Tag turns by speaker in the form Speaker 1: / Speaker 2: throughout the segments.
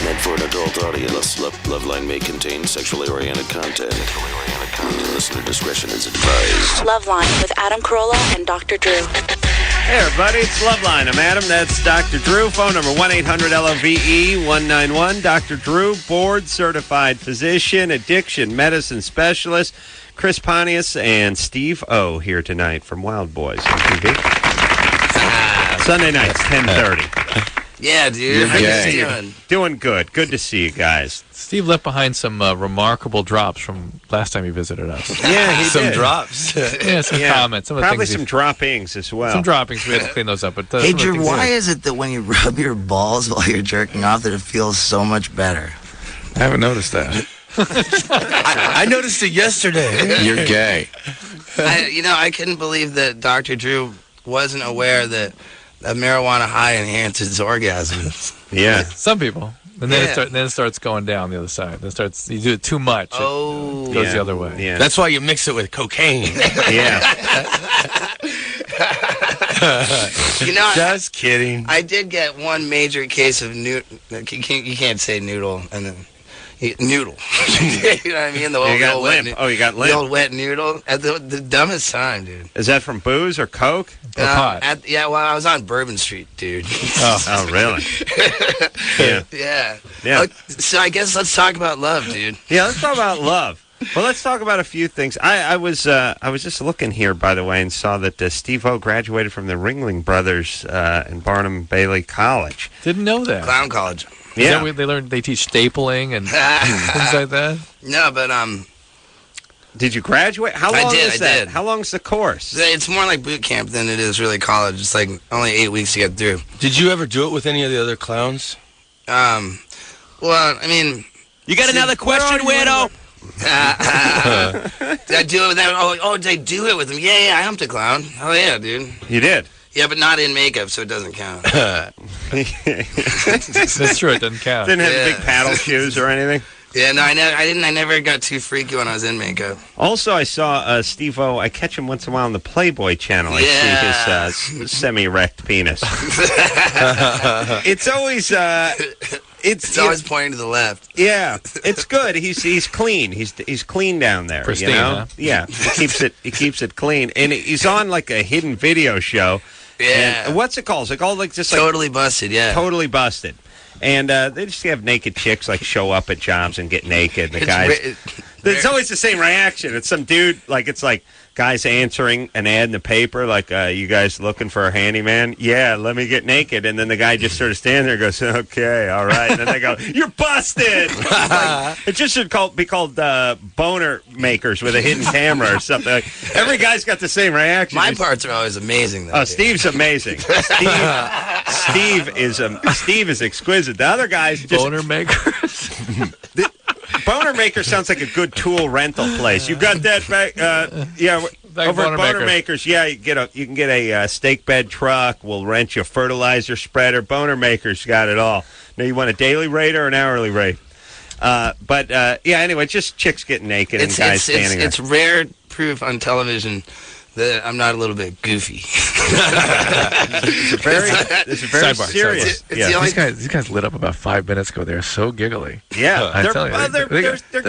Speaker 1: Meant for an adult audience. LoveLine may contain sexually oriented content. Listener discretion is advised.
Speaker 2: LoveLine with Adam Carolla and Dr. Drew.
Speaker 3: Hey, everybody, it's LoveLine. I'm Adam. That's Dr. Drew. Phone number 1-800-LOVE-191. Dr. Drew, board-certified physician, addiction medicine specialist. Chris Pontius and Steve O here tonight from Wildboys on TV. Sunday nights, 10:30.
Speaker 4: Yeah, dude. How you doing?
Speaker 3: Doing good. Good to see you guys.
Speaker 5: Steve left behind some remarkable drops from last time he visited us.
Speaker 3: Yeah, he
Speaker 4: Some
Speaker 3: did.
Speaker 4: drops.
Speaker 5: Yeah, some comments. Some of the
Speaker 3: Probably
Speaker 5: things
Speaker 3: some droppings as well.
Speaker 5: some droppings. We had to clean those up. But
Speaker 6: Hey, Drew, why is it that when you rub your balls while you're jerking off that it feels so much better?
Speaker 5: I haven't noticed that.
Speaker 4: I noticed it yesterday.
Speaker 5: You're gay.
Speaker 4: I couldn't believe that Dr. Drew wasn't aware that a marijuana high enhances orgasms.
Speaker 3: Yeah.
Speaker 5: Some people. And then, it starts going down the other side. Then you do it too much.
Speaker 4: Oh.
Speaker 5: It goes the other way.
Speaker 3: Yeah.
Speaker 4: That's why you mix it with cocaine.
Speaker 3: Yeah.
Speaker 4: Just kidding. I did get one major case of noodle. You can't say noodle and then noodle. You know what I mean?
Speaker 3: You got limp. You got limp.
Speaker 4: The old wet noodle at the dumbest time, dude.
Speaker 3: Is that from booze or coke?
Speaker 5: Or pot?
Speaker 4: I was on Bourbon Street, dude.
Speaker 3: Oh, really?
Speaker 4: Yeah.
Speaker 3: Yeah.
Speaker 4: So I guess let's talk about love, dude.
Speaker 3: Yeah, let's talk about love. Well, let's talk about a few things. I was just looking here, by the way, and saw that Steve O graduated from the Ringling Brothers in Barnum Bailey College.
Speaker 5: Didn't know that.
Speaker 4: Clown college.
Speaker 5: Is that where they teach stapling and things like that?
Speaker 4: No, but
Speaker 3: Did you graduate? How long is that?
Speaker 4: I did.
Speaker 3: How long's the course?
Speaker 4: It's more like boot camp than it is really college. It's like only 8 weeks to get through.
Speaker 7: Did you ever do it with any of the other clowns?
Speaker 4: Well, I mean,
Speaker 7: You got another question, weirdo?
Speaker 4: did I do it with them? Oh, did I do it with them? Yeah, I humped a clown. Oh yeah, dude.
Speaker 3: You did.
Speaker 4: Yeah, but not in makeup, so it doesn't count.
Speaker 5: That's true. It doesn't count.
Speaker 3: Didn't have big paddle shoes or anything.
Speaker 4: Yeah, no, I didn't. I never got too freaky when I was in makeup.
Speaker 3: Also, I saw Steve O. I catch him once in a while on the Playboy channel. I see his semi-erect penis. It's always.
Speaker 4: It's always pointing to the left.
Speaker 3: Yeah, it's good. He's clean. He's clean down there.
Speaker 5: Pristine,
Speaker 3: you know?
Speaker 5: huh?
Speaker 3: Yeah, he keeps it clean, and he's on like a hidden video show.
Speaker 4: Yeah.
Speaker 3: And what's it called? Is it called like just like
Speaker 4: Totally Busted? Yeah.
Speaker 3: Totally Busted. And they just have naked chicks like show up at jobs and get naked. The guys. It's always the same reaction. It's some dude it's like guys answering an ad in the paper like, you guys looking for a handyman? Yeah, let me get naked. And then the guy just sort of stands there and goes, okay, all right. And then they go, you're busted. It just should be called boner makers with a hidden camera or something. Like, every guy's got the same reaction.
Speaker 4: My parts are always amazing, though.
Speaker 3: Oh, Steve's amazing. Steve is exquisite. The other guys just...
Speaker 5: Boner makers?
Speaker 3: Boner Maker sounds like a good tool rental place. You got that back? Over at Boner Makers. Yeah, you can get a stake bed truck. We'll rent you a fertilizer spreader. Boner Makers got it all. Now, you want a daily rate or an hourly rate? Anyway, just chicks getting naked and guys standing there.
Speaker 4: It's rare proof on television that I'm not a little bit goofy.
Speaker 3: It's very
Speaker 5: Sidebar,
Speaker 3: serious.
Speaker 5: Sidebar. These guys lit up about 5 minutes ago. They're so giggly.
Speaker 3: Yeah,
Speaker 5: I tell you,
Speaker 3: they're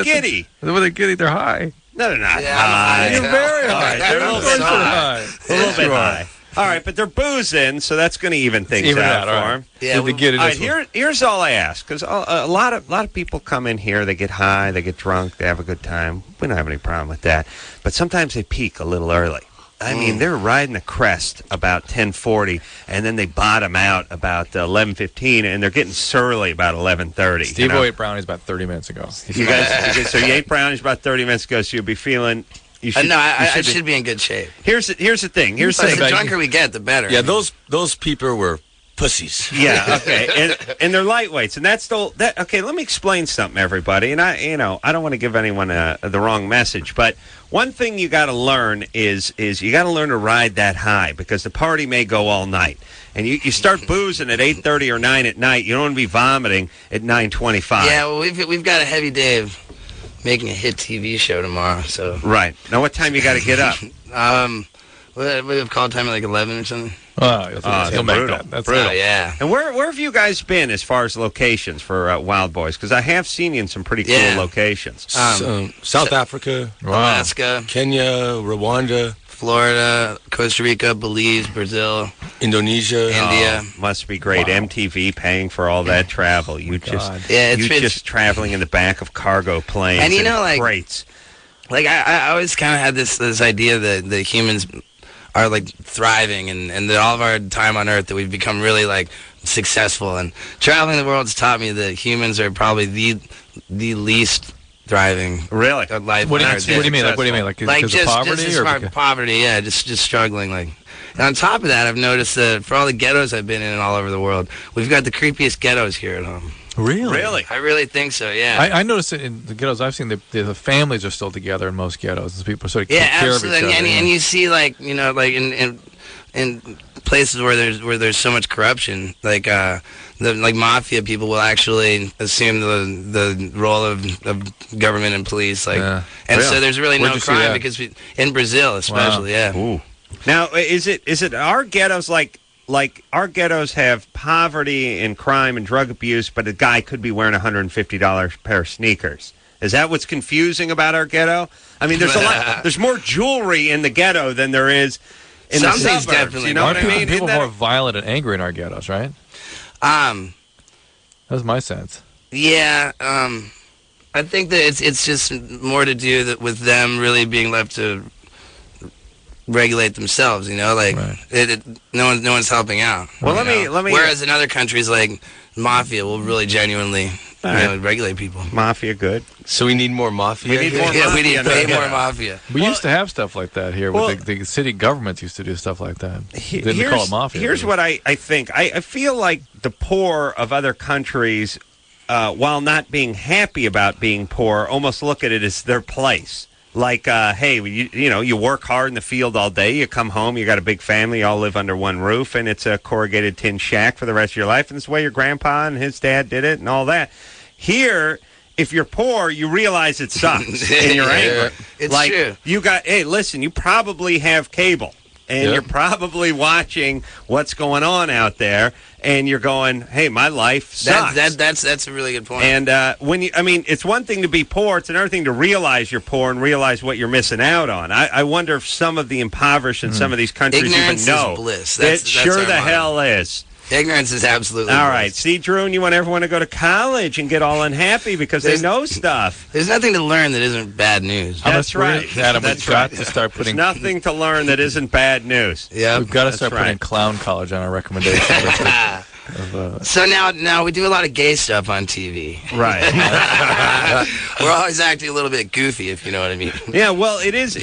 Speaker 3: giddy.
Speaker 5: They're giddy. They're high.
Speaker 3: No, they're not
Speaker 4: Yeah,
Speaker 3: high.
Speaker 4: You're
Speaker 5: very high.
Speaker 3: They're a little bit high.
Speaker 5: high.
Speaker 3: A little bit high. All right, but they're boozing, so that's going to even things out for them.
Speaker 4: Yeah,
Speaker 3: All right, here's all I ask, because a lot of people come in here, they get high, they get drunk, they have a good time. We don't have any problem with that. But sometimes they peak a little early. I mean, they're riding the crest about 10:40, and then they bottom out about 11:15, and they're getting surly about 11:30.
Speaker 5: Steve ate brownies about 30 minutes ago.
Speaker 3: You guys, so you ate brownies about 30 minutes ago, so you'll be feeling...
Speaker 4: I should be in good shape.
Speaker 3: Here's the thing.
Speaker 4: The drunker we get, the better.
Speaker 7: Yeah, those people were pussies.
Speaker 3: Yeah, okay, and they're lightweights, and that's that. Okay, let me explain something, everybody. And I don't want to give anyone the wrong message, but one thing you got to learn is you got to learn to ride that high, because the party may go all night, and you start boozing at 8:30 or 9 at night. You don't want to be vomiting at 9:25.
Speaker 4: Yeah, well, we've got a heavy day of making a hit TV show tomorrow. So
Speaker 3: right now, what time you got to get up?
Speaker 4: We have call time at like 11 or something.
Speaker 5: Oh, you'll make
Speaker 3: brutal.
Speaker 5: that. That's
Speaker 3: Brutal.
Speaker 4: Yeah.
Speaker 3: And where have you guys been as far as locations for Wildboys? Because I have seen you in some pretty cool locations.
Speaker 7: South Africa,
Speaker 4: Alaska,
Speaker 7: Kenya, Rwanda,
Speaker 4: Florida, Costa Rica, Belize, Brazil,
Speaker 7: Indonesia.
Speaker 4: India.
Speaker 3: Must be great. MTV paying for all that travel. You just traveling in the back of cargo planes.
Speaker 4: And you know, like
Speaker 3: crates.
Speaker 4: Like I always kind of had this idea that humans are like thriving and that all of our time on Earth that we've become really like successful, and traveling the world's taught me that humans are probably the least thriving.
Speaker 3: Really?
Speaker 4: Life.
Speaker 5: What do you mean? Like, what do you mean? Like because of poverty or
Speaker 4: poverty? Yeah, just struggling. Like, and on top of that, I've noticed that for all the ghettos I've been in all over the world, we've got the creepiest ghettos here at home.
Speaker 5: Really?
Speaker 4: I really think so, yeah.
Speaker 5: I noticed it in the ghettos I've seen, the families are still together in most ghettos. People sort of take care of each other.
Speaker 4: And you see, like, you know, like in places where there's so much corruption, like like mafia people will actually assume the role of government and police, like, and so there's really no crime because in Brazil especially,
Speaker 3: Ooh. Now, is it our ghettos like our ghettos have poverty and crime and drug abuse, but a guy could be wearing $150 pair of sneakers? Is that what's confusing about our ghetto? I mean, there's more jewelry in the ghetto than there is in the suburbs.
Speaker 4: Definitely.
Speaker 3: You know what I mean?
Speaker 5: People are more violent and angry in our ghettos, right? That's my sense.
Speaker 4: Yeah. I think that it's just more to do with them really being left to regulate themselves, you know, like no one's helping out.
Speaker 3: Well, let me.
Speaker 4: Whereas in other countries, like mafia, will really genuinely regulate people.
Speaker 3: Mafia, good.
Speaker 7: So we need more mafia.
Speaker 3: We need more.
Speaker 4: We need way more mafia.
Speaker 5: We used to have stuff like that here. With the city governments used to do stuff like that. They call it mafia.
Speaker 3: Here's what I think. I feel like the poor of other countries, while not being happy about being poor, almost look at it as their place. Like, hey, you work hard in the field all day, you come home, you got a big family, you all live under one roof, and it's a corrugated tin shack for the rest of your life, and it's the way your grandpa and his dad did it and all that. Here, if you're poor, you realize it sucks, and you're angry.
Speaker 4: It's true.
Speaker 3: Hey, listen, you probably have cable, and you're probably watching what's going on out there, and you're going, hey, my life sucks.
Speaker 4: That's a really good point.
Speaker 3: And it's one thing to be poor, it's another thing to realize you're poor and realize what you're missing out on. I wonder if some of the impoverished in some of these countries
Speaker 4: Ignorance
Speaker 3: even know.
Speaker 4: is bliss.
Speaker 3: It sure the hell is.
Speaker 4: Ignorance is absolutely
Speaker 3: all
Speaker 4: bliss.
Speaker 3: right. See, Drew, and you want everyone to go to college and get all unhappy because they know stuff.
Speaker 4: There's nothing to learn that isn't bad news.
Speaker 3: That's right.
Speaker 5: Adam,
Speaker 3: That's
Speaker 5: we've got to start putting...
Speaker 3: There's nothing to learn that isn't bad news.
Speaker 4: Yeah,
Speaker 5: we've got to start putting clown college on our recommendation list.
Speaker 4: So now we do a lot of gay stuff on TV.
Speaker 3: Right.
Speaker 4: We're always acting a little bit goofy, if you know what I mean.
Speaker 3: Yeah, well, it is,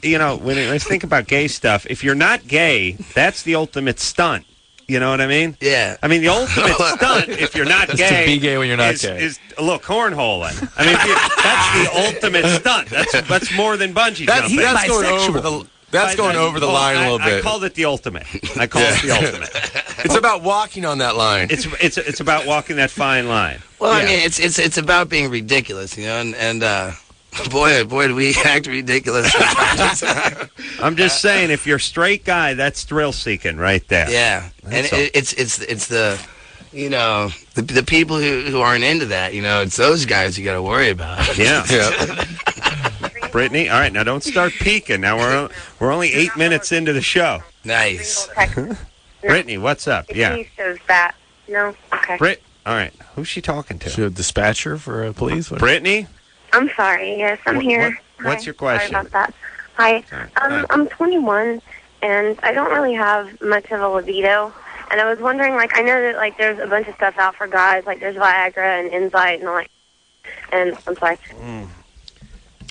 Speaker 3: when I think about gay stuff, if you're not gay, that's the ultimate stunt. You know what I mean?
Speaker 4: Yeah.
Speaker 3: I mean, the ultimate stunt, if you're not gay,
Speaker 5: to be gay when you're not gay,
Speaker 3: is a little cornholing. I mean, that's the ultimate stunt. That's more than bungee jumping.
Speaker 7: That's going over the line a little bit.
Speaker 3: I called it the ultimate. I call it the ultimate.
Speaker 7: It's about walking on that line.
Speaker 3: It's about walking that fine line.
Speaker 4: Well, I mean, it's about being ridiculous, you know, and boy, do we act ridiculous.
Speaker 3: I'm just saying, if you're a straight guy, that's thrill seeking right there.
Speaker 4: Yeah, and it's the the people who aren't into that, you know, it's those guys you got to worry about.
Speaker 3: Yeah. Brittany, all right, now don't start peeking. Now we're only 8 minutes into the show.
Speaker 4: Nice.
Speaker 3: Brittany, what's up?
Speaker 8: Yeah. Shows that. No? Okay.
Speaker 3: All right, who's she talking to?
Speaker 5: She a dispatcher for police?
Speaker 3: Brittany?
Speaker 8: I'm sorry. Yes, I'm here.
Speaker 3: What's your question?
Speaker 8: Sorry about that. Hi. I'm 21, and I don't really have much of a libido. And I was wondering, I know that, there's a bunch of stuff out for guys. There's Viagra and Insight and all that. And I'm sorry.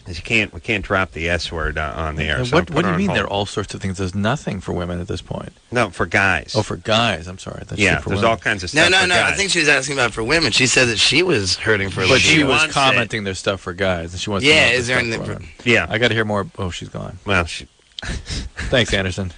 Speaker 3: We can't drop the S word on the air. So
Speaker 5: what do you mean there are all sorts of things? There's nothing for women at this point.
Speaker 3: No, for guys.
Speaker 5: Oh, for guys. I'm sorry.
Speaker 3: There's
Speaker 5: women.
Speaker 3: all kinds of stuff
Speaker 4: No.
Speaker 3: for guys.
Speaker 4: I think she was asking about for women. She said that she was hurting for
Speaker 5: But she was commenting there's stuff for guys. And she wants to know
Speaker 4: is there anything for...
Speaker 3: Yeah.
Speaker 5: I got to hear more. Oh, she's gone.
Speaker 3: Well,
Speaker 5: Thanks, Anderson.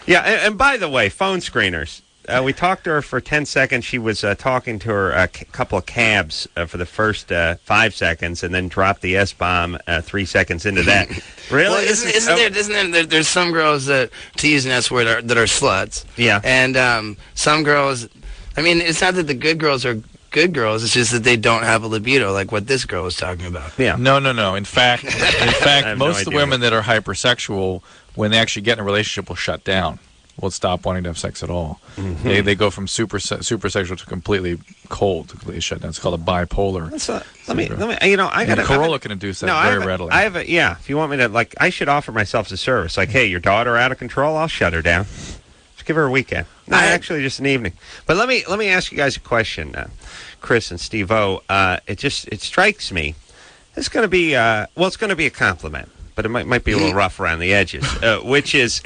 Speaker 3: Yeah, and by the way, phone screeners. we talked to her for 10 seconds. She was talking to her couple of cabs for the first 5 seconds, and then dropped the S-bomb 3 seconds into that. Really?
Speaker 4: Well, isn't there? There's some girls that, to use an S word, that are sluts.
Speaker 3: Yeah.
Speaker 4: And some girls. I mean, it's not that the good girls are good girls. It's just that they don't have a libido, like what this girl was talking about.
Speaker 3: Yeah.
Speaker 5: No. In fact, most of the
Speaker 3: idea.
Speaker 5: women that are hypersexual, when they actually get in a relationship, will shut down. Will stop wanting to have sex at all.
Speaker 3: Mm-hmm.
Speaker 5: They go from super sexual to completely cold, completely shut down. It's called a bipolar.
Speaker 3: Let me. I got
Speaker 5: Corolla can induce that very readily.
Speaker 3: If you want me to, I should offer myself as a service. Like, hey, your daughter out of control, I'll shut her down. Just give her a weekend. No, actually, just an evening. But let me ask you guys a question, Chris and Steve-O. It strikes me. It's going to be it's going to be a compliment, but it might be a little rough around the edges. Which is,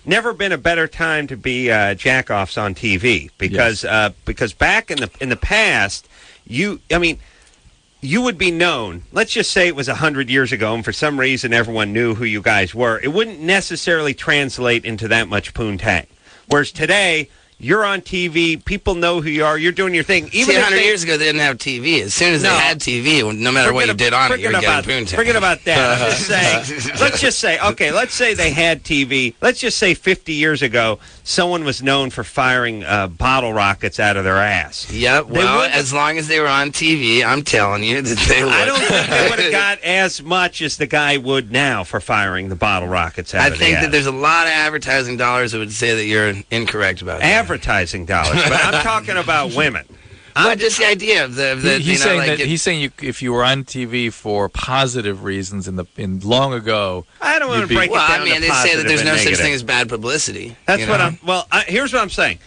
Speaker 3: never been a better time to be jack-offs on TV because back in the past, you would be known. Let's just say it was 100 years ago, and for some reason everyone knew who you guys were. It wouldn't necessarily translate into that much poontang. Whereas today, you're on TV, people know who you are, you're doing your thing. Even
Speaker 4: 100 years ago, they didn't have TV. As soon as they had TV, no matter what you did on it, you were getting poontang.
Speaker 3: Forget about that. I'm just saying, let's say they had TV. Let's just say 50 years ago, someone was known for firing bottle rockets out of their ass.
Speaker 4: Yep, well, as long as they were on TV, I'm telling you that they would. I
Speaker 3: don't think they would have got as much as the guy would now for firing the bottle rockets out of the ass.
Speaker 4: I think that there's a lot of advertising dollars that would say that you're incorrect about that.
Speaker 3: Advertising dollars, but I'm talking about women.
Speaker 4: But just the idea of
Speaker 5: he's saying if you were on TV for positive reasons in long ago.
Speaker 3: I don't want to break it down.
Speaker 4: Well, I mean, they say that there's no such thing as bad publicity.
Speaker 3: That's what I'm. Well, here's what I'm saying.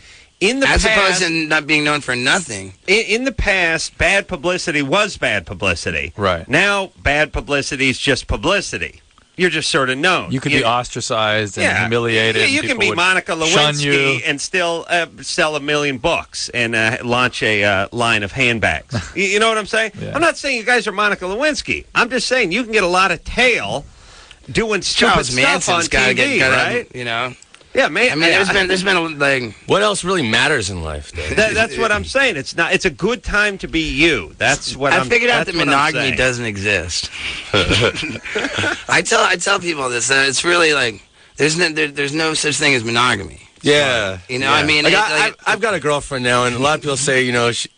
Speaker 4: As opposed to not being known for nothing.
Speaker 3: In the past, bad publicity was bad publicity.
Speaker 5: Right.
Speaker 3: Now, bad publicity is just publicity. You're just sort of known.
Speaker 5: You could be ostracized and humiliated.
Speaker 3: Yeah, you can be Monica Lewinsky and still sell 1 million books and launch a line of handbags. You know what I'm saying? Yeah. I'm not saying you guys are Monica Lewinsky. I'm just saying you can get a lot of tail doing stupid stuff on TV, right?
Speaker 4: You know?
Speaker 3: Yeah, man.
Speaker 4: I mean, there's been like.
Speaker 7: What else really matters in life, though?
Speaker 3: That's what I'm saying. It's a good time to be you. That's what
Speaker 4: I figured out that monogamy doesn't exist. I tell people this. It's really like there's no such thing as monogamy.
Speaker 7: Yeah,
Speaker 4: you know. Yeah. I mean,
Speaker 7: I've got a girlfriend now, and a lot of people say,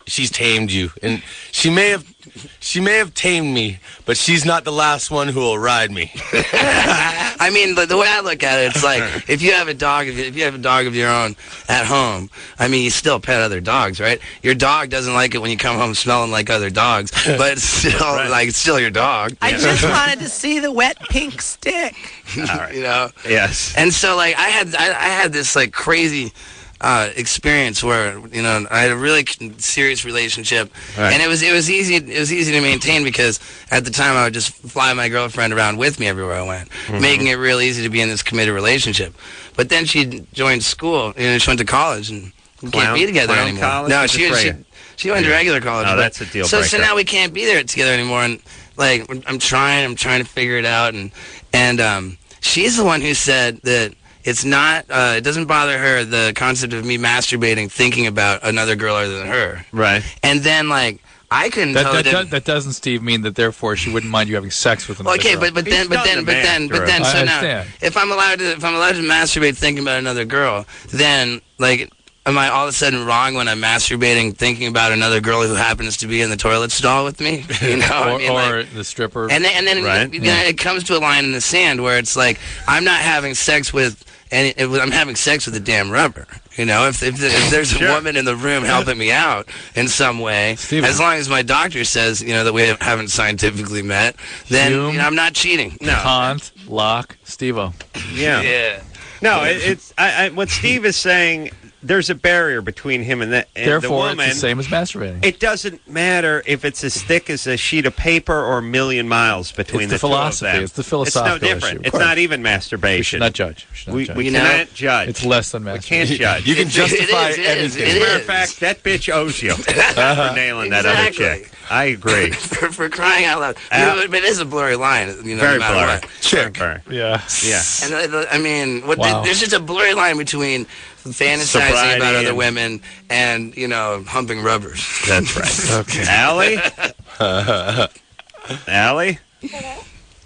Speaker 7: she's tamed you, and she may have tamed me, but she's not the last one who will ride me.
Speaker 4: I mean, the way I look at it, it's like if you have a dog, if you have a dog of your own at home, I mean, you still pet other dogs, right? Your dog doesn't like it when you come home smelling like other dogs, but it's still it's still your dog.
Speaker 9: I just wanted to see the wet pink stick.
Speaker 3: All right.
Speaker 4: Yes. And so, like, I had this like crazy experience where I had a really serious relationship, and it was easy to maintain because at the time I would just fly my girlfriend around with me everywhere I went, making it real easy to be in this committed relationship. But then she joined school, she went to college, and we can't be together anymore.
Speaker 3: College?
Speaker 4: No, she went to regular college.
Speaker 3: Oh, that's a deal breaker.
Speaker 4: So now we can't be there together anymore, and like I'm trying to figure it out, and she's the one who said that. It's not, it doesn't bother her, the concept of me masturbating, thinking about another girl other than her.
Speaker 3: Right.
Speaker 4: And then, like, I couldn't tell her
Speaker 5: that doesn't, Steve, mean that therefore she wouldn't mind you having sex with another girl.
Speaker 4: But then, so now, if I'm allowed to masturbate thinking about another girl, then, like, am I all of a sudden wrong when I'm masturbating thinking about another girl who happens to be in the toilet stall with me?
Speaker 5: or the stripper.
Speaker 4: And then it comes to a line in the sand where it's like, I'm not having sex with... I'm having sex with a damn rubber. If there's a woman in the room helping me out in some way,
Speaker 5: Steven.
Speaker 4: as long as my doctor says, that we haven't scientifically met, then I'm not cheating. No.
Speaker 5: Kant, Locke, Steve-O.
Speaker 3: Yeah.
Speaker 4: Yeah.
Speaker 3: No, it's what Steve is saying. There's a barrier between him and the woman.
Speaker 5: It's the same as masturbating.
Speaker 3: It doesn't matter if it's as thick as a sheet of paper or a million miles between the two of them.
Speaker 5: It's the philosophical
Speaker 3: It's no different.
Speaker 5: issue.
Speaker 3: It's not even masturbation.
Speaker 5: We should not judge.
Speaker 3: We cannot judge.
Speaker 5: It's less than masturbation.
Speaker 3: We can't judge.
Speaker 7: You can justify anything.
Speaker 3: As a matter of fact, that bitch owes you for nailing that other chick. I agree.
Speaker 4: for crying out loud. But it is a blurry line.
Speaker 3: Very
Speaker 4: no
Speaker 3: blurry.
Speaker 7: Chick.
Speaker 5: Yeah.
Speaker 3: Yeah.
Speaker 4: And I mean,
Speaker 5: Wow.
Speaker 4: there's just a blurry line between fantasizing about other women and, humping rubbers.
Speaker 3: That's right.
Speaker 5: Okay.
Speaker 3: Allie? Allie?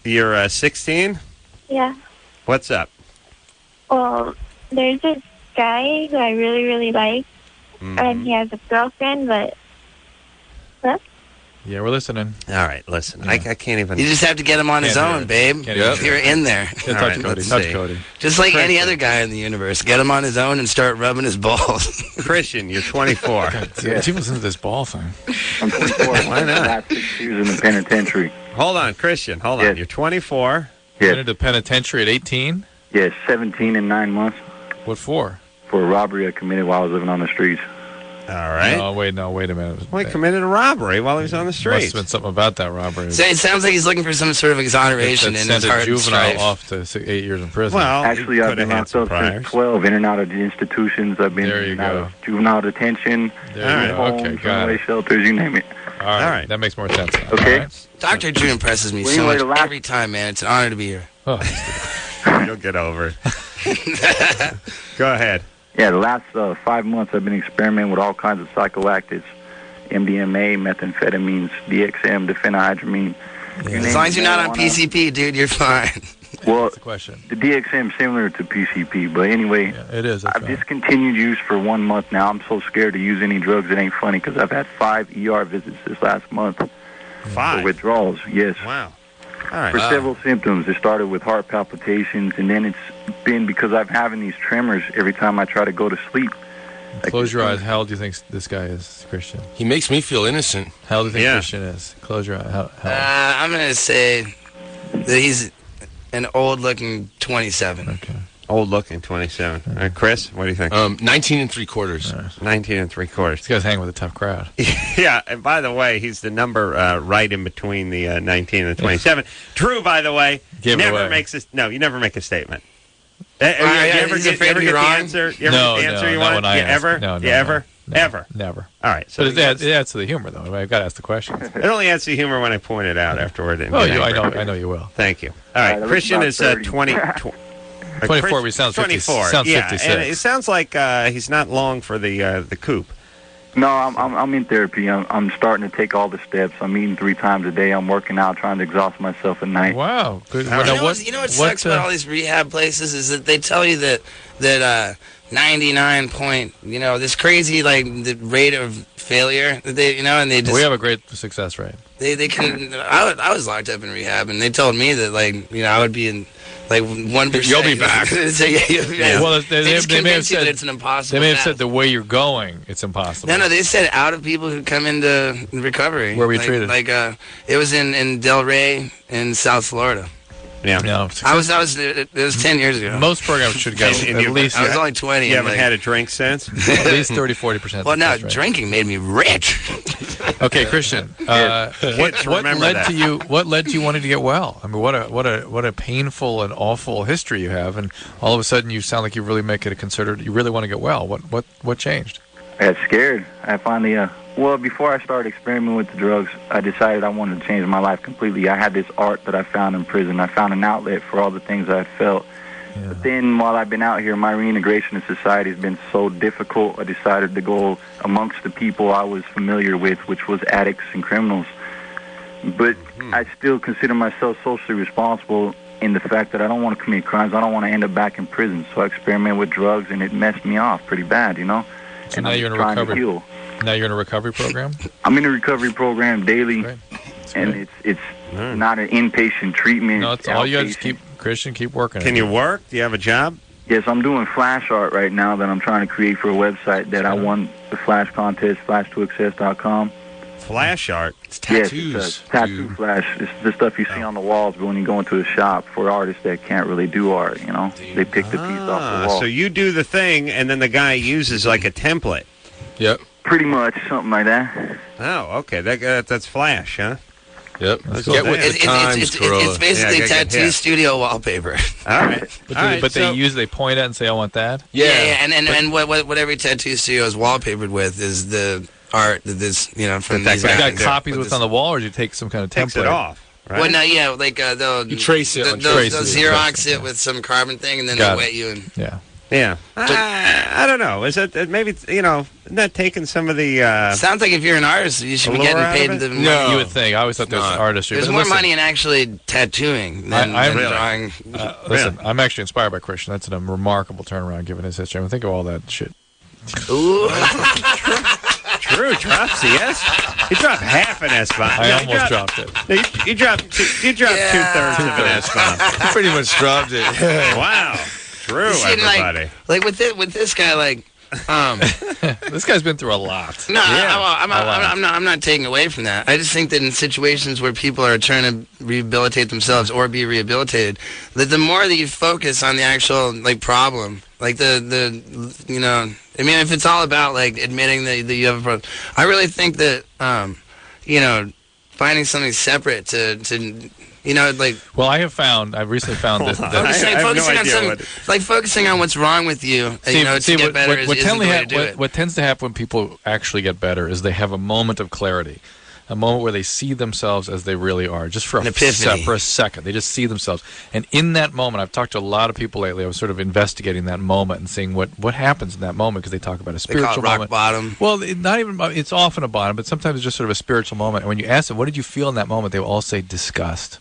Speaker 3: You're 16?
Speaker 8: Yeah.
Speaker 3: What's up?
Speaker 8: Well, there's this guy who I really, really like, and he has a girlfriend, but... What?
Speaker 5: Yeah, we're listening.
Speaker 3: All right, listen.
Speaker 5: Yeah.
Speaker 3: I can't even...
Speaker 4: You just have to get him on his own, babe.
Speaker 5: Yep.
Speaker 4: You're in there.
Speaker 5: Yeah, touch Cody. Touch Cody.
Speaker 4: Just like any other guy in the universe. Get him on his own and start rubbing his balls.
Speaker 3: Christian, you're 24.
Speaker 5: She listen to this ball thing.
Speaker 10: I'm 24.
Speaker 3: Why not?
Speaker 10: Last 6 years in the penitentiary.
Speaker 3: Hold on, Christian. Hold on.
Speaker 10: Yes.
Speaker 3: You're 24.
Speaker 5: Went into penitentiary at 18?
Speaker 10: Yes, 17 and 9 months.
Speaker 5: What for?
Speaker 10: For a robbery I committed while I was living on the streets.
Speaker 3: All right.
Speaker 5: No, wait a minute.
Speaker 3: Well, he committed a robbery while he was on the
Speaker 5: Must
Speaker 3: streets.
Speaker 5: have been something about that robbery.
Speaker 4: So it sounds like he's looking for some sort of exoneration
Speaker 5: That
Speaker 4: in his
Speaker 5: sent
Speaker 4: heart
Speaker 5: a
Speaker 4: and
Speaker 5: juvenile
Speaker 4: strife.
Speaker 5: off to 8 years in prison.
Speaker 3: Well,
Speaker 10: Actually, I've been locked up since 12, in and out of the institutions. I've been
Speaker 5: There you
Speaker 10: in and out
Speaker 5: go.
Speaker 10: of juvenile detention,
Speaker 5: There you go.
Speaker 10: homes,
Speaker 5: Okay, got
Speaker 10: runaway
Speaker 5: it.
Speaker 10: shelters, you name it.
Speaker 5: All right.
Speaker 3: All right.
Speaker 5: That makes more sense now.
Speaker 10: Okay.
Speaker 5: All right.
Speaker 4: Dr. Drew impresses me
Speaker 10: Well,
Speaker 4: so
Speaker 10: anyway,
Speaker 4: much
Speaker 10: the last-
Speaker 4: every time, man. It's an honor to be here.
Speaker 5: Oh,
Speaker 3: You'll get over it. Go ahead.
Speaker 10: Yeah, the last 5 months I've been experimenting with all kinds of psychoactives. MDMA, methamphetamines, DXM, diphenhydramine.
Speaker 4: As long as you're not on PCP, dude, you're fine.
Speaker 10: Well,
Speaker 5: that's the question.
Speaker 10: the DXM is similar to PCP, but anyway,
Speaker 5: Yeah, it is. That's
Speaker 10: I've
Speaker 5: right.
Speaker 10: discontinued use for 1 month now. I'm so scared to use any drugs. It ain't funny because I've had 5 ER visits this last month for
Speaker 3: 5.
Speaker 10: withdrawals. Yes.
Speaker 3: Wow. All right.
Speaker 10: For several symptoms. It started with heart palpitations, and then it's been because I'm having these tremors every time I try to go to sleep.
Speaker 5: Close your eyes. How old do you think this guy is, Christian?
Speaker 7: He makes me feel innocent.
Speaker 5: How old do you think
Speaker 3: Yeah.
Speaker 5: Christian is? Close your eyes. How
Speaker 4: I'm going to say that he's an old-looking 27.
Speaker 5: Okay.
Speaker 3: Old looking, 27. All right, Chris, what do you think?
Speaker 7: 19 3/4.
Speaker 3: 19 3/4.
Speaker 5: This guy's hanging with a tough crowd.
Speaker 3: Yeah, and by the way, he's the number right in between the 19 and the 27. Drew, by the way,
Speaker 5: Give it
Speaker 3: never
Speaker 5: away.
Speaker 3: makes a... No, you never make a statement.
Speaker 4: he's afraid to be wrong?
Speaker 3: You ever get the answer you
Speaker 5: not
Speaker 3: want?
Speaker 5: when I
Speaker 3: You
Speaker 5: ask.
Speaker 3: ever?
Speaker 5: No,
Speaker 3: You ever?
Speaker 5: no,
Speaker 3: Ever?
Speaker 5: Never.
Speaker 3: All right. So
Speaker 5: But it adds to the humor, though. I've got to ask the questions.
Speaker 3: it only adds to humor when I point it out afterward. And
Speaker 5: Oh,
Speaker 3: get angry.
Speaker 5: I know you will.
Speaker 3: Thank you. All right,
Speaker 10: that
Speaker 3: Christian
Speaker 10: looks
Speaker 3: is
Speaker 10: about
Speaker 3: 20...
Speaker 5: 24, but he sounds 50,
Speaker 3: 24.
Speaker 5: sounds
Speaker 3: yeah,
Speaker 5: 56.
Speaker 3: and it sounds like he's not long for the coop.
Speaker 10: No, I'm in therapy. I'm starting to take all the steps. I'm eating 3 times a day. I'm working out, trying to exhaust myself at night.
Speaker 5: Wow. Good.
Speaker 3: You
Speaker 5: Now,
Speaker 4: What sucks about all these rehab places is that they tell you that 99 point, this crazy the rate of failure that they, and they just
Speaker 5: we have a great success rate.
Speaker 4: they can. I was locked up in rehab, and they told me that I would be in 1%.
Speaker 7: You'll be back.
Speaker 4: So, you'll be back.
Speaker 5: Well,
Speaker 4: they just
Speaker 5: they may have
Speaker 4: convince you
Speaker 5: said
Speaker 4: that it's an impossible.
Speaker 5: They may have
Speaker 4: task.
Speaker 5: said the way you're going, it's impossible.
Speaker 4: No, they said out of people who come into recovery.
Speaker 5: Where were you treated?
Speaker 4: It was in Del Rey in South Florida.
Speaker 3: Yeah.
Speaker 5: No,
Speaker 4: It was 10 years ago.
Speaker 5: most programs should go
Speaker 3: And
Speaker 5: at
Speaker 3: you-
Speaker 5: least
Speaker 4: I was only 20.
Speaker 3: You
Speaker 4: and,
Speaker 3: haven't had a drink since?
Speaker 5: at least 30-40%.
Speaker 4: Well, no,
Speaker 5: success rate.
Speaker 4: drinking made me rich.
Speaker 5: Okay, Christian.
Speaker 3: Kids,
Speaker 5: What
Speaker 3: remember
Speaker 5: led
Speaker 3: that.
Speaker 5: to you? What led to you wanting to get well? I mean, what a painful and awful history you have, and all of a sudden you sound like you really make it a considered. You really want to get well. What changed?
Speaker 10: I got scared. I finally, before I started experimenting with the drugs, I decided I wanted to change my life completely. I had this art that I found in prison. I found an outlet for all the things I felt.
Speaker 5: Yeah.
Speaker 10: But then while I've been out here, my reintegration in society has been so difficult, I decided to go amongst the people I was familiar with, which was addicts and criminals. But I still consider myself socially responsible in the fact that I don't want to commit crimes. I don't want to end up back in prison. So I experimented with drugs, and it messed me off pretty bad,
Speaker 5: So
Speaker 10: and
Speaker 5: now
Speaker 10: I'm
Speaker 5: you're in a
Speaker 10: trying to
Speaker 5: recovery.
Speaker 10: heal.
Speaker 5: Now you're in a recovery program.
Speaker 10: I'm in a recovery program daily,
Speaker 5: Great. That's
Speaker 10: and
Speaker 5: great.
Speaker 10: it's not an inpatient treatment.
Speaker 5: No, it's all you got to just
Speaker 10: outpatient.
Speaker 5: keep working.
Speaker 3: Can you work? Do you have a job?
Speaker 10: Yes, I'm doing flash art right now that I'm trying to create for a website that I won the flash contest, flash2access.com.
Speaker 3: Flash art?
Speaker 7: It's
Speaker 10: Yes,
Speaker 7: tattoos.
Speaker 10: it's tattoo
Speaker 7: dude.
Speaker 10: flash. It's the stuff you see on the walls, but when you go into a shop for artists that can't really do art, they pick the piece off the wall.
Speaker 3: So you do the thing, and then the guy uses like a template.
Speaker 7: Yep.
Speaker 10: Pretty much, something like that.
Speaker 3: Oh, okay. That's Flash, huh?
Speaker 7: Yep.
Speaker 3: That's
Speaker 7: Get
Speaker 3: cool.
Speaker 7: with the times,
Speaker 4: It's
Speaker 7: Corolla.
Speaker 4: basically
Speaker 3: Yeah,
Speaker 4: tattoo
Speaker 3: yeah.
Speaker 4: studio wallpaper.
Speaker 3: All right.
Speaker 5: But they point at and say, "I want that."
Speaker 4: Yeah, and what every tattoo studio is wallpapered with is the art that this from
Speaker 3: That
Speaker 4: these
Speaker 5: You
Speaker 3: guy
Speaker 5: got
Speaker 4: guys.
Speaker 5: copies what's on the wall, or do you take some kind of
Speaker 3: Takes
Speaker 5: template?
Speaker 3: it off, right?
Speaker 4: Well, no, yeah, they'll
Speaker 7: You trace it on
Speaker 4: they'll
Speaker 5: traces.
Speaker 4: Xerox
Speaker 5: Yeah.
Speaker 4: it with some carbon thing, and then
Speaker 5: Got
Speaker 4: they'll
Speaker 5: it.
Speaker 4: wet you. And
Speaker 5: Yeah.
Speaker 3: Yeah. I don't know. Is it maybe, isn't that taking some of the...
Speaker 4: Sounds like if you're an artist, you should be getting paid the money.
Speaker 5: No. You would think. I always thought there was artistry.
Speaker 4: There's more money in actually tattooing than drawing.
Speaker 5: Listen, I'm actually inspired by Christian. That's a remarkable turnaround given his history. I mean, think of all that shit.
Speaker 4: Ooh.
Speaker 3: True, drops the S. He dropped half an S-bomb.
Speaker 5: I almost dropped it.
Speaker 3: You dropped 2/3 of an S-bomb.
Speaker 7: He pretty much dropped it.
Speaker 3: Wow. True,
Speaker 4: See,
Speaker 3: everybody.
Speaker 4: Like with this guy, like,
Speaker 5: this guy's been through a lot.
Speaker 4: No, I'm not taking away from that. I just think that in situations where people are trying to rehabilitate themselves or be rehabilitated, that the more that you focus on the actual problem, like I mean, if it's all about like admitting that you have a problem, I really think that finding something separate to
Speaker 5: well, I've recently found this.
Speaker 4: Focusing on what's wrong with you, to get better is the way to do it.
Speaker 5: What tends to happen when people actually get better is they have a moment of clarity, a moment where they see themselves as they really are, just for a second. They just see themselves. And in that moment, I've talked to a lot of people lately. I was sort of investigating that moment and seeing what happens in that moment, because they talk about a spiritual
Speaker 4: rock
Speaker 5: moment.
Speaker 4: Bottom.
Speaker 5: Well, it's often a bottom, but sometimes it's just sort of a spiritual moment. And when you ask them, what did you feel in that moment, they will all say disgust.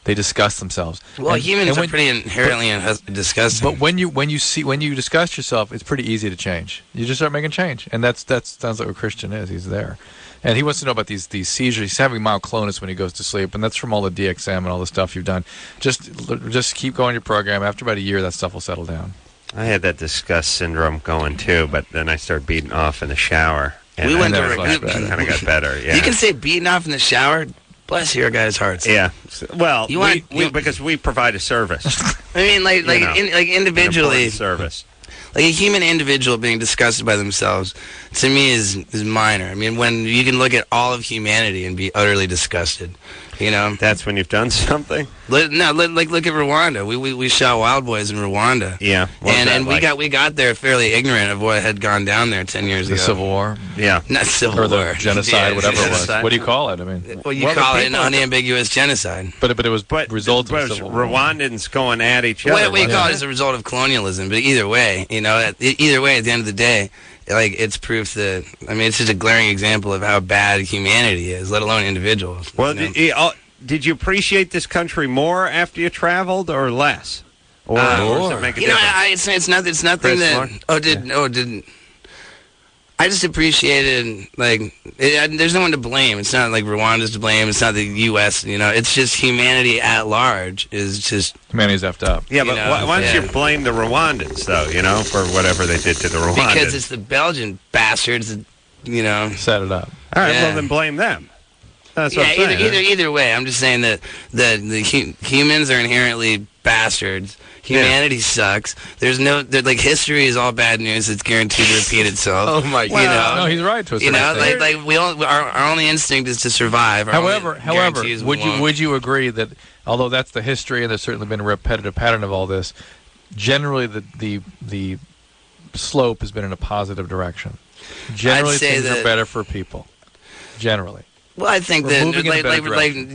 Speaker 5: They disgust themselves.
Speaker 4: Well, humans are pretty inherently disgusting.
Speaker 5: But when you disgust yourself, it's pretty easy to change. You just start making change, and that sounds like what Christian is. He's there, and he wants to know about these seizures. He's having myoclonus when he goes to sleep, and that's from all the DXM and all the stuff you've done. Just keep going your program. After about a year, that stuff will settle down.
Speaker 3: I had that disgust syndrome going too, but then I started beating off in the shower. And
Speaker 4: we went
Speaker 3: kind of got better. Yeah.
Speaker 4: You can say beating off in the shower. Bless your guys' hearts.
Speaker 3: Yeah. Well, because we provide a service.
Speaker 4: I mean, individually,
Speaker 3: service.
Speaker 4: Like a human individual being disgusted by themselves, to me, is minor. I mean, when you can look at all of humanity and be utterly disgusted,
Speaker 3: That's when you've done something.
Speaker 4: Look at Rwanda. We shot Wildboys in Rwanda.
Speaker 3: Yeah.
Speaker 4: And we got there fairly ignorant of what had gone down there 10 years ago.
Speaker 5: The Civil War.
Speaker 3: Yeah.
Speaker 4: Not Civil
Speaker 5: War. Or the
Speaker 4: War.
Speaker 5: genocide, whatever it was. What do you call it? I mean,
Speaker 4: you call it an unambiguous genocide.
Speaker 5: But it was result of Civil War.
Speaker 3: Rwandans going at each other.
Speaker 4: What you call it is a result of colonialism. But either way, at the end of the day, it's proof that, it's just a glaring example of how bad humanity is, let alone individuals.
Speaker 3: Well, did you appreciate this country more after you traveled or less? Or does it make a difference?
Speaker 4: It's nothing that... I just appreciated, there's no one to blame. It's not like Rwanda's to blame. It's not the U.S., It's just humanity at large is just...
Speaker 5: Humanity's effed up.
Speaker 3: Yeah, but why don't you blame the Rwandans, though, for whatever they did to the Rwandans?
Speaker 4: Because it's the Belgian bastards that,
Speaker 5: set it up.
Speaker 3: All right, well, then blame them. That's what I'm saying.
Speaker 4: Either way, I'm just saying that the humans are inherently bastards. Humanity sucks. There's history is all bad news. It's guaranteed to repeat itself.
Speaker 7: Oh my God!
Speaker 5: No, he's right to a certain extent.
Speaker 4: we all our only instinct is to survive.
Speaker 5: However, would you agree that although that's the history and there's certainly been a repetitive pattern of all this, generally the slope has been in a positive direction. Generally, things are better for people. Generally.
Speaker 4: Well, I think that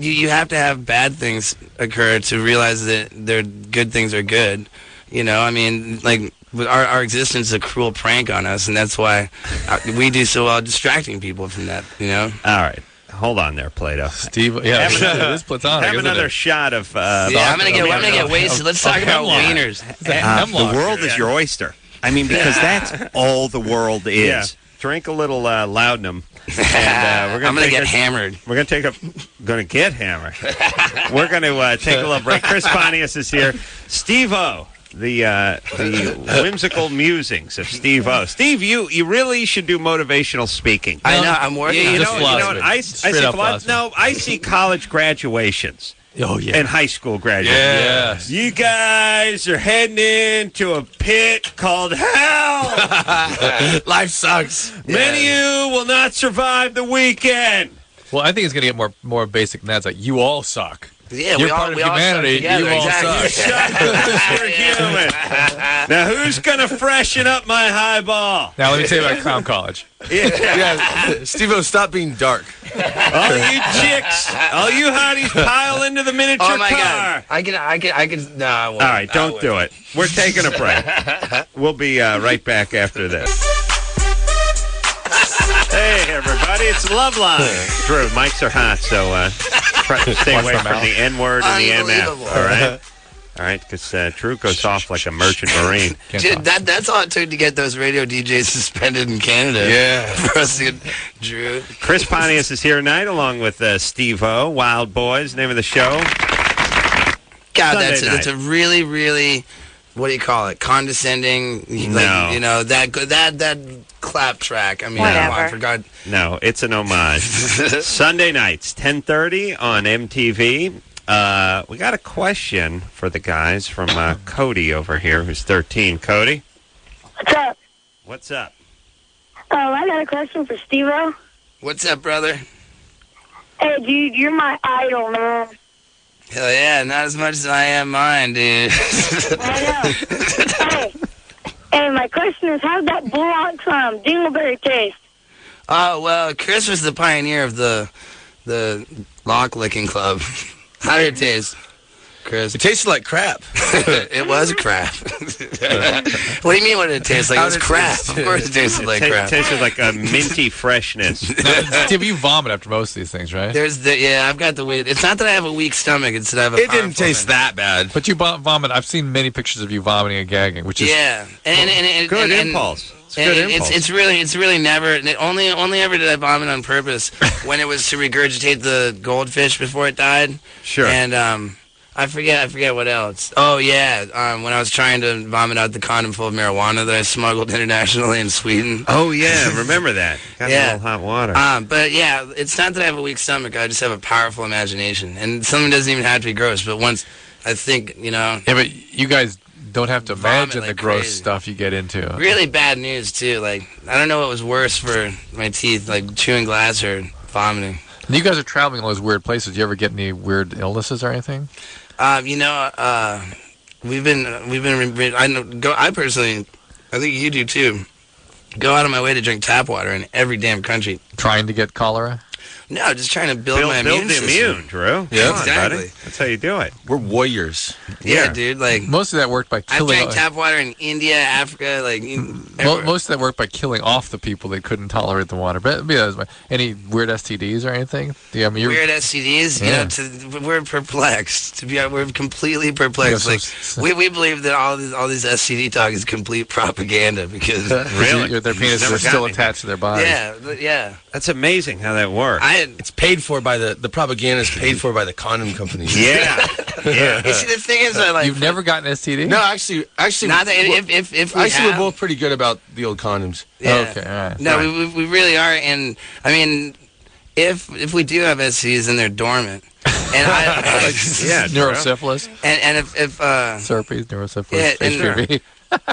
Speaker 4: you have to have bad things occur to realize that good things are good. Our existence is a cruel prank on us, and that's why we do so well distracting people from that.
Speaker 3: All right. Hold on there, Plato.
Speaker 5: Steve, yeah, it is platonic.
Speaker 3: Have another shot of...
Speaker 4: I'm going to get wasted. Let's talk about wieners.
Speaker 3: The world is your oyster. Because that's all the world is. Yeah. Drink a little laudanum. And
Speaker 4: I'm going to get hammered.
Speaker 3: We're going to get hammered. We're going to take a little break. Chris Pontius is here. Steve-O, the whimsical musings of Steve-O. Steve, you really should do motivational speaking.
Speaker 4: I know. I'm working on it.
Speaker 3: I see college graduations.
Speaker 5: Oh, yeah.
Speaker 3: And high school graduates.
Speaker 5: Yes.
Speaker 3: You guys are heading into a pit called hell.
Speaker 7: Life sucks.
Speaker 3: Many of you will not survive the weekend.
Speaker 5: Well, I think it's going to get more basic than that. It's like, you all suck.
Speaker 4: Yeah,
Speaker 5: You're part of humanity.
Speaker 4: You all
Speaker 5: exactly.
Speaker 3: Suck. You're human. Now, who's going to freshen up my highball?
Speaker 5: Now, let me tell you about Clown College.
Speaker 7: Yeah, Steve-O, stop being dark.
Speaker 3: All you chicks, all you hotties pile into the miniature
Speaker 4: Oh my
Speaker 3: car.
Speaker 4: God! I can. No, I won't.
Speaker 3: All right, don't do it. We're taking a break. We'll be right back after this. Hey, everybody, it's LoveLine. Drew, mics are hot, so try to stay away from the N-word and the MF, all right? All right, because Drew goes off like a merchant marine.
Speaker 4: Dude, that's all it took to get those radio DJs suspended in Canada.
Speaker 7: Yeah.
Speaker 4: For us to get Drew.
Speaker 3: Chris Pontius is here tonight, along with Steve-O, Wildboys, name of the show.
Speaker 4: God, that's a really, really, what do you call it? Condescending. Like, you know, that clap track. I mean, I forgot.
Speaker 3: No, it's an homage. Sunday nights, 10:30 on MTV. We got a question for the guys from Cody over here, who's 13. Cody?
Speaker 8: What's up?
Speaker 3: What's up?
Speaker 8: I got a question for Steve-O.
Speaker 4: What's up, brother?
Speaker 8: Hey, dude, you're my idol, man.
Speaker 4: Hell yeah, not as much as I am mine, dude.
Speaker 8: I know. Hey, my question is, how'd that Bullock's dingleberry taste?
Speaker 4: Oh, well, Chris was the pioneer of the lock licking club. How did it taste, Chris?
Speaker 7: It tasted like crap.
Speaker 4: It was crap. What do you mean what did it taste like? It was crap. Of course it tasted like crap.
Speaker 3: It tasted like a minty freshness.
Speaker 5: Steve, you vomit after most of these things, right?
Speaker 4: I've got the weight. It's not that I have a weak stomach. It's that I have a
Speaker 7: It didn't taste that bad.
Speaker 5: But you vomit. I've seen many pictures of you vomiting and gagging, which is...
Speaker 4: Yeah.
Speaker 3: Good impulse.
Speaker 4: It's really never. Only ever did I vomit on purpose when it was to regurgitate the goldfish before it died.
Speaker 3: Sure.
Speaker 4: And I forget what else. Oh yeah, when I was trying to vomit out the condom full of marijuana that I smuggled internationally in Sweden.
Speaker 3: Oh yeah, remember that? Got
Speaker 4: Yeah.
Speaker 3: a little hot water.
Speaker 4: But yeah, it's not that I have a weak stomach. I just have a powerful imagination, and something doesn't even have to be gross. But once I think,
Speaker 5: Yeah, but you guys don't have to imagine
Speaker 4: like
Speaker 5: the gross
Speaker 4: crazy.
Speaker 5: stuff you get into.
Speaker 4: Really bad news too. Like I don't know what was worse for my teeth, like chewing glass or vomiting.
Speaker 5: And you guys are traveling all those weird places. Do you ever get any weird illnesses or anything?
Speaker 4: We've been. I personally, I think you do too. Go out of my way to drink tap water in every damn country.
Speaker 5: Trying to get cholera?
Speaker 4: No, just trying to build my immune system.
Speaker 3: Immune, Drew.
Speaker 7: Yeah,
Speaker 4: exactly.
Speaker 3: Buddy. That's how you do it.
Speaker 7: We're warriors.
Speaker 4: Yeah, dude. Like
Speaker 5: most of that worked by killing.
Speaker 4: I drank tap water in India, Africa, like.
Speaker 5: Most of that worked by killing off the people that couldn't tolerate the water. But any weird STDs or anything?
Speaker 4: Weird STDs?
Speaker 5: Yeah.
Speaker 4: We're perplexed. We're completely perplexed. We believe that all these STD talk is complete propaganda because
Speaker 5: really their penises are still attached to their body.
Speaker 4: Yeah.
Speaker 3: That's amazing how that works.
Speaker 7: It's paid for by the propaganda is paid for by the condom companies.
Speaker 3: Yeah.
Speaker 4: You see, the thing is,
Speaker 5: you've never gotten STD?
Speaker 7: No, actually,
Speaker 4: not that if we
Speaker 7: actually we're both pretty good about the old condoms.
Speaker 4: Yeah.
Speaker 5: Okay, all right.
Speaker 4: No, we really are, and I mean, if we do have STDs, then they're dormant. And
Speaker 5: neurosyphilis.
Speaker 4: And if
Speaker 5: herpes, neurosyphilis, HPV.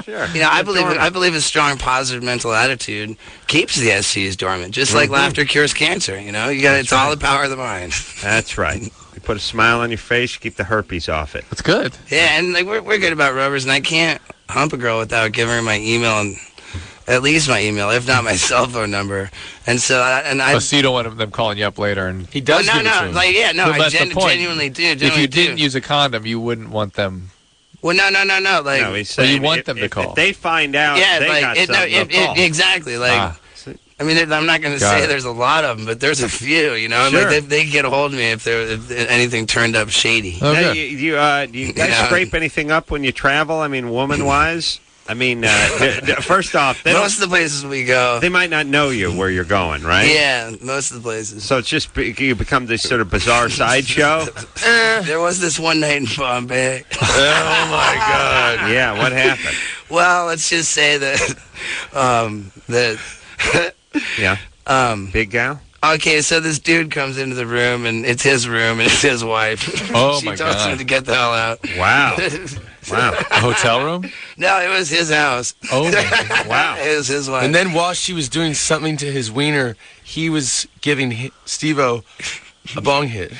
Speaker 3: Sure.
Speaker 4: I believe a strong positive mental attitude keeps the STDs dormant, just like laughter cures cancer. It's all the power of the mind.
Speaker 3: That's right. You put a smile on your face, you keep the herpes off it.
Speaker 5: That's good.
Speaker 4: Yeah, and we're good about rubbers, and I can't hump a girl without giving her my email and at least my email, if not my cell phone number. And so
Speaker 5: so you don't want them calling you up later and
Speaker 7: he does.
Speaker 4: I genuinely do.
Speaker 5: If you didn't use a condom, you wouldn't want them.
Speaker 4: Well, no. Like,
Speaker 3: no, he's saying
Speaker 5: you want them to call.
Speaker 3: If they find out,
Speaker 4: exactly. Like, I mean, I'm not going to say there's a lot of them, but there's a few.
Speaker 3: Sure.
Speaker 4: Like they get a hold of me if anything turned up shady.
Speaker 5: Oh,
Speaker 3: now, do you guys scrape anything up when you travel? I mean, woman-wise. I mean, first off,
Speaker 4: most of the places we go,
Speaker 3: they might not know you where you're going, right?
Speaker 4: Yeah, most of the places.
Speaker 3: So it's just you become this sort of bizarre sideshow.
Speaker 4: There was this one night in Bombay.
Speaker 7: Oh my God!
Speaker 3: Yeah, what happened?
Speaker 4: Well, let's just say that
Speaker 3: yeah, big gal.
Speaker 4: Okay, so this dude comes into the room, and it's his room, and it's his wife.
Speaker 5: Oh,
Speaker 4: she
Speaker 5: my
Speaker 4: tells
Speaker 5: God.
Speaker 4: him to get the hell out.
Speaker 3: Wow. Wow.
Speaker 5: A hotel room?
Speaker 4: No, it was his house.
Speaker 5: Oh, my
Speaker 3: wow.
Speaker 4: It was his wife.
Speaker 7: And then while she was doing something to his wiener, he was giving Steve-O a bong hit.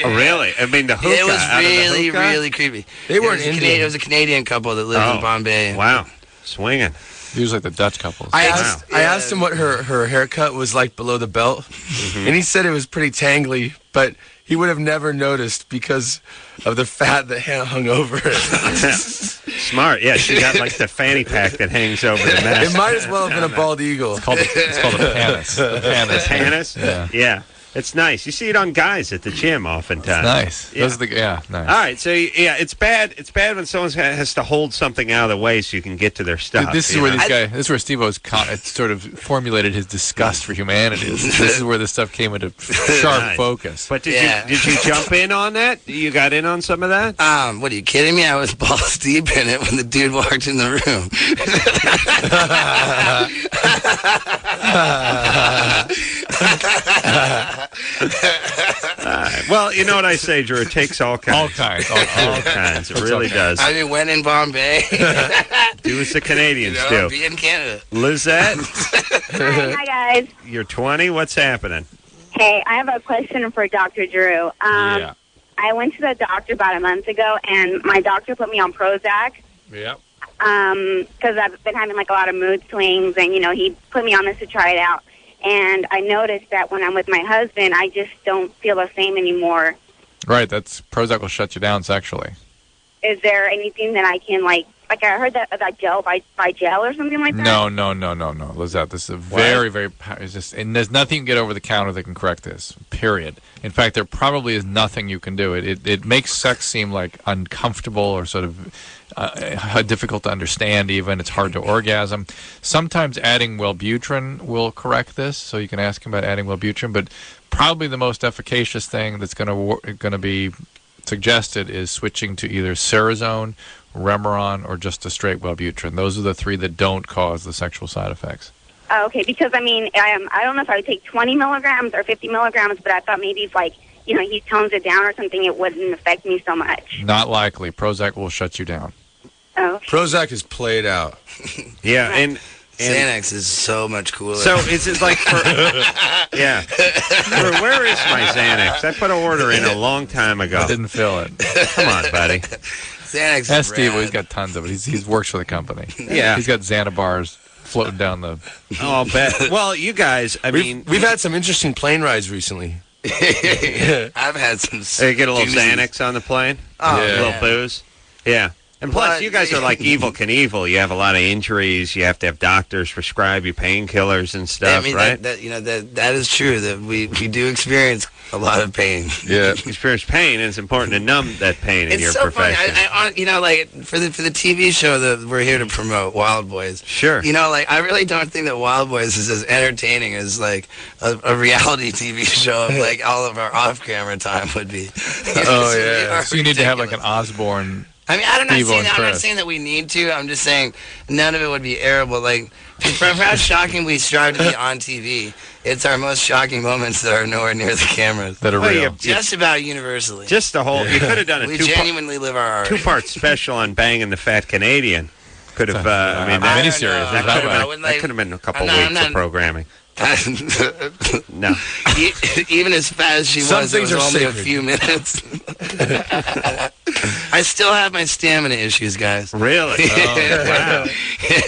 Speaker 3: Oh, really? I mean, the hookah.
Speaker 4: It was
Speaker 3: out of the
Speaker 4: really,
Speaker 3: hookah?
Speaker 4: really creepy.
Speaker 7: They weren't
Speaker 4: It
Speaker 7: Indian.
Speaker 4: was a Canadian couple that lived in Bombay.
Speaker 3: Wow. Swinging.
Speaker 5: Usually the Dutch couples.
Speaker 7: I asked him what her haircut was like below the belt, and he said it was pretty tangly, but he would have never noticed because of the fat that hung over it.
Speaker 3: Smart. Yeah, she got like the fanny pack that hangs over the mess.
Speaker 7: It might as well have been a bald eagle.
Speaker 5: It's called a panis. The panis.
Speaker 3: Panis?
Speaker 5: Yeah.
Speaker 3: It's nice. You see it on guys at the gym oftentimes.
Speaker 5: Nice.
Speaker 3: Yeah.
Speaker 5: Those are nice.
Speaker 3: All right, so it's bad. It's bad when someone has to hold something out of the way so you can get to their stuff.
Speaker 5: This is where this is where Steve-O's sort of formulated his disgust for humanity. This is where this stuff came into sharp focus.
Speaker 3: But did you jump in on that? You got in on some of that?
Speaker 4: What are you kidding me? I was balls deep in it when the dude walked in the room.
Speaker 3: Well, you know what I say, Drew. It takes all kinds.
Speaker 5: All kinds.
Speaker 3: All kinds. It really does.
Speaker 4: I mean, when in Bombay.
Speaker 3: Do as the Canadians do.
Speaker 4: Be in Canada.
Speaker 3: Lizette,
Speaker 8: Hi, guys.
Speaker 3: you're 20. What's happening?
Speaker 8: Hey, I have a question for Dr. Drew.
Speaker 5: Yeah.
Speaker 8: I went to the doctor about a month ago, and my doctor put me on Prozac.
Speaker 5: Yeah.
Speaker 8: Because I've been having like a lot of mood swings, and he put me on this to try it out. And I noticed that when I'm with my husband, I just don't feel the same anymore.
Speaker 5: Right. That's Prozac will shut you down sexually.
Speaker 8: Is there anything that I can like I heard that gel by gel or something like that?
Speaker 5: No, Lizette. This is a very, very. It's just, and there's nothing you can get over the counter that can correct this. Period. In fact, there probably is nothing you can do. It makes sex seem like uncomfortable or sort of difficult to understand. Even it's hard to orgasm. Sometimes adding Wellbutrin will correct this, so you can ask him about adding Wellbutrin. But probably the most efficacious thing that's going to be suggested is switching to either Cerazone, Remeron, or just a straight Wellbutrin. Those are the three that don't cause the sexual side effects.
Speaker 8: Oh, okay, because I mean, I don't know if I would take 20 milligrams or 50 milligrams, but I thought maybe if he tones it down or something, it wouldn't affect me so much.
Speaker 5: Not likely. Prozac will shut you down.
Speaker 8: Oh.
Speaker 7: Prozac is played out.
Speaker 3: Yeah, and
Speaker 4: Xanax is so much cooler.
Speaker 3: So is it like for yeah? Where is my Xanax? I put an order in a long time ago.
Speaker 5: I didn't fill it.
Speaker 3: Come on, buddy.
Speaker 4: Xanax.
Speaker 5: That's Steve. He's got tons of it. He works for the company.
Speaker 3: Yeah,
Speaker 5: he's got Xanabars floating down the.
Speaker 3: Oh, I'll bet. Well, you guys,
Speaker 7: we've had some interesting plane rides recently.
Speaker 4: I've had some.
Speaker 3: They get a little Xanax on the plane.
Speaker 4: Oh,
Speaker 3: yeah. A little booze. Yeah. And plus, you guys are like Evel Knievel. You have a lot of injuries. You have to have doctors prescribe you painkillers and stuff, right?
Speaker 4: That is true. That we do experience a lot of pain.
Speaker 3: Yeah, experience pain, and it's important to numb that pain in your profession.
Speaker 4: Funny. Like for the TV show that we're here to promote, Wildboys.
Speaker 3: Sure.
Speaker 4: I really don't think that Wildboys is as entertaining as like a reality TV show of like all of our off-camera time would be.
Speaker 5: Oh yeah. So you need to have like an Osborne.
Speaker 4: I mean, I'm not saying that we need to. I'm just saying none of it would be airable. Like, for how shocking we strive to be on TV, it's our most shocking moments that are nowhere near the cameras.
Speaker 5: That are real.
Speaker 4: Just about universally.
Speaker 3: Just the whole. You could have done a
Speaker 4: we genuinely live our art.
Speaker 3: Two-part special on banging the fat Canadian. Could have. I mean, that
Speaker 5: miniseries.
Speaker 3: That could have been a couple weeks of programming. No.
Speaker 4: Even as fast as she was, it was only a few minutes. I still have my stamina issues, guys.
Speaker 3: Really? Oh, wow.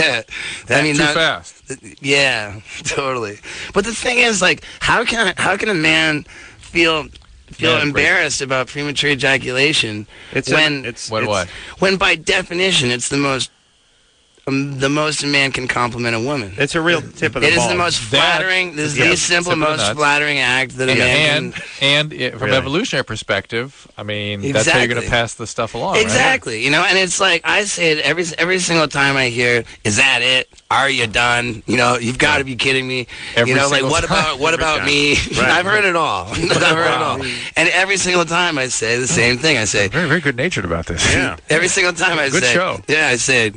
Speaker 4: Yeah.
Speaker 5: Too fast.
Speaker 4: Yeah, totally. But the thing is, like, how can a man feel embarrassed about premature ejaculation when by definition it's the most a man can compliment a woman.
Speaker 3: It's a real tip of the ball.
Speaker 4: It is the most flattering. This is the simple, most flattering act that a man can.
Speaker 5: And from an evolutionary perspective, I mean, that's how you're going to pass the stuff along.
Speaker 4: Exactly.
Speaker 5: Right?
Speaker 4: And it's like I say it every single time I hear, "Is that it? Are you done? You've got to be kidding me." What about me? Right. I've heard it all. I've heard it all. And every single time I say the same thing. I say,
Speaker 5: very, very good natured about this.
Speaker 3: Yeah.
Speaker 4: Every single time I say,
Speaker 5: good show.
Speaker 4: Yeah, I say,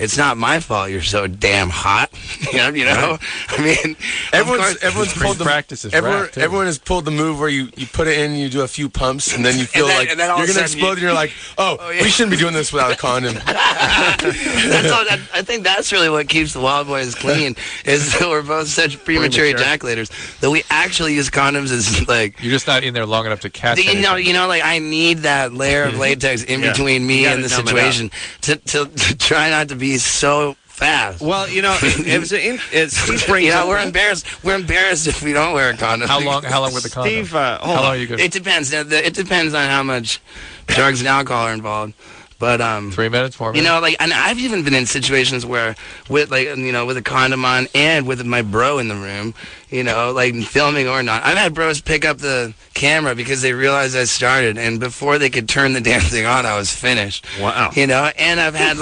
Speaker 4: it's not my fault you're so damn hot. you know. I mean,
Speaker 7: everyone's pulled the
Speaker 5: practices.
Speaker 7: Everyone has pulled the move where you put it in, you do a few pumps, and then you feel like you're going to explode, and you're like, we shouldn't be doing this without a condom.
Speaker 4: I think that's really what keeps the Wildboys clean, is that we're both such premature ejaculators that we actually use condoms as like...
Speaker 5: You're just not in there long enough to catch anything.
Speaker 4: You know, like I need that layer of latex in between me and the situation to try not to be so fast.
Speaker 3: Well, you know,
Speaker 4: we're embarrassed. We're embarrassed if we don't wear a condom.
Speaker 5: How long were the condoms?
Speaker 3: Steve,
Speaker 5: how long are you good?
Speaker 4: It depends. It depends on how much drugs and alcohol are involved. But
Speaker 5: 3 minutes, 4 minutes.
Speaker 4: You know, like, and I've even been in situations where, with a condom on and with my bro in the room, you know, like filming or not. I've had bros pick up the camera because they realized I started, and before they could turn the damn thing on, I was finished.
Speaker 3: Wow.
Speaker 4: You know, and I've had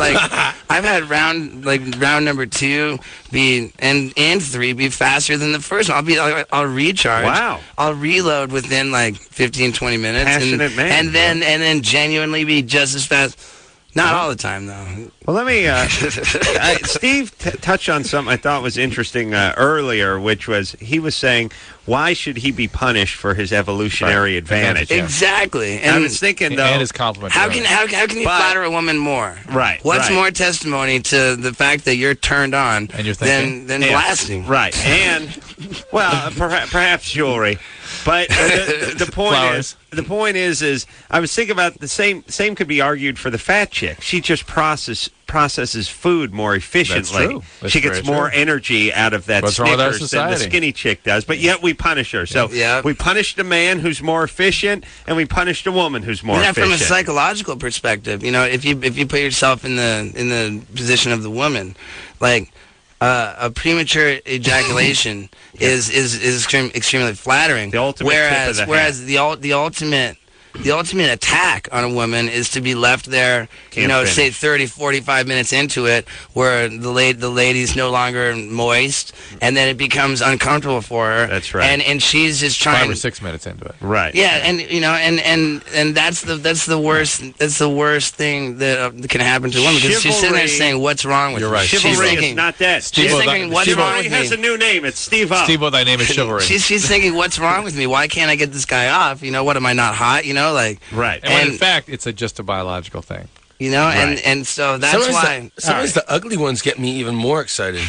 Speaker 4: round number 2 be and 3 be faster than the first one. I'll recharge.
Speaker 3: Wow.
Speaker 4: I'll reload within like 15, 20 minutes.
Speaker 3: Passionate man.
Speaker 4: And then genuinely be just as fast. Not all the time, though.
Speaker 3: Well, let me... Steve touched on something I thought was interesting earlier, which was he was saying, why should he be punished for his evolutionary advantage?
Speaker 4: Exactly.
Speaker 3: And I was thinking, though...
Speaker 5: And his compliment.
Speaker 4: How can you flatter a woman more?
Speaker 3: Right.
Speaker 4: What's more testimony to the fact that you're turned on
Speaker 5: and you're
Speaker 4: than blasting?
Speaker 3: Right. And, well, perhaps jewelry. But the point is I was thinking about the same could be argued for the fat chick. She just processes food more efficiently.
Speaker 5: That's true.
Speaker 3: She gets more energy out of that Snickers than the skinny chick does. But yet we punish her. So we punished a man who's more efficient, and we punished a woman who's more efficient.
Speaker 4: From a psychological perspective, you know, if you put yourself in the position of the woman, like. A premature ejaculation is extremely flattering.
Speaker 3: The ultimate
Speaker 4: whereas the ultimate attack on a woman is to be left there, say 30, 45 minutes into it, where the lady's no longer moist, and then it becomes uncomfortable for her.
Speaker 3: That's right.
Speaker 4: And she's just trying
Speaker 5: 5 or 6 minutes into it.
Speaker 3: Right.
Speaker 4: Yeah, and that's the worst thing that can happen to a woman, because she's sitting there saying, "What's wrong with you?"
Speaker 5: You're right.
Speaker 3: Chivalry is not dead.
Speaker 4: She's thinking, "What's wrong with me?"
Speaker 3: Has a new name. It's Steve-O.
Speaker 5: Steve-O, thy name is chivalry.
Speaker 4: She's thinking, "What's wrong with me? Why can't I get this guy off? You know, what am I not hot? You know, like."
Speaker 3: Right.
Speaker 5: And in fact, it's just a biological thing.
Speaker 4: You know, and so that's why.
Speaker 7: Sometimes the ugly ones get me even more excited.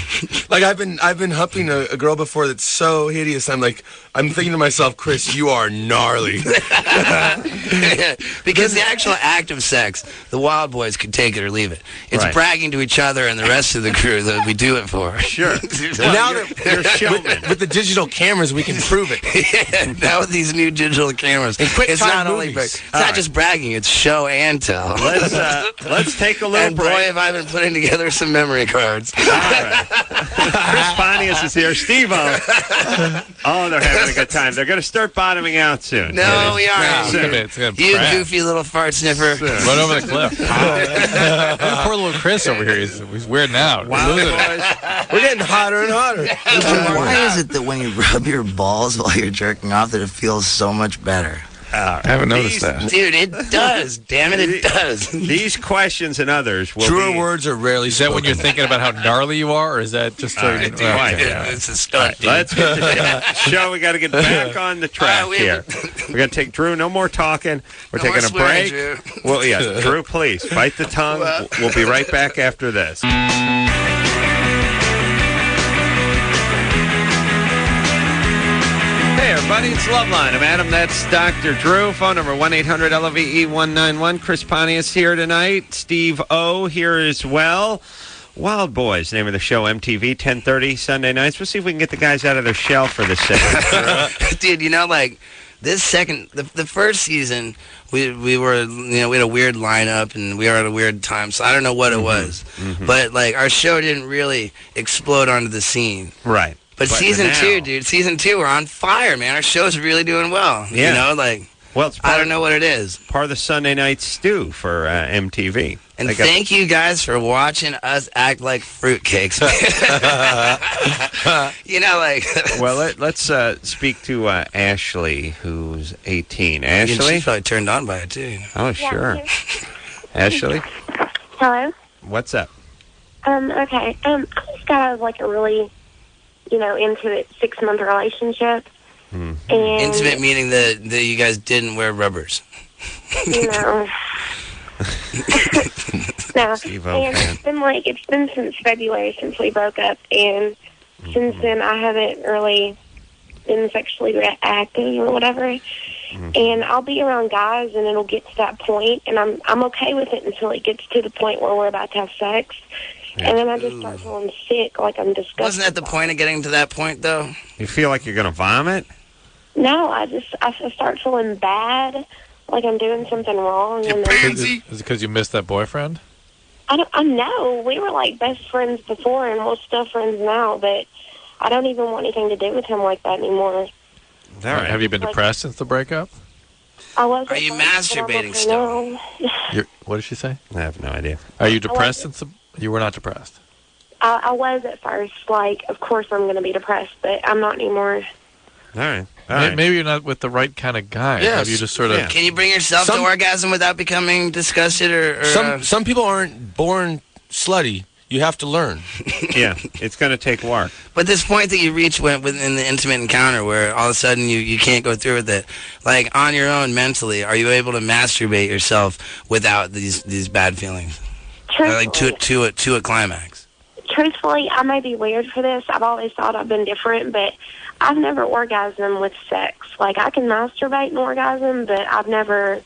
Speaker 7: Like I've been humping a girl before that's so hideous. I'm thinking to myself, Chris, you are gnarly.
Speaker 4: Because the actual act of sex, the Wildboys could take it or leave it. It's bragging to each other and the rest of the crew that we do it for.
Speaker 3: Sure.
Speaker 7: Now that with the digital cameras, we can prove it.
Speaker 4: Now with these new digital cameras, it's not only not just bragging; it's show and tell.
Speaker 3: Let's take a little
Speaker 4: and
Speaker 3: break.
Speaker 4: Boy, have I been putting together some memory cards.
Speaker 3: All right. Chris Pontius is here. Steve-O. Oh, they're having a good time. They're going to start bottoming out soon.
Speaker 4: No, we aren't. You goofy little fart sniffer.
Speaker 5: Run over the cliff. Poor little Chris over here. He's weirding out.
Speaker 3: Wow,
Speaker 7: we're getting hotter and hotter.
Speaker 6: Why is it that when you rub your balls while you're jerking off that it feels so much better?
Speaker 5: I haven't noticed that.
Speaker 4: Dude, it does. Damn it, it does.
Speaker 3: These questions and others will
Speaker 7: Truer words are rarely
Speaker 5: Is that when you're thinking about how gnarly you are, or is that just so you
Speaker 4: It's a stunt, dude.
Speaker 3: Let's get to the show. We got to get back on the track here. We got to take Drew. No more talking. We're taking a break.
Speaker 4: Drew.
Speaker 3: Well, yeah, Drew, please bite the tongue. We'll be right back after this. Hey, everybody, it's LoveLine. I'm Adam. That's Dr. Drew. Phone number 1-800-LOVE-191. Chris Pontius here tonight. Steve-O here as well. Wildboys, name of the show, MTV, 10:30 Sunday nights. We'll see if we can get the guys out of their shell for this segment.
Speaker 4: Dude, you know, like, this second, the first season, we were, we had a weird lineup, and we were at a weird time, so I don't know what it was. Mm-hmm. But, like, our show didn't really explode onto the scene.
Speaker 3: Right.
Speaker 4: But season 2, dude, season 2, we're on fire, man. Our show's really doing well.
Speaker 3: Yeah.
Speaker 4: You know, like,
Speaker 3: well,
Speaker 4: I don't know what it is.
Speaker 3: Part of the Sunday night stew for MTV.
Speaker 4: And thank you guys for watching us act like fruitcakes. You know, like.
Speaker 3: Well, let's speak to Ashley, who's 18. Ashley?
Speaker 4: She's probably turned on by it, too.
Speaker 3: Oh, sure. Ashley?
Speaker 8: Hello?
Speaker 3: What's up?
Speaker 8: Okay. I just got out of like a really, into it 6-month relationship.
Speaker 3: Mm.
Speaker 8: And
Speaker 4: Intimate meaning that you guys didn't wear rubbers.
Speaker 8: No. No.
Speaker 3: Steve-O,
Speaker 8: And
Speaker 3: man.
Speaker 8: it's been since February since we broke up, and since then I haven't really been sexually active or whatever. And I'll be around guys, and it'll get to that point, and I'm okay with it until it gets to the point where we're about to have sex. And then I just start feeling sick, like I'm disgusted.
Speaker 4: Wasn't that the point of getting to that point, though?
Speaker 3: You feel like you're going to vomit?
Speaker 8: No, I start feeling bad, like I'm doing something wrong. And then,
Speaker 5: Is it because you missed that boyfriend?
Speaker 8: I know. We were like best friends before, and we're still friends now, but I don't even want anything to do with him like that anymore.
Speaker 3: All right.
Speaker 5: Have you been depressed since the breakup?
Speaker 8: I was.
Speaker 4: Are you masturbating still?
Speaker 5: What did she say?
Speaker 3: I have no idea.
Speaker 5: Are you depressed since you were not depressed?
Speaker 8: I was at first. Like, of course I'm going to be depressed, but I'm not anymore.
Speaker 3: All right.
Speaker 5: Maybe you're not with the right kind of guy.
Speaker 7: Yes.
Speaker 5: Have you just sort of...
Speaker 4: Can you bring yourself to orgasm without becoming disgusted or
Speaker 7: some people aren't born slutty. You have to learn.
Speaker 3: Yeah, it's going to take work.
Speaker 4: But this point that you reach within the intimate encounter where all of a sudden you can't go through with it, like on your own mentally, are you able to masturbate yourself without these bad feelings? Like to a climax?
Speaker 8: Truthfully, I may be weird for this. I've always thought I've been different, but I've never orgasmed with sex. Like, I can masturbate and orgasm, but I've never...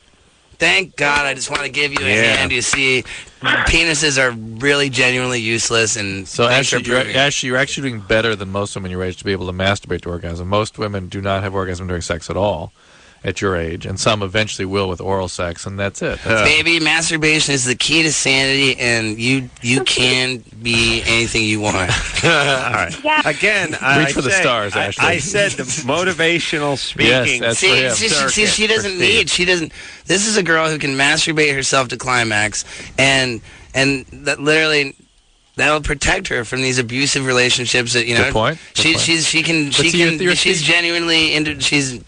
Speaker 4: Thank God. I just want to give you a hand. You see, penises are really genuinely useless. And
Speaker 5: so, Ashley, you're actually doing better than most women your age to be able to masturbate to orgasm. Most women do not have orgasm during sex at all at your age, and some eventually will with oral sex, and that's it.
Speaker 4: Baby, masturbation is the key to sanity, and you can be anything you want.
Speaker 3: All right.
Speaker 8: Yeah.
Speaker 3: Again,
Speaker 5: reach for the stars, Ashley.
Speaker 3: I said the motivational speaking.
Speaker 5: Yes, that's
Speaker 4: she doesn't need. This is a girl who can masturbate herself to climax, and that literally. That'll protect her from these abusive relationships that
Speaker 5: Good point.
Speaker 4: She's genuinely she's.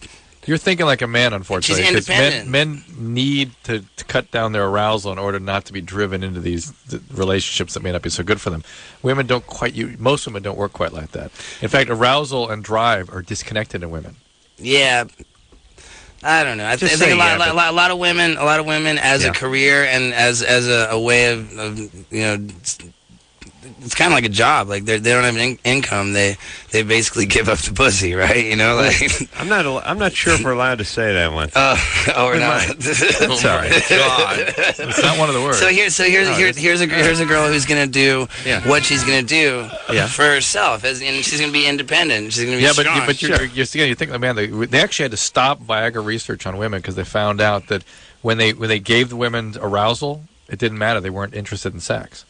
Speaker 5: You're thinking like a man, unfortunately.
Speaker 4: She's independent.
Speaker 5: Men need to cut down their arousal in order not to be driven into these relationships that may not be so good for them. Women don't most women don't work quite like that. In fact, arousal and drive are disconnected in women.
Speaker 4: Yeah. I don't know. I think a lot of women as a career and as a way of it's kind of like a job. Like they don't have an income. They basically give up the pussy, right? Like
Speaker 3: I'm not sure if we're allowed to say that one.
Speaker 4: Or not.
Speaker 3: That's all right.
Speaker 5: God, it's not one of the words.
Speaker 4: So here's a girl who's gonna do what she's gonna do for herself, and she's gonna be independent. She's gonna be strong.
Speaker 5: But you think, man, they actually had to stop Viagra research on women because they found out that when they gave the women arousal, it didn't matter. They weren't interested in sex.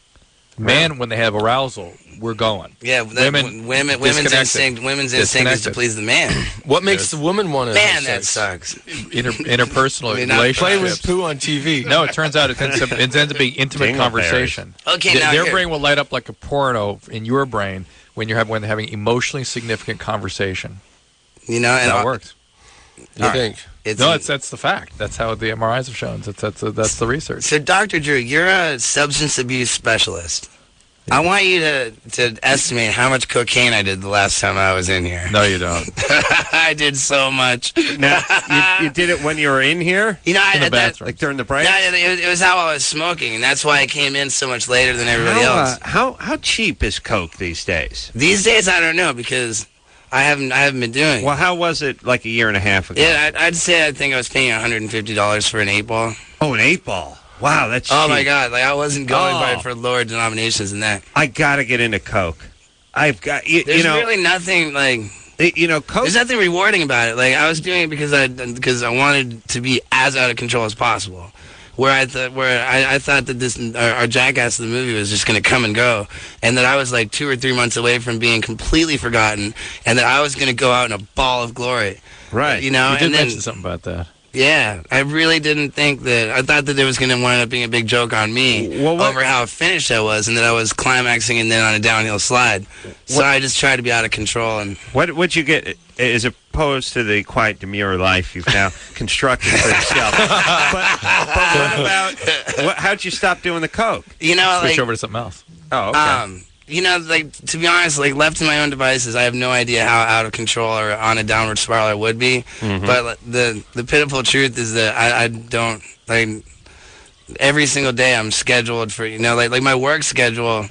Speaker 5: Men, when they have arousal, we're going.
Speaker 4: Yeah, women's instinct is to please the man.
Speaker 7: What makes the woman want to?
Speaker 4: Man, that sucks.
Speaker 5: Interpersonal relationships.
Speaker 7: Play with poo on TV.
Speaker 5: No, it turns out it ends up being intimate conversation.
Speaker 4: Okay, now
Speaker 5: their brain will light up like a porno in your brain when they're having emotionally significant conversation.
Speaker 4: And
Speaker 5: that works.
Speaker 7: You think?
Speaker 5: That's the fact. That's how the MRIs have shown. That's the research.
Speaker 4: So, Dr. Drew, you're a substance abuse specialist. Yeah. I want you to estimate how much cocaine I did the last time I was in here.
Speaker 5: No, you don't.
Speaker 4: I did so much.
Speaker 3: Now, you did it when you were in here?
Speaker 5: In the bathroom.
Speaker 3: Like during the break?
Speaker 4: No, it was how I was smoking, and that's why I came in so much later than everybody else.
Speaker 3: How cheap is coke these days?
Speaker 4: These days, I don't know, because I haven't been doing it.
Speaker 3: Well, how was it like a year and a half ago?
Speaker 4: Yeah, I'd say I think I was paying $150 for an 8-ball.
Speaker 3: Oh, an 8-ball. Wow, that's cheap.
Speaker 4: Oh, my God. Like, I wasn't going by for lower denominations than that.
Speaker 3: I got to get into coke. I've got,
Speaker 4: There's really nothing, like...
Speaker 3: coke...
Speaker 4: There's nothing rewarding about it. Like, I was doing it because I wanted to be as out of control as possible. Where I thought that our Jackass of the movie was just going to come and go, and that I was like 2 or 3 months away from being completely forgotten, and that I was going to go out in a ball of glory.
Speaker 3: Right.
Speaker 5: You did mention something about that.
Speaker 4: Yeah, I really didn't think that. I thought that there was going to wind up being a big joke on me over how finished I was, and that I was climaxing and then on a downhill slide. So I just tried to be out of control. And
Speaker 3: what'd you get as opposed to the quiet, demure life you've now constructed for yourself? but what about how'd you stop doing the coke?
Speaker 5: Switch over to something else.
Speaker 3: Oh, okay.
Speaker 4: You know, like, to be honest, like, left to my own devices, I have no idea how out of control or on a downward spiral I would be.
Speaker 3: Mm-hmm.
Speaker 4: But the pitiful truth is that I don't, like, every single day I'm scheduled for, you know, like my work schedule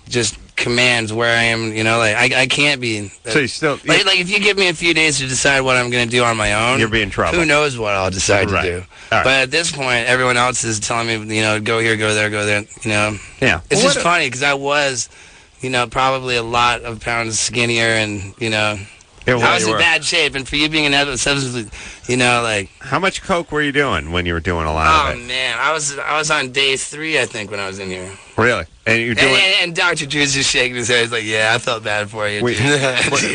Speaker 4: just commands where I am, you know, like, I can't be.
Speaker 3: So you still...
Speaker 4: Like, if you give me a few days to decide what I'm going to do on my own...
Speaker 3: You'll be in trouble.
Speaker 4: Who knows what I'll decide
Speaker 3: Right.
Speaker 4: to do.
Speaker 3: Right.
Speaker 4: But at this point, everyone else is telling me, you know, go here, go there, you know.
Speaker 3: Yeah.
Speaker 4: It's just funny, because I was, you know, probably a lot of pounds skinnier and, you know... I was in bad shape, and for you being an substance, you know, like...
Speaker 3: How much coke were you doing when you were doing a lot of it?
Speaker 4: Oh, man, I was on day 3, I think, when I was in here.
Speaker 3: Really? And you're doing...
Speaker 4: And Dr. Drew's just shaking his head. He's like, yeah, I felt bad for you.
Speaker 5: Wait,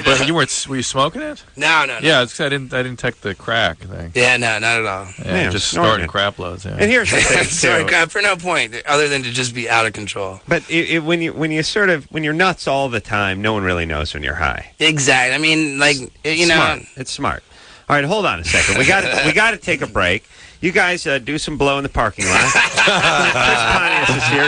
Speaker 5: but you weren't? Were you smoking it?
Speaker 4: No.
Speaker 5: Yeah, it's 'cause I didn't take the crack thing.
Speaker 4: Yeah, no, not at all.
Speaker 5: Yeah, just snorting crap loads. Yeah.
Speaker 3: And here's the thing,
Speaker 4: Sorry,
Speaker 3: too.
Speaker 4: crap, for no point other than to just be out of control.
Speaker 3: But when you're nuts all the time, no one really knows when you're high.
Speaker 4: Exactly. I mean, like, you know...
Speaker 3: It's smart. All right, hold on a second. We got to take a break. You guys do some blow in the parking lot. Chris Pontius is here.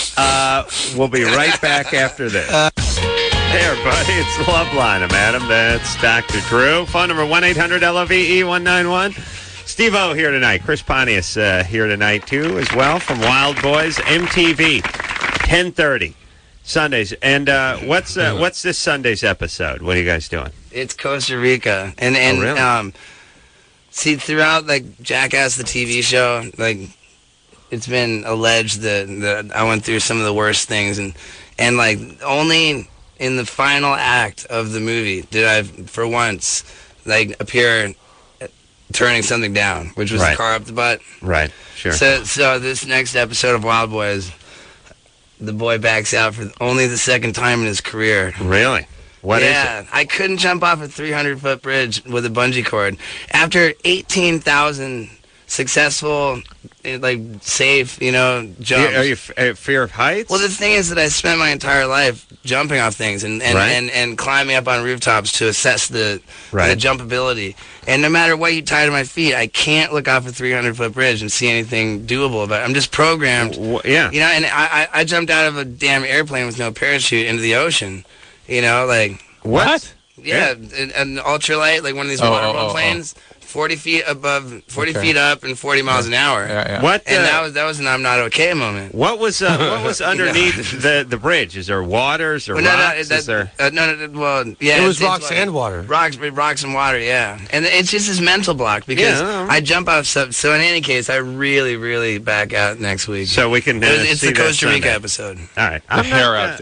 Speaker 3: Steve we'll be right back after this. Hey, everybody. It's LoveLine. I'm Adam. That's Dr. Drew. Phone number 1-800-LOVE-191. Steve-O here tonight. Chris Pontius here tonight, too, as well, from Wildboys. MTV, 10:30. Sundays. And what's this Sunday's episode? What are you guys doing?
Speaker 4: It's Costa Rica. And
Speaker 3: really?
Speaker 4: See, throughout, like, Jackass, the TV show, like, it's been alleged that I went through some of the worst things. And like, only in the final act of the movie did I, for once, like, appear turning something down, which was the car up the butt.
Speaker 3: Right, sure.
Speaker 4: So this next episode of Wildboys, the boy backs out for only the second time in his career.
Speaker 3: Really? What is it?
Speaker 4: Yeah, I couldn't jump off a 300-foot bridge with a bungee cord. After 18,000 successful, like, safe, you know, jumps.
Speaker 3: Are you fear of heights?
Speaker 4: Well, the thing is that I spent my entire life jumping off things and climbing up on rooftops to assess the jumpability. And no matter what you tie to my feet, I can't look off a 300-foot bridge and see anything doable about it. I'm just programmed.
Speaker 3: Yeah.
Speaker 4: You know, and I jumped out of a damn airplane with no parachute into the ocean. You know, like...
Speaker 3: What?
Speaker 4: Yeah, an ultralight, like one of these waterfall planes, 40 feet above, 40 feet up, and 40 miles an hour.
Speaker 5: Yeah.
Speaker 3: What?
Speaker 4: And that was an I'm not okay moment.
Speaker 3: What was underneath the bridge? Is there water? Is there rocks?
Speaker 4: Well, yeah.
Speaker 7: It was rocks and water.
Speaker 4: Rocks and water, yeah. And it's just this mental block because I jump off stuff. So in any case, I really, really back out next week.
Speaker 3: So we can
Speaker 4: it's
Speaker 3: see
Speaker 4: the Costa
Speaker 3: that
Speaker 4: Rica
Speaker 3: Sunday.
Speaker 4: episode.
Speaker 3: All right.
Speaker 5: The hair out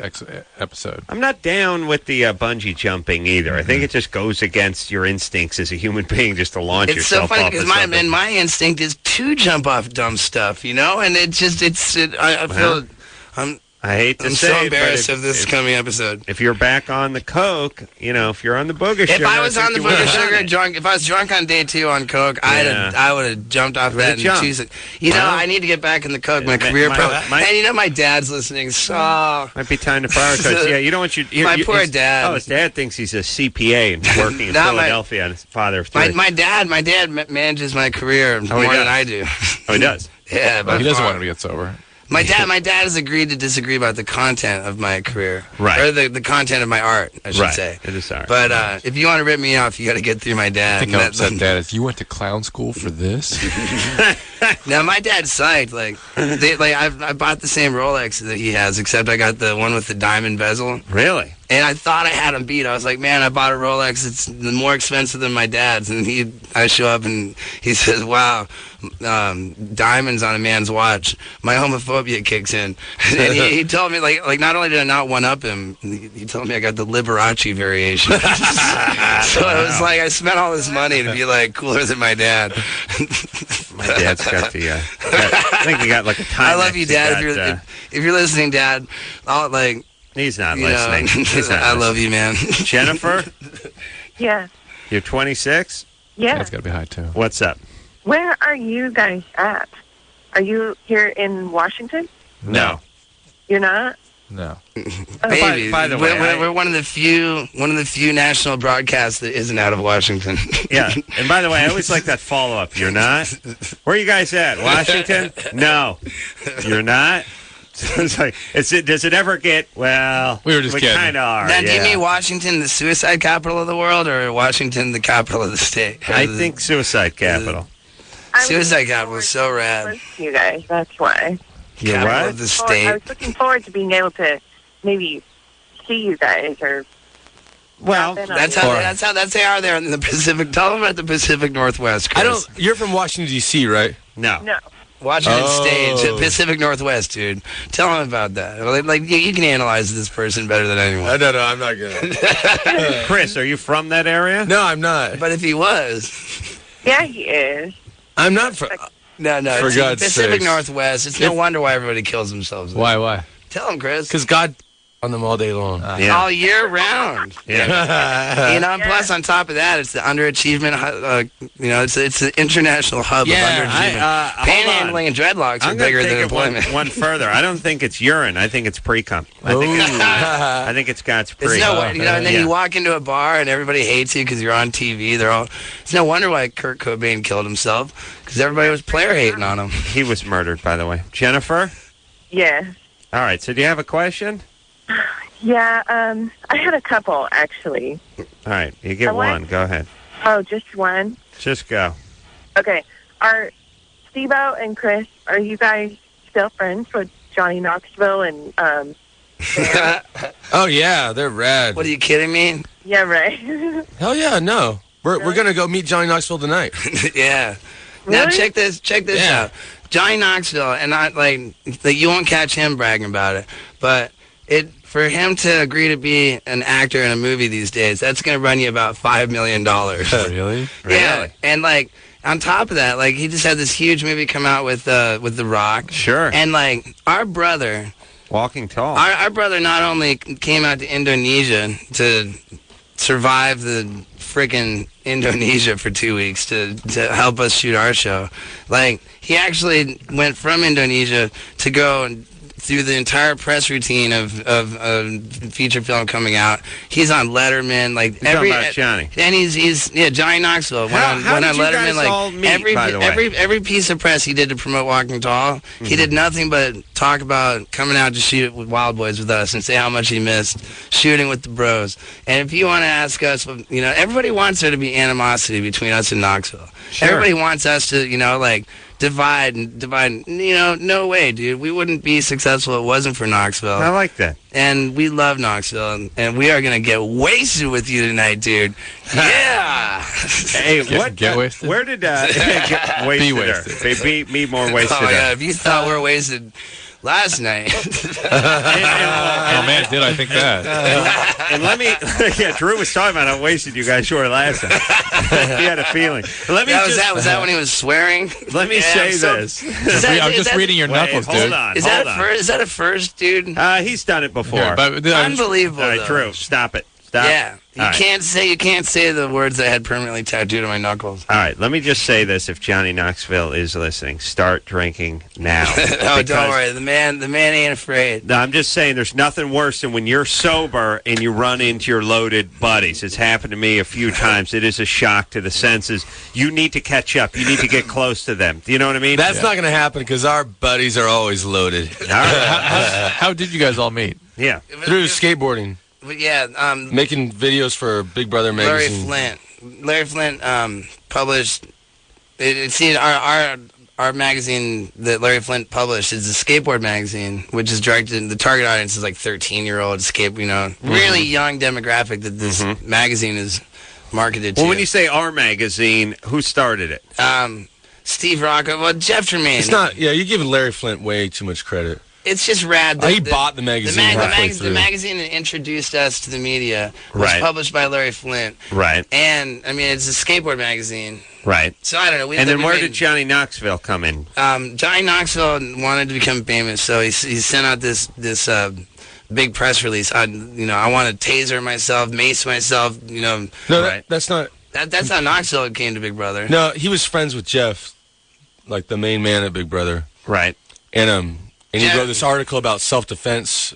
Speaker 5: episode.
Speaker 3: I'm not down with the bungee jumping either. I think it just goes against your instincts as a human being just to launch
Speaker 4: It's so
Speaker 3: yourself
Speaker 4: funny
Speaker 3: off
Speaker 4: because
Speaker 3: of something.
Speaker 4: my instinct is to jump off dumb stuff, you know, and I feel
Speaker 3: I hate to
Speaker 4: I'm
Speaker 3: say
Speaker 4: so
Speaker 3: it, but
Speaker 4: embarrassed of this coming episode.
Speaker 3: If you're back on the coke, you know, if you're on the booger sugar.
Speaker 4: If I was on the booger sugar drunk, if I was drunk on day 2 on coke, I would have jumped off that and choose it. You know, I need to get back in the coke. My career and you know, my dad's listening. So
Speaker 3: might be time to prioritize. Yeah, you don't want
Speaker 4: my poor dad.
Speaker 3: Oh, his dad thinks he's a CPA and working in Philadelphia, and his father of 3.
Speaker 4: My dad manages my career more than I do.
Speaker 3: Oh, he does.
Speaker 4: Yeah, but
Speaker 5: he doesn't want to get sober.
Speaker 4: My dad has agreed to disagree about the content of my career,
Speaker 3: right?
Speaker 4: Or the content of my art, I should say.
Speaker 3: It is art.
Speaker 4: But if you want to rip me off, you got to get through my dad.
Speaker 5: I think I'm upset, Dad. Is you went to clown school for this?
Speaker 4: Now my dad's psyched. I bought the same Rolex that he has, except I got the one with the diamond bezel.
Speaker 3: Really?
Speaker 4: And I thought I had him beat. I was like, man, I bought a Rolex. It's more expensive than my dad's. And I show up and he says, wow, diamonds on a man's watch. My homophobia kicks in. And he told me, like not only did I not one-up him, he told me I got the Liberace variation. So it was like I spent all this money to be like cooler than my dad.
Speaker 3: My dad's got the. I think we got like a time.
Speaker 4: I love you, Dad. If you're listening, Dad, I'll like.
Speaker 3: He's not listening. He's not
Speaker 4: I love you, man.
Speaker 3: Jennifer?
Speaker 11: Yes.
Speaker 3: You're 26?
Speaker 11: Yeah.
Speaker 5: That's got to be high, too.
Speaker 3: What's up?
Speaker 11: Where are you guys at? Are you here in Washington?
Speaker 3: No.
Speaker 11: You're not?
Speaker 5: No.
Speaker 4: Baby,
Speaker 3: by the way,
Speaker 4: we're one of the few national broadcasts that isn't out of Washington.
Speaker 3: Yeah. And by the way, I always like that follow-up. You're not? Where are you guys at? Washington? No. You're not? So it's like, does it ever get, well,
Speaker 5: we were just kidding.
Speaker 3: kind of are.
Speaker 4: Now, do you mean Washington, the suicide capital of the world, or Washington, the capital of the state?
Speaker 3: I think suicide capital.
Speaker 4: Suicide capital is so rad.
Speaker 11: You guys, that's why.
Speaker 3: You're
Speaker 4: Capital
Speaker 3: what?
Speaker 4: of the state.
Speaker 11: I was looking forward to being able to maybe see you guys or.
Speaker 3: Well,
Speaker 4: that's how they are there in the Pacific. Tell them about the Pacific Northwest, Chris.
Speaker 7: You're from Washington D.C., right?
Speaker 3: No.
Speaker 4: Washington State, Pacific Northwest, dude. Tell them about that. Like you can analyze this person better than anyone.
Speaker 7: No, I'm not gonna.
Speaker 3: Chris, are you from that area?
Speaker 7: No, I'm not.
Speaker 4: But if he was,
Speaker 11: yeah, he is.
Speaker 7: I'm not from.
Speaker 4: No.
Speaker 7: For
Speaker 4: It's
Speaker 7: God's
Speaker 4: Pacific
Speaker 7: sakes.
Speaker 4: Northwest. It's no wonder why everybody kills themselves.
Speaker 5: Why?
Speaker 4: Tell him, Chris.
Speaker 7: Because God on them all day long.
Speaker 4: All year round.
Speaker 3: Yeah.
Speaker 4: And plus, on top of that, it's the underachievement. It's the international hub of underachievement. Panhandling and dreadlocks are bigger than employment.
Speaker 3: One further. I don't think it's urine. I think it's pre-cum. I think it's God's pre.
Speaker 4: It's no, and then you walk into a bar and everybody hates you because you're on TV. It's no wonder why Kurt Cobain killed himself, because everybody was player hating on him.
Speaker 3: He was murdered, by the way. Jennifer?
Speaker 11: Yeah.
Speaker 3: All right. So do you have a question?
Speaker 11: Yeah, I had a couple, actually.
Speaker 3: All right. You get one. Go ahead.
Speaker 11: Oh, just one?
Speaker 3: Just go.
Speaker 11: Okay. Are Steve-O and Chris, are you guys still friends with Johnny Knoxville and
Speaker 7: Oh, yeah, they're rad.
Speaker 4: What, are you kidding me?
Speaker 11: Yeah, right.
Speaker 7: Hell yeah, no. We're going to go meet Johnny Knoxville tonight.
Speaker 4: Yeah. Now
Speaker 11: Really?
Speaker 4: check this out. Johnny Knoxville, and you won't catch him bragging about it, but for him to agree to be an actor in a movie these days, that's going to run you about $5 million.
Speaker 5: Really?
Speaker 4: Yeah, and on top of that, he just had this huge movie come out with The Rock.
Speaker 3: Sure.
Speaker 4: And our brother,
Speaker 3: Walking Tall.
Speaker 4: our brother not only came out to Indonesia to survive the freaking Indonesia for 2 weeks to help us shoot our show. He actually went from Indonesia to go and through the entire press routine of a feature film coming out. He's on Letterman,
Speaker 3: You're talking about Johnny.
Speaker 4: And he's Johnny Knoxville.
Speaker 3: How
Speaker 4: went
Speaker 3: did
Speaker 4: on
Speaker 3: you
Speaker 4: Letterman,
Speaker 3: guys all meet, by the way?
Speaker 4: every piece of press he did to promote Walking Tall, he did nothing but talk about coming out to shoot with Wildboys with us and say how much he missed shooting with the bros. And if you want to ask us, everybody wants there to be animosity between us and Knoxville.
Speaker 3: Sure.
Speaker 4: Everybody wants us to, divide. No way, dude. We wouldn't be successful if it wasn't for Knoxville.
Speaker 3: I like that.
Speaker 4: And we love Knoxville, and we are going to get wasted with you tonight, dude. Yeah!
Speaker 3: Hey,
Speaker 5: get wasted?
Speaker 3: Where did get wasted?
Speaker 5: Be wasted.
Speaker 3: Be more wasted.
Speaker 4: Oh, yeah, if you thought we were wasted last night.
Speaker 5: Oh, man, did I think that?
Speaker 3: And let me, Drew was talking about how wasted you guys were last time. He had a feeling. Let me
Speaker 4: was that when he was swearing?
Speaker 3: Let me say this.
Speaker 5: I'm just reading your knuckles, dude.
Speaker 3: Hold on.
Speaker 4: Is that a first, dude?
Speaker 3: He's done it before.
Speaker 5: Yeah, but,
Speaker 4: Unbelievable.
Speaker 3: All right,
Speaker 4: though.
Speaker 3: Drew, stop it. Stop.
Speaker 4: Yeah, you
Speaker 3: All right.
Speaker 4: can't say the words I had permanently tattooed on my knuckles.
Speaker 3: All right, let me just say this: if Johnny Knoxville is listening, start drinking now.
Speaker 4: Oh, don't worry, the man ain't afraid.
Speaker 3: No, I'm just saying, there's nothing worse than when you're sober and you run into your loaded buddies. It's happened to me a few times. It is a shock to the senses. You need to catch up. You need to get close to them. Do you know what I mean?
Speaker 7: That's not going to happen because our buddies are always loaded.
Speaker 3: All right.
Speaker 5: How did you guys all meet?
Speaker 3: Yeah.
Speaker 7: Through skateboarding.
Speaker 4: But yeah,
Speaker 7: Making videos for Big Brother magazine.
Speaker 4: Larry Flint published. Our magazine that Larry Flint published is a skateboard magazine, which is directed. The target audience is 13-year-old really young demographic that this magazine is marketed to.
Speaker 3: Well, when you say our magazine, who started it?
Speaker 4: Steve Rocco. Well, Jeff Tremaine.
Speaker 7: It's not. Yeah, you're giving Larry Flint way too much credit.
Speaker 4: It's just rad.
Speaker 7: He bought the magazine
Speaker 4: The magazine that introduced us to the media was published by Larry Flint.
Speaker 3: Right.
Speaker 4: And, it's a skateboard magazine.
Speaker 3: Right.
Speaker 4: So, I don't know.
Speaker 3: And then where did Johnny Knoxville come in?
Speaker 4: Johnny Knoxville wanted to become famous, so he sent out this big press release. I want to taser myself, mace myself,
Speaker 7: No,
Speaker 3: right.
Speaker 7: That's not...
Speaker 4: That's how Knoxville came to Big Brother.
Speaker 7: No, he was friends with Jeff, the main man at Big Brother.
Speaker 3: Right.
Speaker 7: And he wrote this article about self-defense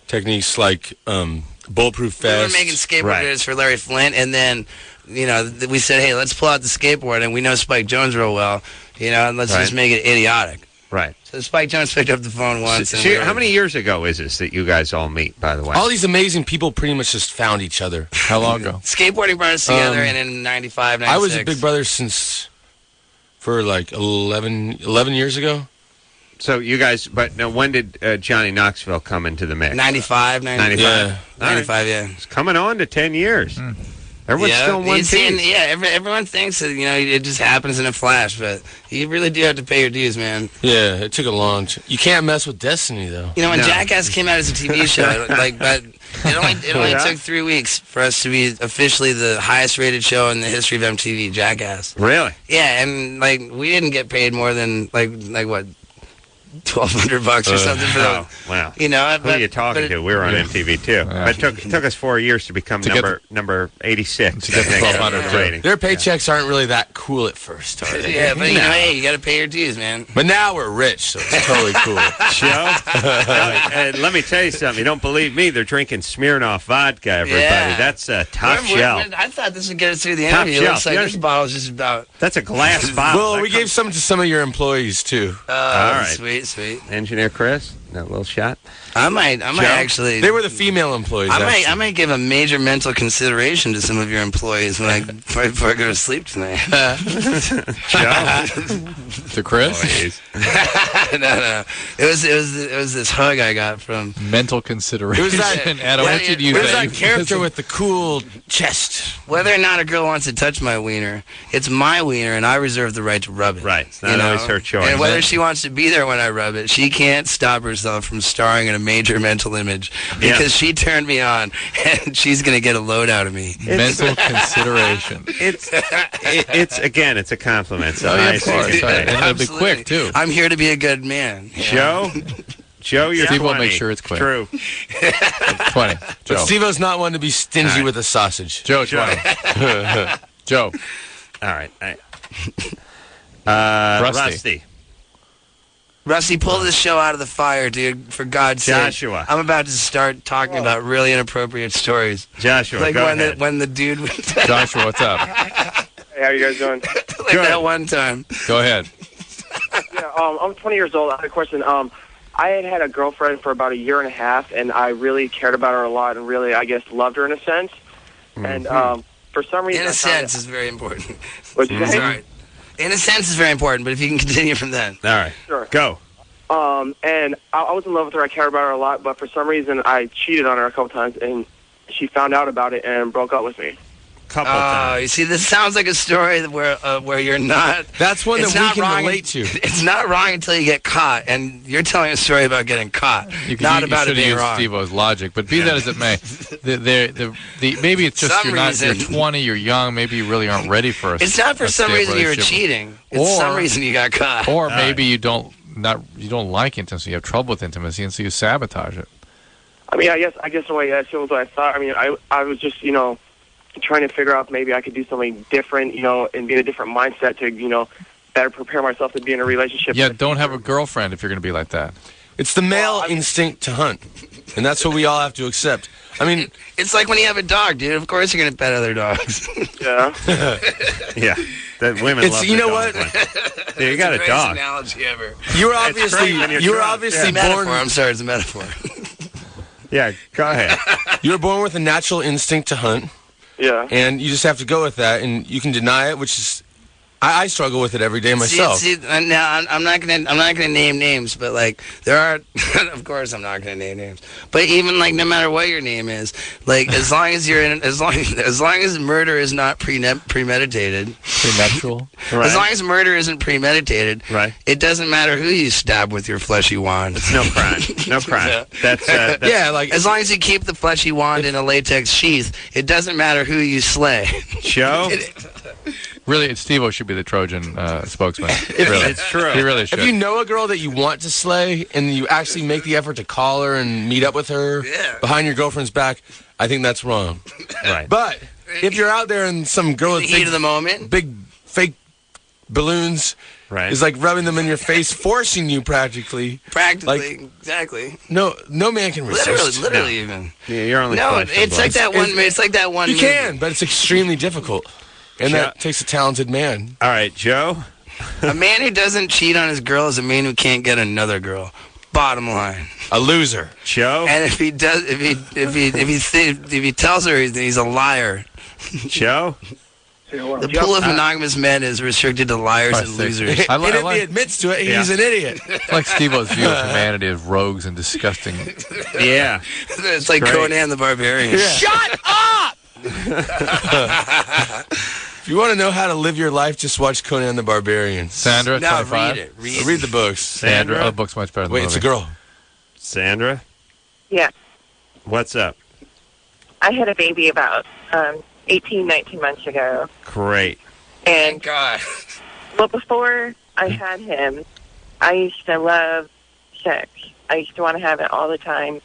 Speaker 7: techniques like bulletproof vest.
Speaker 4: We were making skateboard videos for Larry Flint, and then, we said, hey, let's pull out the skateboard, and we know Spike Jones real well, and let's just make it idiotic.
Speaker 3: Right.
Speaker 4: So Spike Jones picked up the phone once.
Speaker 3: How many years ago is this that you guys all meet, by the way?
Speaker 7: All these amazing people pretty much just found each other.
Speaker 5: How long ago?
Speaker 4: Skateboarding brought us together, and in 95, 96.
Speaker 7: I was a Big Brother for like 11 years ago.
Speaker 3: So you guys, but now when did Johnny Knoxville come into the mix?
Speaker 4: 95.
Speaker 3: 95?
Speaker 7: Yeah.
Speaker 4: 95, yeah.
Speaker 3: It's coming on to 10 years. Everyone's still in one piece.
Speaker 4: Everyone thinks that, it just happens in a flash, but you really do have to pay your dues, man.
Speaker 7: Yeah, it took a long You can't mess with destiny, though.
Speaker 4: When Jackass came out as a TV show, but it only took 3 weeks for us to be officially the highest rated show in the history of MTV, Jackass.
Speaker 3: Really?
Speaker 4: Yeah, and we didn't get paid more than like what, $1,200 or something for that.
Speaker 3: Wow.
Speaker 4: Who
Speaker 3: are you talking to? We were on MTV too. But it took us 4 years to become number 86.
Speaker 5: To get the 1,200
Speaker 3: rating.
Speaker 7: Their paychecks aren't really that cool at first, are they?
Speaker 4: Yeah, but hey, you got to pay your dues, man.
Speaker 7: But now we're rich, so it's totally cool.
Speaker 3: Joe, let me tell you something. You don't believe me? They're drinking Smirnoff vodka, everybody.
Speaker 4: Yeah.
Speaker 3: That's top shelf.
Speaker 4: I thought this would get us through the
Speaker 3: Top
Speaker 4: interview. It looks
Speaker 3: shelf.
Speaker 4: like this bottle is just about...
Speaker 3: That's a glass bottle.
Speaker 7: Well, we gave some to some of your employees, too.
Speaker 4: All
Speaker 3: right.
Speaker 4: Sweet.
Speaker 3: Engineer Chris, a little shot.
Speaker 4: I might actually...
Speaker 7: They were the female employees,
Speaker 4: I might give a major mental consideration to some of your employees before I go to sleep tonight.
Speaker 3: Joe?
Speaker 5: To Chris?
Speaker 4: No. It was this hug I got from...
Speaker 5: Mental consideration.
Speaker 7: It was that,
Speaker 5: Adam, I want you to use
Speaker 7: it was
Speaker 5: that.
Speaker 7: that character with the cool chest.
Speaker 4: Whether or not a girl wants to touch my wiener, it's my wiener, and I reserve the right to rub it.
Speaker 3: Right. It's not always her choice.
Speaker 4: And whether she wants to be there when I rub it, she can't stop herself from starring in a major mental image because she turned me on, and she's going to get a load out of me.
Speaker 5: Mental consideration.
Speaker 3: It's again, it's a compliment. So
Speaker 5: of course. And it'll be quick, too.
Speaker 4: I'm here to be a good man.
Speaker 3: Joe, you're
Speaker 5: Steve
Speaker 3: 20.
Speaker 5: will make sure it's quick.
Speaker 3: True.
Speaker 5: 20.
Speaker 7: But
Speaker 5: Joe.
Speaker 7: Steve-O's not one to be stingy with a sausage.
Speaker 5: Joe, 20. Joe.
Speaker 3: All right.
Speaker 5: Rusty.
Speaker 4: Rusty, pull this show out of the fire, dude, for God's sake.
Speaker 3: Joshua.
Speaker 4: I'm about to start talking about really inappropriate stories.
Speaker 3: Joshua,
Speaker 4: like
Speaker 3: go
Speaker 4: when
Speaker 3: ahead.
Speaker 4: when the dude...
Speaker 5: Joshua, what's up?
Speaker 12: Hey, how you guys doing?
Speaker 4: like that one time.
Speaker 5: Go ahead.
Speaker 12: Yeah, I'm 20 years old. I had a question. I had a girlfriend for about a year and a half, and I really cared about her a lot and really, I guess, loved her in a sense. And for some reason...
Speaker 4: In a sense is very important.
Speaker 12: What'd you say?
Speaker 4: Sorry. In a sense is very important, but if you can continue from then.
Speaker 3: All right.
Speaker 12: Sure.
Speaker 3: Go.
Speaker 12: And I was in love with her. I cared about her a lot, but for some reason I cheated on her a couple times, and she found out about it and broke up with me.
Speaker 3: Couple times.
Speaker 4: You see, this sounds like a story where you're not...
Speaker 7: That's one that we can relate to.
Speaker 4: It's not wrong until you get caught, and you're telling a story about getting caught, not about it being wrong.
Speaker 5: Steve-O's logic, but be that as it may, maybe it's just you're 20, you're young, maybe you really aren't ready for a
Speaker 4: It's not for some reason you were cheating. It's some reason you got caught.
Speaker 5: Or maybe you don't like intimacy, you have trouble with intimacy, and so you sabotage it.
Speaker 12: I mean, I guess the way that was what I thought. I mean, I was just, trying to figure out maybe I could do something different, and be in a different mindset to, better prepare myself to be in a relationship.
Speaker 5: Yeah, don't have a girlfriend if you're going to be like that.
Speaker 7: It's the male instinct to hunt, and that's what we all have to accept. I mean,
Speaker 4: it's like when you have a dog, dude. Of course you're going to pet other dogs.
Speaker 12: Yeah.
Speaker 3: Yeah. That women love.
Speaker 7: You know what?
Speaker 3: Yeah, you got a dog.
Speaker 4: Analogy ever.
Speaker 7: You were obviously born.
Speaker 4: I'm sorry, it's a metaphor.
Speaker 3: Yeah, go ahead.
Speaker 7: You were born with a natural instinct to hunt.
Speaker 12: Yeah.
Speaker 7: And you just have to go with that, and you can deny it, which is, I struggle with it every day myself.
Speaker 4: See, now I'm not gonna name names, but like there are, of course I'm not gonna name names. But even like no matter what your name is, like as long as murder is not premeditated,
Speaker 5: prenuptial,
Speaker 3: right.
Speaker 4: As long as murder isn't premeditated,
Speaker 3: right.
Speaker 4: It doesn't matter who you stab with your fleshy wand.
Speaker 3: It's no crime. No crime.
Speaker 4: Yeah.
Speaker 3: That's
Speaker 7: yeah, like
Speaker 4: as long as you keep the fleshy wand in a latex sheath, it doesn't matter who you slay.
Speaker 3: Joe.
Speaker 5: Really, Steve-O should be the Trojan spokesman. Really.
Speaker 3: It's true.
Speaker 5: He really should.
Speaker 7: If you know a girl that you want to slay and you actually make the effort to call her and meet up with her behind your girlfriend's back, I think that's wrong.
Speaker 3: Right.
Speaker 7: But if you're out there and some girl with
Speaker 4: heat of the moment,
Speaker 7: big fake balloons is like rubbing them in your face, forcing you practically, like,
Speaker 4: exactly.
Speaker 7: No man can resist.
Speaker 4: Literally even.
Speaker 3: Yeah, you're only.
Speaker 4: No, it's like that one. It's like that one.
Speaker 7: You can, but it's extremely difficult. And that takes a talented man.
Speaker 3: All right, Joe.
Speaker 4: A man who doesn't cheat on his girl is a man who can't get another girl. Bottom line.
Speaker 7: A loser.
Speaker 3: Joe?
Speaker 4: And if he does, if he tells her he's a liar.
Speaker 3: Joe?
Speaker 4: The pool of monogamous men is restricted to liars and losers.
Speaker 7: And if he admits to it, he's an idiot.
Speaker 5: I like Steve-O's view of humanity as rogues and disgusting.
Speaker 3: Yeah.
Speaker 4: It's like Conan the Barbarian.
Speaker 7: Yeah.
Speaker 4: Shut up!
Speaker 7: If you want to know how to live your life, just watch Conan the Barbarian.
Speaker 5: Sandra,
Speaker 4: No,
Speaker 5: 25.
Speaker 4: read it.
Speaker 7: Read the books.
Speaker 5: Sandra, the book's much better than
Speaker 7: Wait,
Speaker 5: the
Speaker 7: it's a
Speaker 5: movie.
Speaker 7: girl.
Speaker 3: Sandra?
Speaker 11: Yeah.
Speaker 3: What's up?
Speaker 11: I had a baby about 18, 19 months ago.
Speaker 3: Great.
Speaker 11: And
Speaker 4: God.
Speaker 11: Well, before I had him, I used to love sex. I used to want to have it all the time.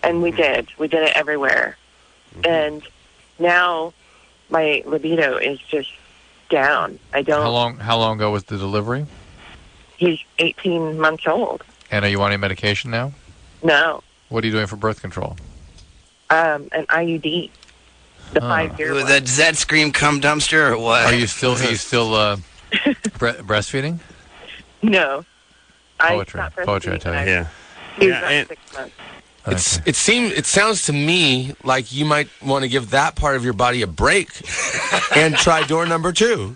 Speaker 11: And we did. We did it everywhere. And now my libido is just down. I don't...
Speaker 5: How long ago was the delivery?
Speaker 11: He's 18 months old.
Speaker 5: And are you on any medication now?
Speaker 11: No.
Speaker 5: What are you doing for birth control?
Speaker 11: An IUD. The 5-year one.
Speaker 4: Does that scream cum dumpster or what?
Speaker 5: Are you still breastfeeding?
Speaker 11: No.
Speaker 5: Poetry.
Speaker 11: I stopped
Speaker 5: Poetry, I tell you.
Speaker 3: Yeah.
Speaker 11: He was about 6 months.
Speaker 7: It sounds to me like you might want to give that part of your body a break and try door number 2.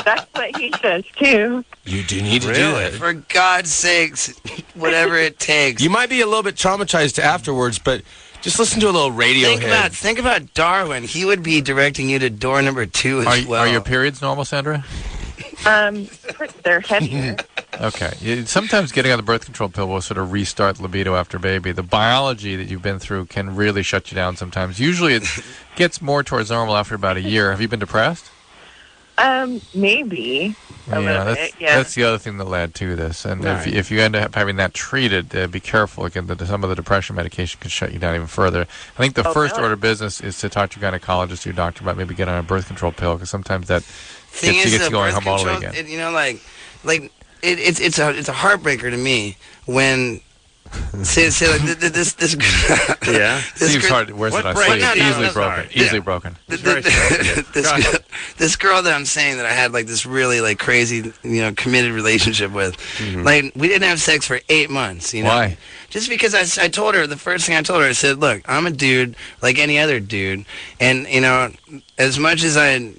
Speaker 11: That's what he says, too.
Speaker 7: You do need to do it.
Speaker 4: For God's sakes, whatever it takes.
Speaker 7: You might be a little bit traumatized afterwards, but just listen to a little Radiohead.
Speaker 4: Think about Darwin. He would be directing you to door number 2 as well.
Speaker 5: Are your periods normal, Sandra?
Speaker 11: They're heavier.
Speaker 5: Okay. Sometimes getting on the birth control pill will sort of restart libido after baby. The biology that you've been through can really shut you down sometimes. Usually it gets more towards normal after about a year. Have you been depressed?
Speaker 11: Maybe. A little bit, yeah.
Speaker 5: That's the other thing that'll add to this. And if you end up having that treated, be careful. Again, some of the depression medication can shut you down even further. I think the first order of business is to talk to your gynecologist or your doctor about maybe getting on a birth control pill, because sometimes that gets you going home all over again.
Speaker 4: It's a heartbreaker to me when say like this
Speaker 3: yeah.
Speaker 5: Seems hard. Where's it on sleep? Easily broken. Easily broken.
Speaker 4: This girl that I'm saying that I had like this really like crazy committed relationship with, like we didn't have sex for 8 months.
Speaker 5: Why?
Speaker 4: Just because I told her, the first thing I told her, I said, look, I'm a dude like any other dude, and as much as I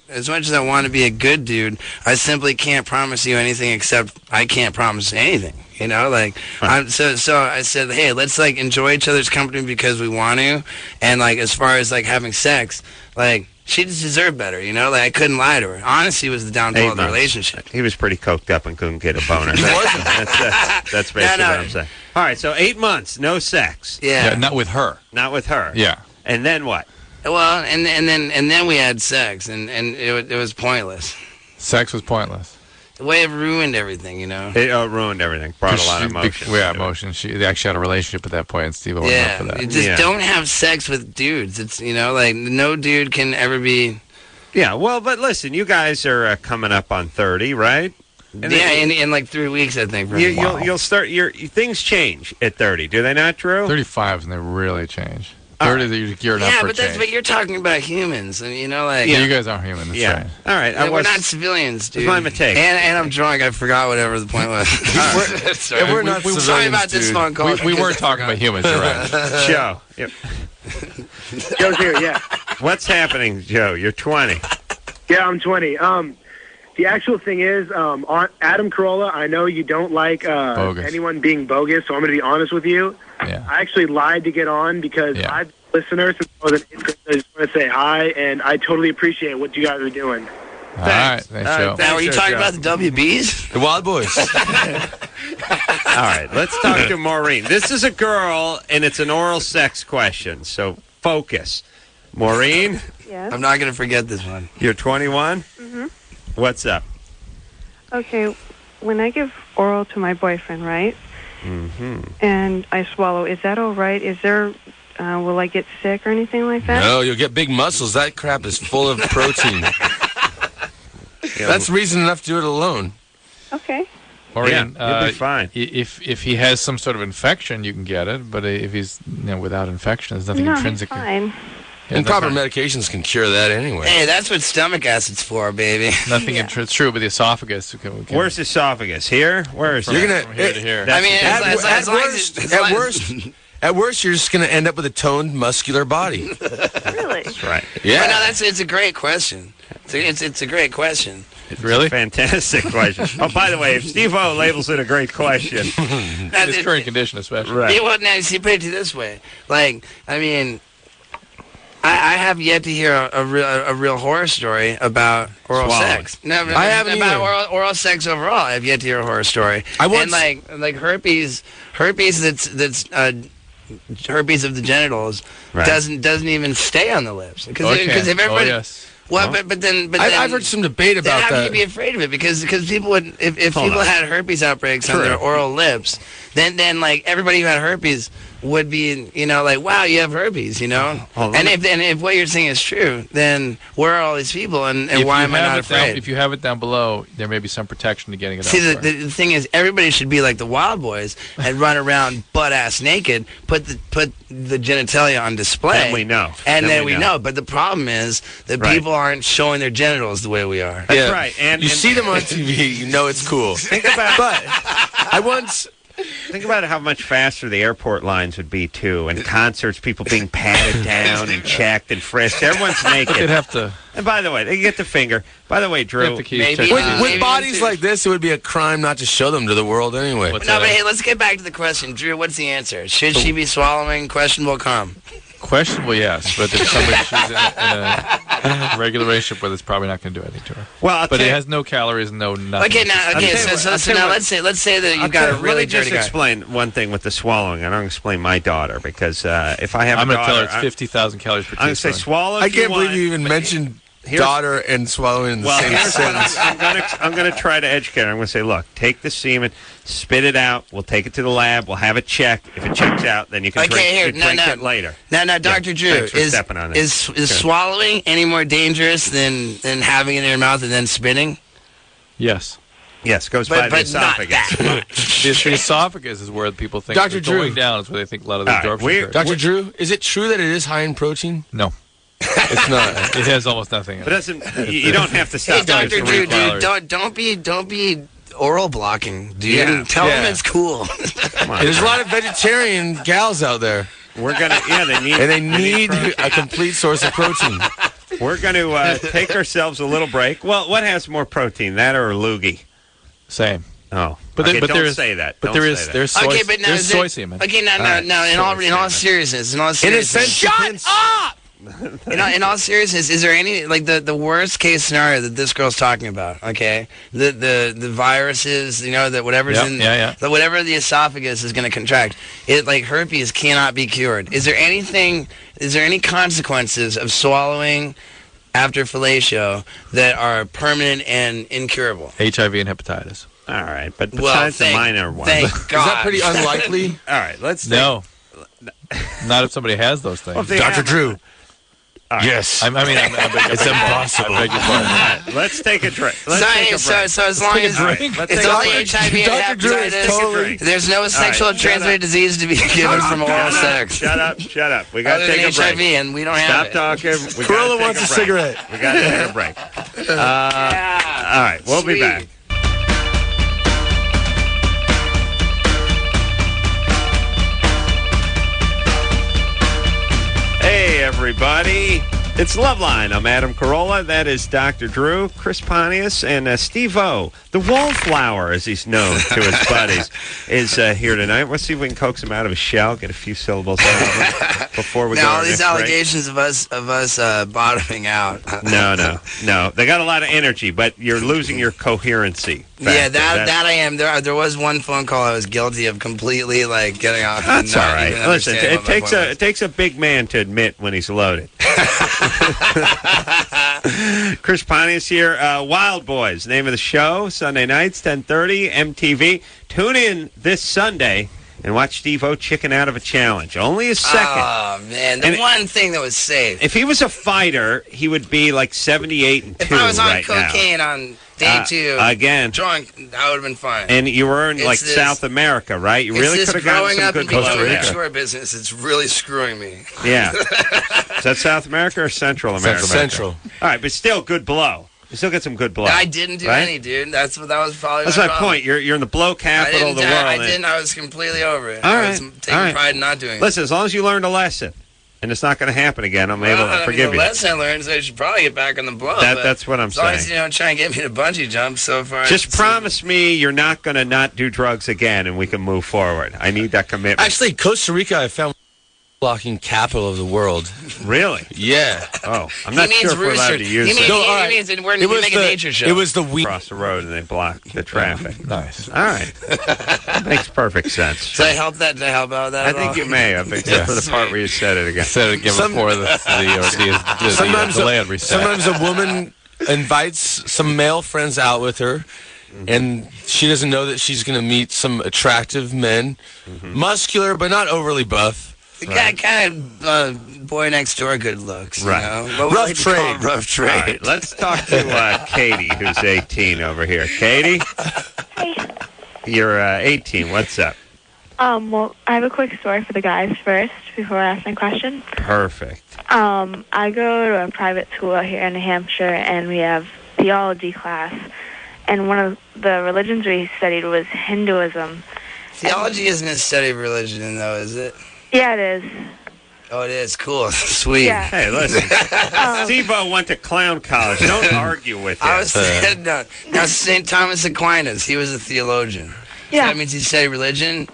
Speaker 4: want to be a good dude, I simply can't promise you anything except I can't promise anything. So I said, hey, let's like enjoy each other's company because we want to, and like as far as like having sex, like she just deserved better, like I couldn't lie to her. Honesty was the downfall of the relationship.
Speaker 3: He was pretty coked up and couldn't get a boner. That's basically what I'm saying. All right, so 8 months, no sex.
Speaker 4: Yeah,
Speaker 5: not with her.
Speaker 3: Not with her.
Speaker 5: Yeah.
Speaker 3: And then what?
Speaker 4: Well, and then we had sex, and it was pointless.
Speaker 5: Sex was pointless.
Speaker 4: The way it ruined everything,
Speaker 3: It ruined everything. Brought a lot of emotion.
Speaker 5: Yeah, emotion. They actually had a relationship at that point, and Steve wasn't up for that.
Speaker 4: You just don't have sex with dudes. It's, like no dude can ever be...
Speaker 3: Yeah, well, but listen, you guys are coming up on 30, right?
Speaker 4: And in like 3 weeks, I think.
Speaker 3: You'll start, things change at 30, do they not, Drew?
Speaker 5: 35 is when they really change. 30 that you're gearing up for
Speaker 4: but that's what you're talking about, humans. You
Speaker 5: guys aren't human. That's right.
Speaker 3: All right.
Speaker 4: We're not civilians, dude.
Speaker 3: That's my mistake.
Speaker 4: And I'm drunk. I forgot whatever the point was.
Speaker 7: We're not civilians,
Speaker 4: sorry about this phone call.
Speaker 5: We weren't talking about humans. You're right.
Speaker 3: Joe. Yep.
Speaker 13: Joe's here, yeah.
Speaker 3: What's happening, Joe? You're 20.
Speaker 13: Yeah, I'm 20. The actual thing is, on Adam Carolla, I know you don't like anyone being bogus, so I'm going to be honest with you.
Speaker 5: Yeah.
Speaker 13: I actually lied to get on because I've been a listener since I was an 8th grader. I just want to say hi, and I totally appreciate what you guys are doing.
Speaker 5: All right. Thanks, Joe.
Speaker 4: Now, are you talking about the WBs?
Speaker 7: The Wildboys.
Speaker 3: All right, let's talk to Maureen. This is a girl, and it's an oral sex question, so focus. Maureen?
Speaker 11: Yes?
Speaker 4: I'm not going to forget this one.
Speaker 3: You're 21?
Speaker 11: Mm-hmm.
Speaker 3: What's up?
Speaker 11: Okay, when I give oral to my boyfriend, right?
Speaker 3: Mm-hmm.
Speaker 11: And I swallow, is that all right? Is there, will I get sick or anything like that?
Speaker 7: No, you'll get big muscles. That crap is full of protein. That's reason enough to do it alone.
Speaker 11: Okay.
Speaker 5: Maureen,
Speaker 3: you'll be fine.
Speaker 5: If he has some sort of infection, you can get it. But if he's without infection, there's nothing intrinsically.
Speaker 11: He's fine.
Speaker 7: And proper medications can cure that anyway.
Speaker 4: Hey, that's what stomach acid's for, baby.
Speaker 5: Nothing. It's true, but the esophagus.
Speaker 3: Where's the esophagus? Here? Where is it?
Speaker 7: You're gonna
Speaker 5: from here to here.
Speaker 4: I mean,
Speaker 7: at worst, you're just gonna end up with a toned, muscular body.
Speaker 8: Really?
Speaker 3: That's right.
Speaker 7: Yeah.
Speaker 4: But no, it's a great question. It's a great question.
Speaker 5: Really?
Speaker 3: Fantastic question. Oh, by the way, if Steve-O labels it a great question.
Speaker 5: His current condition, especially.
Speaker 3: Right.
Speaker 4: Yeah, well, now, see, put it to you this way. Like, I mean, I have yet to hear a real horror story about oral sex. No,
Speaker 7: I haven't
Speaker 4: about
Speaker 7: either.
Speaker 4: oral sex overall. I've yet to hear a horror story. And like herpes that's herpes of the genitals doesn't even stay on the lips because if everybody.
Speaker 5: Oh, yes.
Speaker 4: Well, but then
Speaker 7: I've heard some debate about
Speaker 4: how
Speaker 7: that.
Speaker 4: can you be afraid of it? Because people would if people had herpes outbreaks on their oral lips, then like everybody who had herpes would be like, wow, you have herpes, and if what you're saying is true, then where are all these people and why am I not afraid?
Speaker 5: If you have it down below, there may be some protection to getting it out.
Speaker 4: See, the thing is, everybody should be like the Wildboys and run around butt-ass naked, put the genitalia on display.
Speaker 3: Then we know.
Speaker 4: And then we know. But the problem is that people aren't showing their genitals the way we are.
Speaker 3: That's right. And
Speaker 7: you see them on TV, you know it's cool.
Speaker 3: Think about
Speaker 7: But I once...
Speaker 3: Think about how much faster the airport lines would be, too. And concerts, people being patted down and checked and frisked. Everyone's naked.
Speaker 5: They'd have to...
Speaker 3: And by the way, they get the finger. By the way, Drew...
Speaker 7: With bodies like this, it would be a crime not to show them to the world anyway.
Speaker 4: But hey, let's get back to the question. Drew, what's the answer? Should she be swallowing questionable cum?
Speaker 5: Questionable, yes, but if somebody she's in a regular relationship with, it's probably not going to do anything to her.
Speaker 3: Well,
Speaker 5: but it has no calories, no nothing.
Speaker 4: Okay, so now let's say that you've got a really dirty guy.
Speaker 3: Let me just explain one thing with the swallowing. I don't explain my daughter because if I have
Speaker 5: I'm
Speaker 3: a daughter,
Speaker 5: going to tell her it's 50,000 calories per teaspoon.
Speaker 3: I'm going to say swallow.
Speaker 7: I can't believe you even mentioned daughter and swallowing in the same sentence.
Speaker 3: I'm going to try to educate her. I'm going to say, look, take the semen, spit it out. We'll take it to the lab. We'll have it checked. If it checks out, then you can drink it later.
Speaker 4: Now, Dr. Drew, is swallowing any more dangerous than having it in your mouth and then spitting?
Speaker 5: Yes.
Speaker 3: Yes, goes by the esophagus.
Speaker 5: The esophagus is where people think
Speaker 7: Dr. Drew,
Speaker 5: going down is where they think a lot of the absorption occurs.
Speaker 7: Dr. Drew, is it true that it is high in protein?
Speaker 5: No.
Speaker 7: It's not.
Speaker 5: It has almost nothing in
Speaker 3: it. You don't have to stop.
Speaker 4: Hey, Dr. Drew, dude, don't be oral blocking, dude.
Speaker 3: Yeah.
Speaker 4: Tell them it's cool.
Speaker 3: Come on,
Speaker 7: there's a lot of vegetarian gals out there.
Speaker 3: We're gonna,
Speaker 7: they need a complete source of protein.
Speaker 3: We're going to take ourselves a little break. Well, what has more protein, that or a loogie?
Speaker 5: Same.
Speaker 3: Oh,
Speaker 5: but
Speaker 3: okay,
Speaker 5: don't
Speaker 3: say that.
Speaker 5: But there's soy, there's soy semen.
Speaker 4: Okay, now, in all seriousness, shut up. In all seriousness, is there any like the worst case scenario that this girl's talking about? Okay, the viruses, that whatever's that whatever the esophagus is going to contract, it like herpes cannot be cured. Is there any consequences of swallowing after fellatio that are permanent and incurable?
Speaker 5: HIV and hepatitis.
Speaker 3: All right, but besides the minor one,
Speaker 4: thank God.
Speaker 7: Is that pretty unlikely?
Speaker 3: All right, let's
Speaker 5: no, not if somebody has those things.
Speaker 3: Well,
Speaker 7: Dr. Drew.
Speaker 3: Right.
Speaker 7: Yes.
Speaker 5: I mean,
Speaker 7: it's impossible.
Speaker 5: I beg your pardon.
Speaker 3: Right, let's take a drink.
Speaker 4: So as long as it's only HIV and hepatitis, there's no sexual transmitted disease to be given from oral sex.
Speaker 3: Shut up. We got to take a break.
Speaker 4: HIV and we don't have it.
Speaker 3: Stop talking.
Speaker 7: Corolla wants a cigarette.
Speaker 3: We got to take a break. All right, we'll be back. Hey, everybody. It's LoveLine. I'm Adam Carolla. That is Dr. Drew, Chris Pontius, and Steve-O, the wallflower, as he's known to his buddies, is here tonight. Let's see if we can coax him out of his shell, get a few syllables out of him before we go.
Speaker 4: Now, all these allegations of us bottoming out.
Speaker 3: No. They got a lot of energy, but you're losing your coherency.
Speaker 4: Yeah, that I am. There was one phone call I was guilty of completely getting off.
Speaker 3: That's all right. Listen, it takes a big man to admit when he's loaded. Chris Pontius here. Wildboys, name of the show. Sunday nights, 10:30, MTV. Tune in this Sunday. and watch Steve-O chicken out of a challenge. Only a second.
Speaker 4: Oh, man. The one thing that was safe.
Speaker 3: If he was a fighter, he would be like 78-2
Speaker 4: If I was on
Speaker 3: right
Speaker 4: cocaine
Speaker 3: now.
Speaker 4: on day 2,
Speaker 3: again,
Speaker 4: drunk, I would have been fine.
Speaker 3: And you were in like South America, right? You really could have gotten some good blow
Speaker 4: growing up in
Speaker 3: there.
Speaker 4: the shore business, it's really screwing me.
Speaker 3: Yeah. Is that South America or Central America?
Speaker 7: Central.
Speaker 3: All right, but still good blow. You still get some good blow.
Speaker 4: I didn't do any, dude. That was probably
Speaker 3: That's
Speaker 4: my
Speaker 3: my
Speaker 4: problem.
Speaker 3: point. You're in the blow capital of the world.
Speaker 4: I didn't. I was completely over it.
Speaker 3: All
Speaker 4: I
Speaker 3: right.
Speaker 4: was taking pride in not doing it.
Speaker 3: Listen, as long as you learned a lesson, and it's not going to happen again, I'm able to forgive
Speaker 4: the
Speaker 3: you.
Speaker 4: lesson I learned is I should probably get back on the blow.
Speaker 3: That's what I'm
Speaker 4: as long
Speaker 3: saying.
Speaker 4: as you don't try and get me to bungee jump so far.
Speaker 3: Just promise me you're not going to not do drugs again, and we can move forward. I need that commitment.
Speaker 7: Actually, Costa Rica, I found blocking capital of the world.
Speaker 3: Really?
Speaker 7: Yeah.
Speaker 3: Oh, I'm not sure if we're allowed to use it.
Speaker 4: He means that we're making a nature show.
Speaker 7: It was the week
Speaker 3: across the road, and they block the traffic.
Speaker 5: Nice.
Speaker 3: All right. That makes perfect sense.
Speaker 4: Did I help out with that?
Speaker 3: I think you may have, except for the part where you said it again.
Speaker 5: Said it again before the land reset.
Speaker 7: Sometimes a woman invites some male friends out with her, and she doesn't know that she's going to meet some attractive men, muscular but not overly buff.
Speaker 4: The guy kind of boy next door good looks.
Speaker 3: Right.
Speaker 4: You know? Rough trade. Rough trade.
Speaker 3: All right, let's talk to Katie, who's 18 over here. Katie?
Speaker 14: Hey.
Speaker 3: You're 18. What's up?
Speaker 14: Well, I have a quick story for the guys first before I ask my question.
Speaker 3: Perfect.
Speaker 14: I go to a private school out here in New Hampshire, and we have theology class. And one of the religions we studied was Hinduism.
Speaker 4: Theology isn't a study of religion, though, is it?
Speaker 14: Yeah, it is.
Speaker 4: Oh, it is. Cool. Sweet.
Speaker 14: Yeah.
Speaker 3: Hey, listen. Steve-O went to clown college. Don't argue with him.
Speaker 4: I was saying, now, St. Thomas Aquinas, he was a theologian.
Speaker 14: Yeah.
Speaker 4: So that means he studied religion?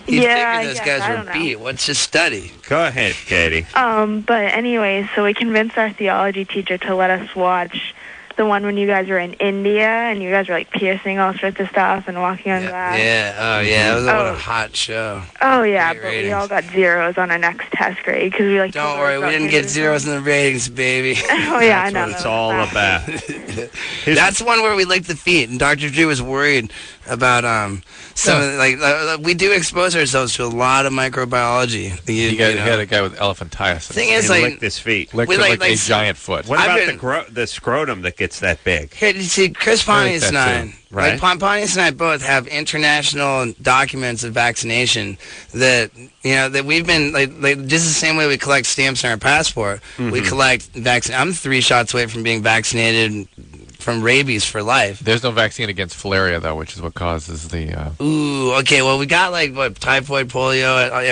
Speaker 4: He figured those guys were beat. What's his study?
Speaker 3: Go ahead, Katie.
Speaker 14: But anyway, so we convinced our theology teacher to let us watch the one when you guys were in India and you guys were like piercing all sorts of stuff and walking on glass.
Speaker 4: Yeah, oh yeah, that was what a hot show.
Speaker 14: Oh yeah,
Speaker 4: Great
Speaker 14: but
Speaker 4: ratings.
Speaker 14: we all got zeros on our next test grade because we like.
Speaker 4: Don't worry, we didn't get zeros in the ratings, baby.
Speaker 14: Oh yeah, I know.
Speaker 3: That's what it's all about.
Speaker 4: That's one where we licked the feet, and Dr. Drew was worried about some we do expose ourselves to a lot of microbiology.
Speaker 5: You had a guy with elephantiasis.
Speaker 4: Thing is,
Speaker 3: he
Speaker 4: like,
Speaker 3: licked his feet.
Speaker 5: Licked it like a giant foot.
Speaker 3: What about the scrotum that gets that big?
Speaker 4: Here, you see, Chris Pontius and I,
Speaker 3: too, right?
Speaker 4: like Pontius and I both have international documents of vaccination that that we've been like just the same way we collect stamps on our passport. We collect vaccine. I'm 3 shots away from being vaccinated from rabies for life.
Speaker 5: There's no vaccine against filaria, though, which is what causes the...
Speaker 4: Ooh, okay, well, we got, typhoid, polio,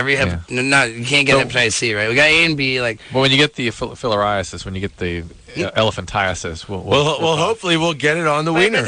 Speaker 4: you can't get hepatitis C, right? We got A and B,
Speaker 5: Well, when you get the filariasis, when you get the elephantiasis,
Speaker 7: well, hopefully we'll get it on the wiener.
Speaker 4: But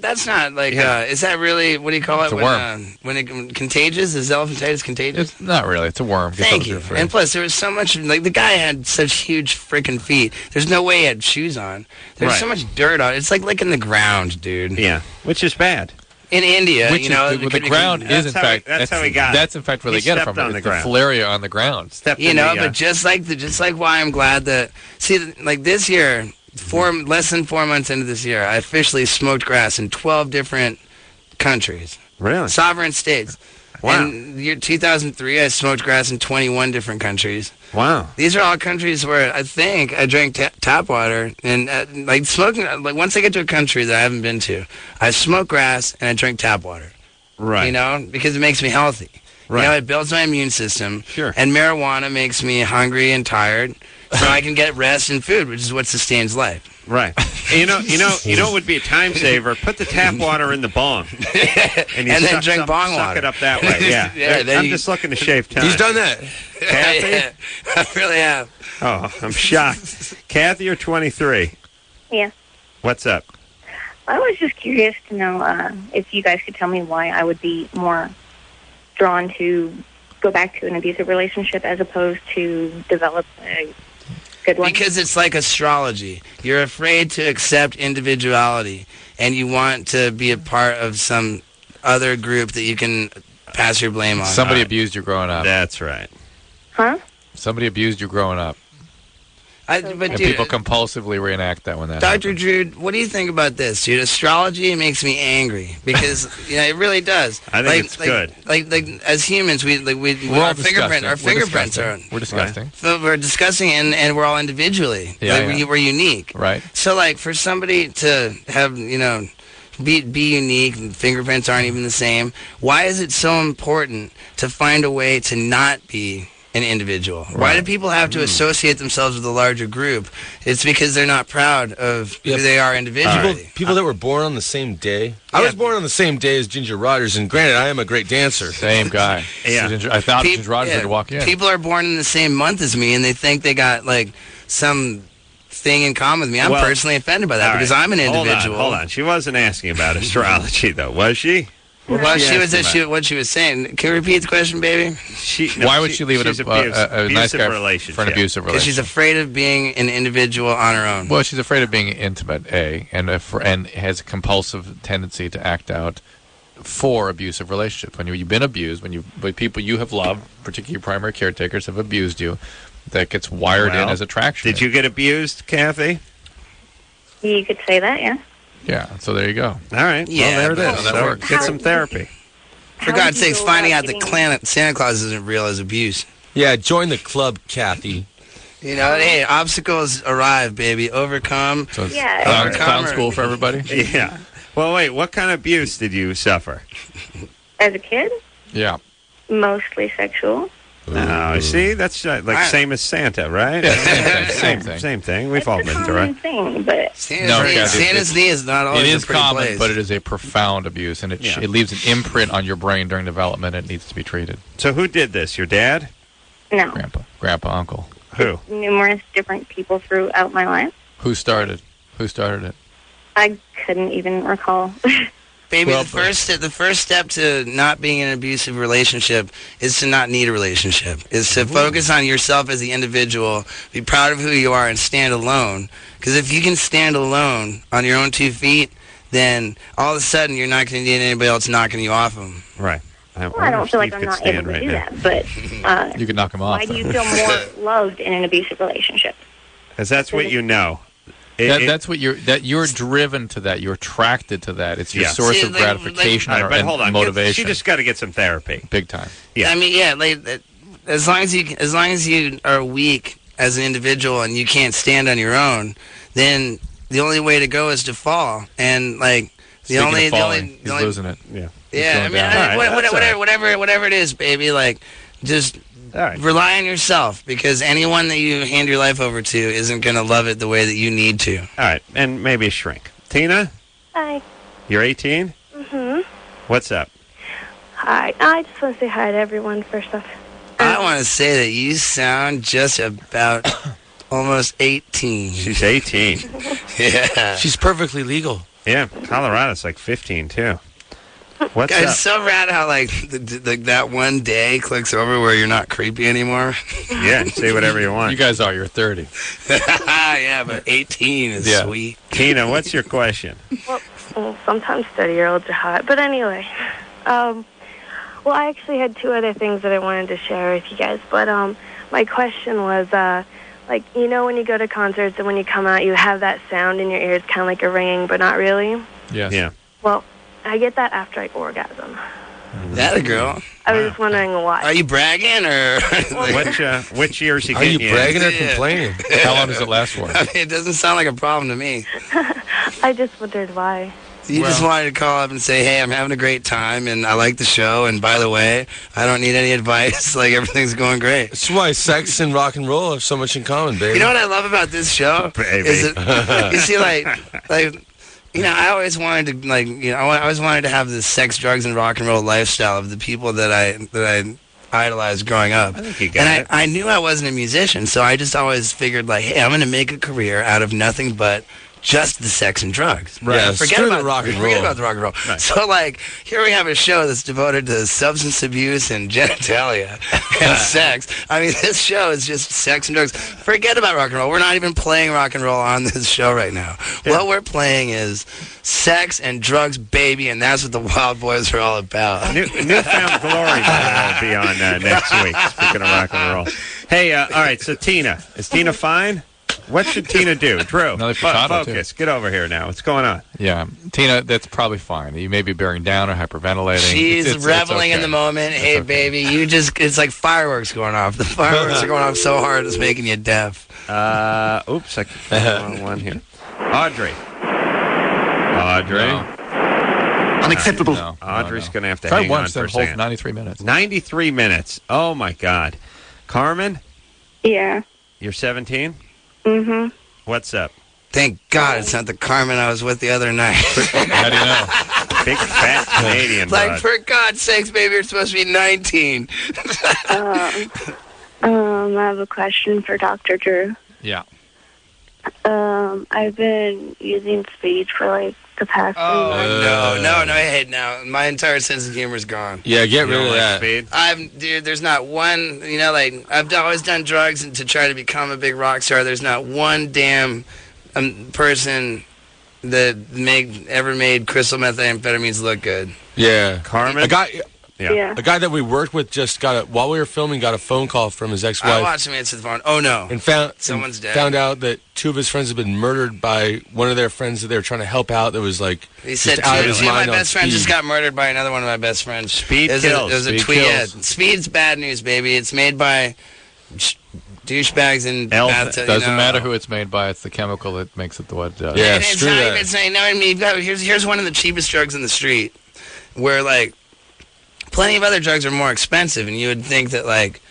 Speaker 4: that's not is that really, what do you call it?
Speaker 5: It's a worm.
Speaker 4: When it contagious? Is elephantitis contagious?
Speaker 5: It's not really. It's a worm.
Speaker 4: Thank you. And plus, there was so much, the guy had such huge freaking feet. There's no way he had shoes on. There's so much dirt on it. It's like licking the ground, dude.
Speaker 3: Yeah, which is bad.
Speaker 4: In India,
Speaker 5: the ground is in fact
Speaker 3: that's how he got it.
Speaker 5: That's in fact where they get it from. It's the filaria on the ground.
Speaker 4: But just like why I'm glad that this year, less than 4 months into this year, I officially smoked grass in 12 different countries.
Speaker 3: Really?
Speaker 4: Sovereign states.
Speaker 3: Wow.
Speaker 4: In the year 2003, I smoked grass in 21 different countries.
Speaker 3: Wow.
Speaker 4: These are all countries where I think I drank tap water. And smoking, once I get to a country that I haven't been to, I smoke grass and I drink tap water.
Speaker 3: Right.
Speaker 4: Because it makes me healthy.
Speaker 3: Right.
Speaker 4: It builds my immune system.
Speaker 3: Sure.
Speaker 4: And marijuana makes me hungry and tired, so I can get rest and food, which is what sustains life.
Speaker 3: Right. You know what would be a time saver? Put the tap water in the bong. And
Speaker 4: then drink bong water.
Speaker 3: Suck it up that way, yeah. I'm just looking to shave time.
Speaker 7: He's done that.
Speaker 3: Kathy?
Speaker 4: Yeah, I really have.
Speaker 3: Oh, I'm shocked. Kathy, you're 23.
Speaker 8: Yeah.
Speaker 3: What's up?
Speaker 8: I was just curious to know if you guys could tell me why I would be more drawn to go back to an abusive relationship as opposed to develop a good one.
Speaker 4: Because it's like astrology. You're afraid to accept individuality, and you want to be a part of some other group that you can pass your blame on.
Speaker 5: Somebody abused you growing up.
Speaker 3: That's right.
Speaker 8: Huh?
Speaker 5: Somebody abused you growing up.
Speaker 4: But
Speaker 5: people compulsively reenact that when that
Speaker 4: Dr. Drew, what do you think about this, dude? Astrology makes me angry because it really does.
Speaker 3: I think it's good.
Speaker 4: Like as humans, we're
Speaker 5: all
Speaker 4: our fingerprints are.
Speaker 5: We're disgusting.
Speaker 4: So we're discussing, and we're all individually. We're unique.
Speaker 5: Right.
Speaker 4: So for somebody to have be unique, and fingerprints aren't even the same. Why is it so important to find a way to not be an individual? Right. Why do people have to associate themselves with a larger group? It's because they're not proud of who they are individually.
Speaker 7: People that were born on the same day. I was born on the same day as Ginger Rogers, and granted, I am a great dancer.
Speaker 5: Same guy.
Speaker 7: Yeah.
Speaker 5: I thought Ginger Rogers would walk in.
Speaker 4: People are born in the same month as me, and they think they got some thing in common with me. I'm personally offended by that because I'm an individual.
Speaker 3: Hold on. She wasn't asking about astrology, though, was she?
Speaker 4: Well, what she was saying. Can you repeat the question, baby?
Speaker 5: Why would she leave a nice guy
Speaker 3: relationship
Speaker 5: for an abusive relationship?
Speaker 4: Because she's afraid of being an individual on her own.
Speaker 5: Well, she's afraid of being intimate, and has a compulsive tendency to act out for abusive relationships. When you've been abused, when people you have loved, particularly your primary caretakers, have abused you, that gets wired in as attraction.
Speaker 3: Did you get abused, Kathy?
Speaker 8: You could say that, yeah.
Speaker 5: Yeah, so there you go.
Speaker 3: All right.
Speaker 4: Yeah,
Speaker 3: well, there it is.
Speaker 5: That works.
Speaker 3: Get some therapy.
Speaker 4: For God's sakes, finding out that Santa Claus isn't real is abuse.
Speaker 7: Yeah, join the club, Kathy.
Speaker 4: Hey, obstacles arrive, baby. Overcome.
Speaker 5: So it's clown school for everybody?
Speaker 3: Yeah. Well, wait, what kind of abuse did you suffer?
Speaker 8: As a kid?
Speaker 5: Yeah.
Speaker 8: Mostly sexual.
Speaker 3: Oh, see, that's same as Santa, right?
Speaker 5: Yeah, same thing.
Speaker 3: Same thing. We've all been through it.
Speaker 8: Thing, but
Speaker 4: Santa's knee is not always
Speaker 5: it is
Speaker 4: a pretty
Speaker 5: common,
Speaker 4: place.
Speaker 5: but it is a profound abuse, and it leaves an imprint on your brain during development. It needs to be treated.
Speaker 3: So who did this? Your dad?
Speaker 8: No.
Speaker 5: Grandpa, uncle.
Speaker 3: Who?
Speaker 8: Numerous different people throughout my life.
Speaker 5: Who started it?
Speaker 8: I couldn't even recall.
Speaker 4: Baby, the first step to not being in an abusive relationship is to not need a relationship. Is to focus on yourself as the individual, be proud of who you are, and stand alone. Because if you can stand alone on your own 2 feet, then all of a sudden you're not going to need anybody else knocking you off them.
Speaker 3: Right.
Speaker 8: I don't feel like I'm not able to do that, but
Speaker 5: you can knock them off.
Speaker 8: Why do you feel more loved in an abusive relationship?
Speaker 3: Because that's what you know.
Speaker 5: That's what you're driven to that. You're attracted to that. It's your source of gratification and
Speaker 3: hold on.
Speaker 5: motivation.
Speaker 3: She just got to get some therapy.
Speaker 5: Big time.
Speaker 3: Yeah.
Speaker 4: I mean, as long as you are weak as an individual and you can't stand on your own, then the only way to go is to fall. And
Speaker 5: he's losing it.
Speaker 3: Yeah.
Speaker 4: Yeah. I mean, whatever it is, baby. Just. Rely on yourself, because anyone that you hand your life over to isn't going to love it the way that you need to.
Speaker 3: All right, and maybe a shrink. Tina?
Speaker 8: Hi.
Speaker 3: You're 18?
Speaker 8: Mm-hmm.
Speaker 3: What's up?
Speaker 8: Hi. I just want to say hi to everyone first off.
Speaker 4: I want to say that you sound just about almost 18.
Speaker 3: She's 18.
Speaker 4: Yeah.
Speaker 7: She's perfectly legal.
Speaker 3: Yeah, Colorado's 15, too. What's up?
Speaker 4: It's so rad how that one day clicks over where you're not creepy anymore.
Speaker 3: Yeah, say whatever you want.
Speaker 5: You guys are. You're 30.
Speaker 4: Yeah, but 18 is sweet.
Speaker 3: Tina, what's your question?
Speaker 8: Well, sometimes 30-year-olds are hot. But anyway, well, I actually had 2 other things that I wanted to share with you guys. But my question was, when you go to concerts and when you come out, you have that sound in your ears, kind of like a ringing, but not really.
Speaker 5: Yes.
Speaker 3: Yeah.
Speaker 8: Well, I get that after I orgasm.
Speaker 4: That a girl.
Speaker 8: I was just wondering why.
Speaker 4: Are you bragging or?
Speaker 3: Which ears you
Speaker 7: Are you bragging or
Speaker 4: Yeah.
Speaker 7: complaining?
Speaker 5: How long does it last for?
Speaker 4: I mean, it doesn't sound like a problem to me.
Speaker 8: I just wondered why.
Speaker 4: You just wanted to call up and say, hey, I'm having a great time, and I like the show, and by the way, I don't need any advice. Everything's going great.
Speaker 7: That's why sex and rock and roll have so much in common, baby.
Speaker 4: You know what I love about this show?
Speaker 3: Baby.
Speaker 4: Is it, you see, I always wanted to, I always wanted to have this sex, drugs, and rock and roll lifestyle of the people that I idolized growing up.
Speaker 3: I think you got it.
Speaker 4: I knew I wasn't a musician, so I just always figured, hey, I'm going to make a career out of nothing but just the sex and drugs.
Speaker 7: Right. Yeah,
Speaker 4: Forget about the rock and roll. Forget about the rock and roll.
Speaker 3: Right.
Speaker 4: So, here we have a show that's devoted to substance abuse and genitalia and sex. I mean, this show is just sex and drugs. Forget about rock and roll. We're not even playing rock and roll on this show right now. Yeah. What we're playing is sex and drugs, baby, and that's what the Wildboys are all about.
Speaker 3: Newfound Glory will be on next week, speaking of rock and roll. Hey, all right, so Tina. Is Tina fine? What should Tina do? Drew,
Speaker 5: Another picado,
Speaker 3: focus. Get over here now. What's going on?
Speaker 5: Yeah, Tina, that's probably fine. You may be bearing down or hyperventilating.
Speaker 4: She's reveling in
Speaker 5: okay.
Speaker 4: the moment. Hey, baby, it's like fireworks going off. The fireworks are going off so hard it's making you deaf.
Speaker 3: Oops, I clicked the wrong one here. Audrey.
Speaker 5: No.
Speaker 15: Unacceptable.
Speaker 5: No,
Speaker 3: Audrey's going to have to
Speaker 5: Try
Speaker 3: hang
Speaker 5: once,
Speaker 3: on for
Speaker 5: then
Speaker 3: a
Speaker 5: hold
Speaker 3: second.
Speaker 5: 93 minutes.
Speaker 3: 93 minutes. Oh, my God. Carmen,
Speaker 14: Yeah.
Speaker 3: you're 17?
Speaker 14: Mhm.
Speaker 3: What's up?
Speaker 4: Thank God it's not the Carmen I was with the other night.
Speaker 5: How do you know?
Speaker 3: Big fat Canadian
Speaker 4: Like,
Speaker 3: broad.
Speaker 4: for God's sakes, baby, you're supposed to be 19.
Speaker 14: I have a question for Dr. Drew.
Speaker 5: Yeah.
Speaker 14: I've been using speed for like the past 3 months.
Speaker 4: No, hey, now my entire sense of humor is gone.
Speaker 7: Yeah, get rid of that.
Speaker 4: Dude, there's not one, like, I've always done drugs and to try to become a big rock star. There's not one damn person that ever made crystal methamphetamines look good.
Speaker 7: Yeah.
Speaker 3: Carmen?
Speaker 7: A guy,
Speaker 14: Yeah.
Speaker 7: a guy that we worked with just while we were filming, got a phone call from his ex-wife.
Speaker 4: I watched him answer the phone. Oh, no.
Speaker 7: And
Speaker 4: Someone's dead.
Speaker 7: Found out that 2 of his friends had been murdered by one of their friends that they were trying to help out. That was like
Speaker 4: He said,
Speaker 7: just out of his
Speaker 4: two of my
Speaker 7: mind on
Speaker 4: best friends
Speaker 7: speed.
Speaker 4: just got murdered by another one of my best friends.
Speaker 3: Speed
Speaker 4: It
Speaker 3: kills.
Speaker 4: was a
Speaker 3: Speed
Speaker 4: tweet.
Speaker 3: kills.
Speaker 4: Yeah, Speed's bad news, baby. It's made by douchebags and
Speaker 5: Doesn't matter who it's made by. It's the chemical that makes it what it does.
Speaker 7: Yeah,
Speaker 4: And it's
Speaker 7: screw
Speaker 4: not
Speaker 7: that.
Speaker 4: even, it's not, I mean, you've got, here's one of the cheapest drugs in the street, where, like, plenty of other drugs are more expensive, and you would think that, like,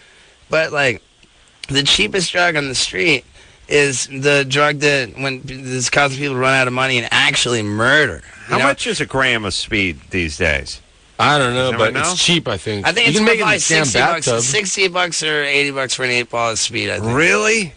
Speaker 4: but, like, the cheapest drug on the street is the drug that is causing people to run out of money and actually murder.
Speaker 3: How much is a gram of speed these days?
Speaker 7: I don't know,
Speaker 3: Does anyone
Speaker 7: but
Speaker 3: know?
Speaker 7: it's cheap, I think.
Speaker 4: I think
Speaker 7: you
Speaker 4: it's
Speaker 7: can make it in
Speaker 4: probably
Speaker 7: a damn
Speaker 4: 60
Speaker 7: bathtub.
Speaker 4: bucks, $60 or $80 for an 8-ball of speed, I think.
Speaker 3: Really?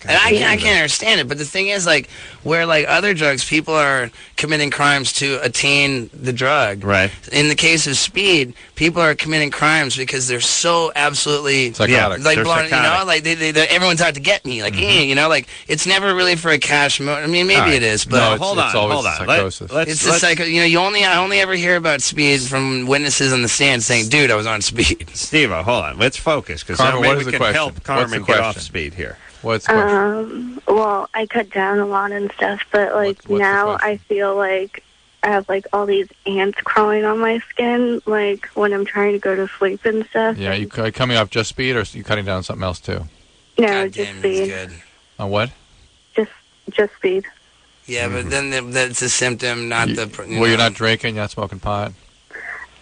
Speaker 4: And I can't understand it, but the thing is, like, where, like, other drugs, people are committing crimes to attain the drug.
Speaker 3: Right.
Speaker 4: In the case of speed, people are committing crimes because they're so absolutely
Speaker 5: Psychotic.
Speaker 4: like
Speaker 3: They're
Speaker 4: blown,
Speaker 3: psychotic.
Speaker 4: like they everyone's out to get me, like like it's never really for a cash. I mean, maybe
Speaker 3: All right.
Speaker 4: it is, but
Speaker 5: No,
Speaker 3: hold
Speaker 5: it's
Speaker 3: on,
Speaker 5: always
Speaker 3: hold on.
Speaker 5: psychosis.
Speaker 4: it's the psycho. I only ever hear about speed from witnesses on the stand saying, "Dude, I was on speed."
Speaker 3: Steve-O, hold on. Let's focus, because
Speaker 5: Carmen, what
Speaker 3: maybe
Speaker 5: is
Speaker 3: we
Speaker 5: the
Speaker 3: can
Speaker 5: question?
Speaker 3: help
Speaker 5: What's
Speaker 3: Carmen
Speaker 5: the
Speaker 3: get off
Speaker 5: question?
Speaker 3: speed here.
Speaker 5: What's the question?
Speaker 14: Well, I cut down a lot and stuff, but like
Speaker 5: What's the
Speaker 14: now
Speaker 5: question?
Speaker 14: I feel like I have like all these ants crawling on my skin, like when I'm trying to go to sleep and stuff.
Speaker 5: Yeah, you coming off just speed, or you cutting down something else too?
Speaker 14: No,
Speaker 4: God
Speaker 14: just
Speaker 4: damn, it's
Speaker 14: speed.
Speaker 4: good.
Speaker 5: On what?
Speaker 14: Just speed.
Speaker 4: Yeah, but then that's a symptom, not the.
Speaker 5: Well, you're not drinking, you're not smoking pot.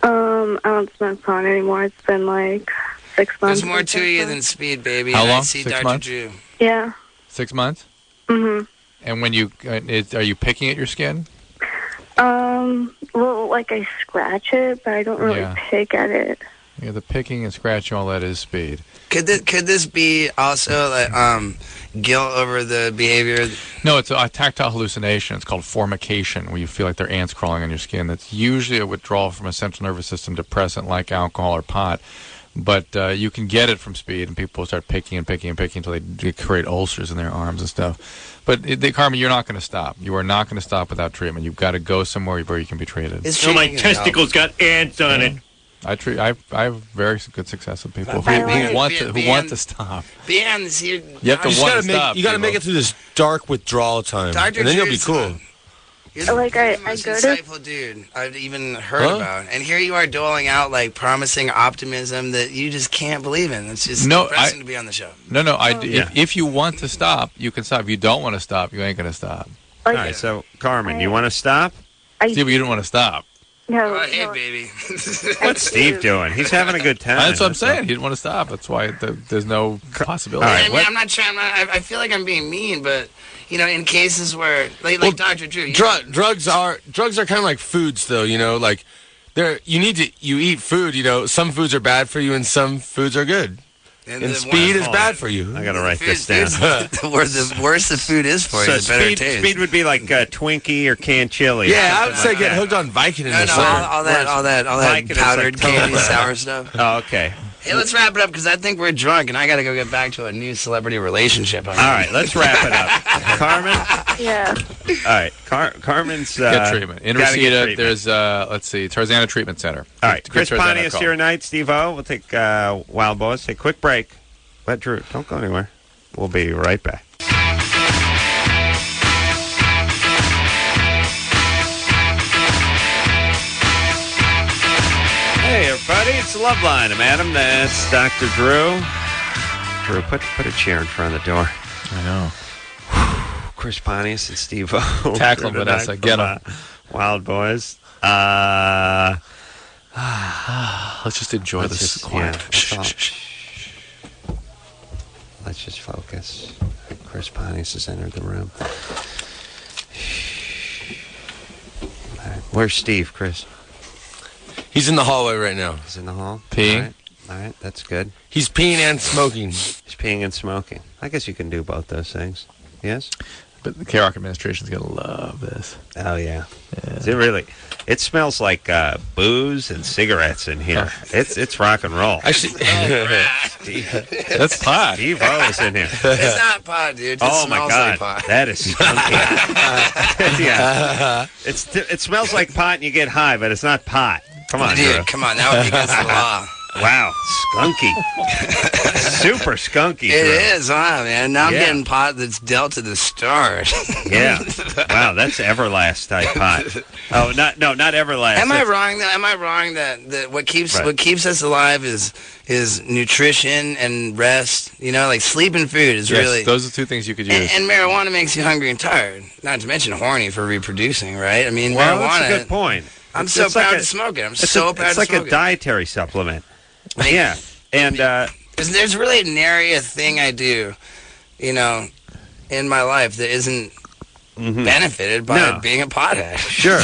Speaker 14: I don't smoke pot anymore. It's been like 6 months.
Speaker 4: There's more
Speaker 14: or
Speaker 4: to you
Speaker 14: something.
Speaker 4: than speed, baby.
Speaker 5: How
Speaker 4: and I
Speaker 5: long?
Speaker 4: see
Speaker 5: 6
Speaker 4: Dr.
Speaker 5: months?
Speaker 4: Drew.
Speaker 14: Yeah.
Speaker 5: 6 months?
Speaker 14: Mhm.
Speaker 5: And when you are you picking at your skin?
Speaker 14: Well, like I scratch it, but I don't really
Speaker 5: Yeah.
Speaker 14: pick at it.
Speaker 5: Yeah, the picking and scratching, all that is speed.
Speaker 4: Could this be also like guilt over the behavior?
Speaker 5: No, it's a tactile hallucination. It's called formication, where you feel like there are ants crawling on your skin. That's usually a withdrawal from a central nervous system depressant like alcohol or pot. But you can get it from speed, and people start picking until they create ulcers in their arms and stuff. But, Carmen, you're not going to stop. You are not going to stop without treatment. You've got to go somewhere where you can be treated.
Speaker 3: My testicles got ants on it.
Speaker 5: I have very good success with people
Speaker 4: But
Speaker 5: who want to stop.
Speaker 4: Beyond this,
Speaker 5: You have to want to stop.
Speaker 7: You got to make it through this dark withdrawal time,
Speaker 4: Dr.
Speaker 7: and then you'll be
Speaker 4: Drew's
Speaker 7: cool.
Speaker 4: You're the
Speaker 14: Like, I
Speaker 4: most
Speaker 14: go to-
Speaker 4: insightful dude I've even heard about. And here you are doling out, like, promising optimism that you just can't believe in. It's just depressing to be on the show.
Speaker 5: No. If you want to stop, you can stop. If you don't want to stop, you ain't going to stop.
Speaker 3: All right, so, Carmen, you want to stop?
Speaker 5: See, but you don't want to stop.
Speaker 14: No.
Speaker 4: Oh, hey, baby.
Speaker 3: What's Steve doing? He's having a good time.
Speaker 5: That's what I'm saying. He didn't want to stop. That's why there's no possibility.
Speaker 3: All right,
Speaker 4: I mean, I'm not trying. I feel like I'm being mean, but in cases where, like Dr. Drew,
Speaker 7: Drugs are kind of like foods, though. Like you eat food. Some foods are bad for you, and some foods are good. And speed is bad for you.
Speaker 3: I got to write this down.
Speaker 4: The worse the food is for you, the better it tastes.
Speaker 3: Speed would be like Twinkie or canned chili.
Speaker 7: Yeah, I would say get hooked on Vicodin.
Speaker 4: all that
Speaker 3: Vicodin's
Speaker 4: powdered
Speaker 3: like
Speaker 4: candy,
Speaker 3: tofu.
Speaker 4: sour stuff.
Speaker 3: Oh, okay.
Speaker 4: Hey, let's wrap it up because I think we're drunk and I got to go get back to a new celebrity relationship.
Speaker 3: All right, let's wrap it up. Carmen?
Speaker 14: Yeah.
Speaker 3: All right, Carmen's...
Speaker 5: get treatment. In
Speaker 3: gotta get
Speaker 5: Reseda,
Speaker 3: treatment.
Speaker 5: there's, Tarzana Treatment Center.
Speaker 3: All right,
Speaker 5: Give
Speaker 3: Chris
Speaker 5: Tarzana a
Speaker 3: Pontius
Speaker 5: call.
Speaker 3: here tonight. Steve-O. We'll take Wildboys. Take a quick break. Let Drew... Don't go anywhere. We'll be right back. everybody. It's the LoveLine. I'm Adam. That's Dr. Drew. Drew, put a chair in front of the door.
Speaker 5: I know.
Speaker 3: Chris Pontius and Steve-O.
Speaker 5: Tackle him, Vanessa. Get him.
Speaker 3: Wildboys.
Speaker 5: Let's just enjoy this quiet.
Speaker 3: Let's just focus. Chris Pontius has entered the room. Where's Steve, Chris?
Speaker 7: He's in the hallway right now.
Speaker 3: He's in the hall?
Speaker 5: Peeing?
Speaker 3: All right, that's good.
Speaker 7: He's peeing and smoking.
Speaker 3: He's peeing and smoking. I guess you can do both those things. Yes?
Speaker 5: But the K-Rock administration's going to love this.
Speaker 3: Oh, yeah. Is it really? It smells like booze and cigarettes in here. It's rock and roll.
Speaker 7: Actually,
Speaker 5: that's pot.
Speaker 3: Steve-O is in here.
Speaker 4: It's not pot, dude. It
Speaker 3: Oh, my
Speaker 4: smells
Speaker 3: God.
Speaker 4: like pot.
Speaker 3: That is skunky. Yeah. It smells like pot and you get high, but it's not pot. Come on,
Speaker 4: dude.
Speaker 3: Drew.
Speaker 4: Come on. That would be against the law.
Speaker 3: Wow, skunky. Super skunky.
Speaker 4: It
Speaker 3: Drew.
Speaker 4: is, huh, man? Now I'm getting pot that's dealt to the stars.
Speaker 3: Yeah. Wow, that's Everlast type pot. Oh, not Everlast.
Speaker 4: Am I wrong? Am I wrong that what keeps us alive is nutrition and rest? You know, like sleep and food is really.
Speaker 5: Those are two things you could use.
Speaker 4: And marijuana makes you hungry and tired. Not to mention horny for reproducing, right? I mean,
Speaker 3: Well,
Speaker 4: marijuana.
Speaker 3: that's a good point.
Speaker 4: I'm so proud to smoke it. I'm so proud to smoke it.
Speaker 3: It's like a dietary supplement. Yeah, and
Speaker 4: there's really nary a thing I do, you know, in my life that isn't benefited by being a pothead.
Speaker 3: Sure.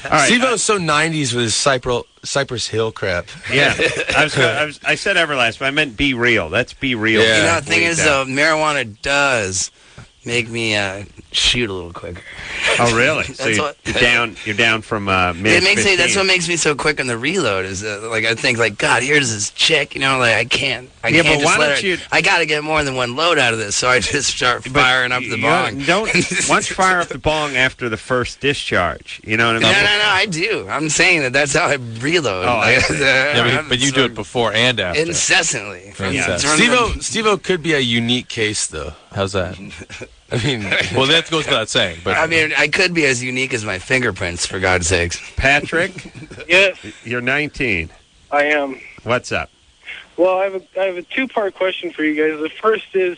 Speaker 3: All right.
Speaker 7: Steve-O's so 90s with his Cypress Hill crap.
Speaker 3: Yeah, I said Everlast, but I meant Be Real. That's Be Real.
Speaker 4: Yeah. You know, the thing is, though, marijuana does make me shoot a little quicker.
Speaker 3: Oh, really? So you're down from mid.
Speaker 4: That's what makes me so quick on the reload. Is like I think like God, here's this chick. You know, like I can't.
Speaker 3: But
Speaker 4: just
Speaker 3: why
Speaker 4: let
Speaker 3: don't
Speaker 4: her,
Speaker 3: you?
Speaker 4: I got to get more than one load out of this, so I just start firing up the bong.
Speaker 3: Once you fire up the bong after the first discharge. You know what I mean?
Speaker 4: No, I do. I'm saying that's how I reload.
Speaker 3: Oh,
Speaker 5: but you do it before and after.
Speaker 4: Incessantly.
Speaker 7: Steve-O could be a unique case, though.
Speaker 5: How's that?
Speaker 7: I mean,
Speaker 5: well, that goes without saying. But
Speaker 4: I mean, I could be as unique as my fingerprints, for God's sakes.
Speaker 3: Patrick?
Speaker 13: Yes.
Speaker 3: You're 19.
Speaker 13: I am.
Speaker 3: What's up?
Speaker 13: Well, I have a two-part question for you guys. The first is,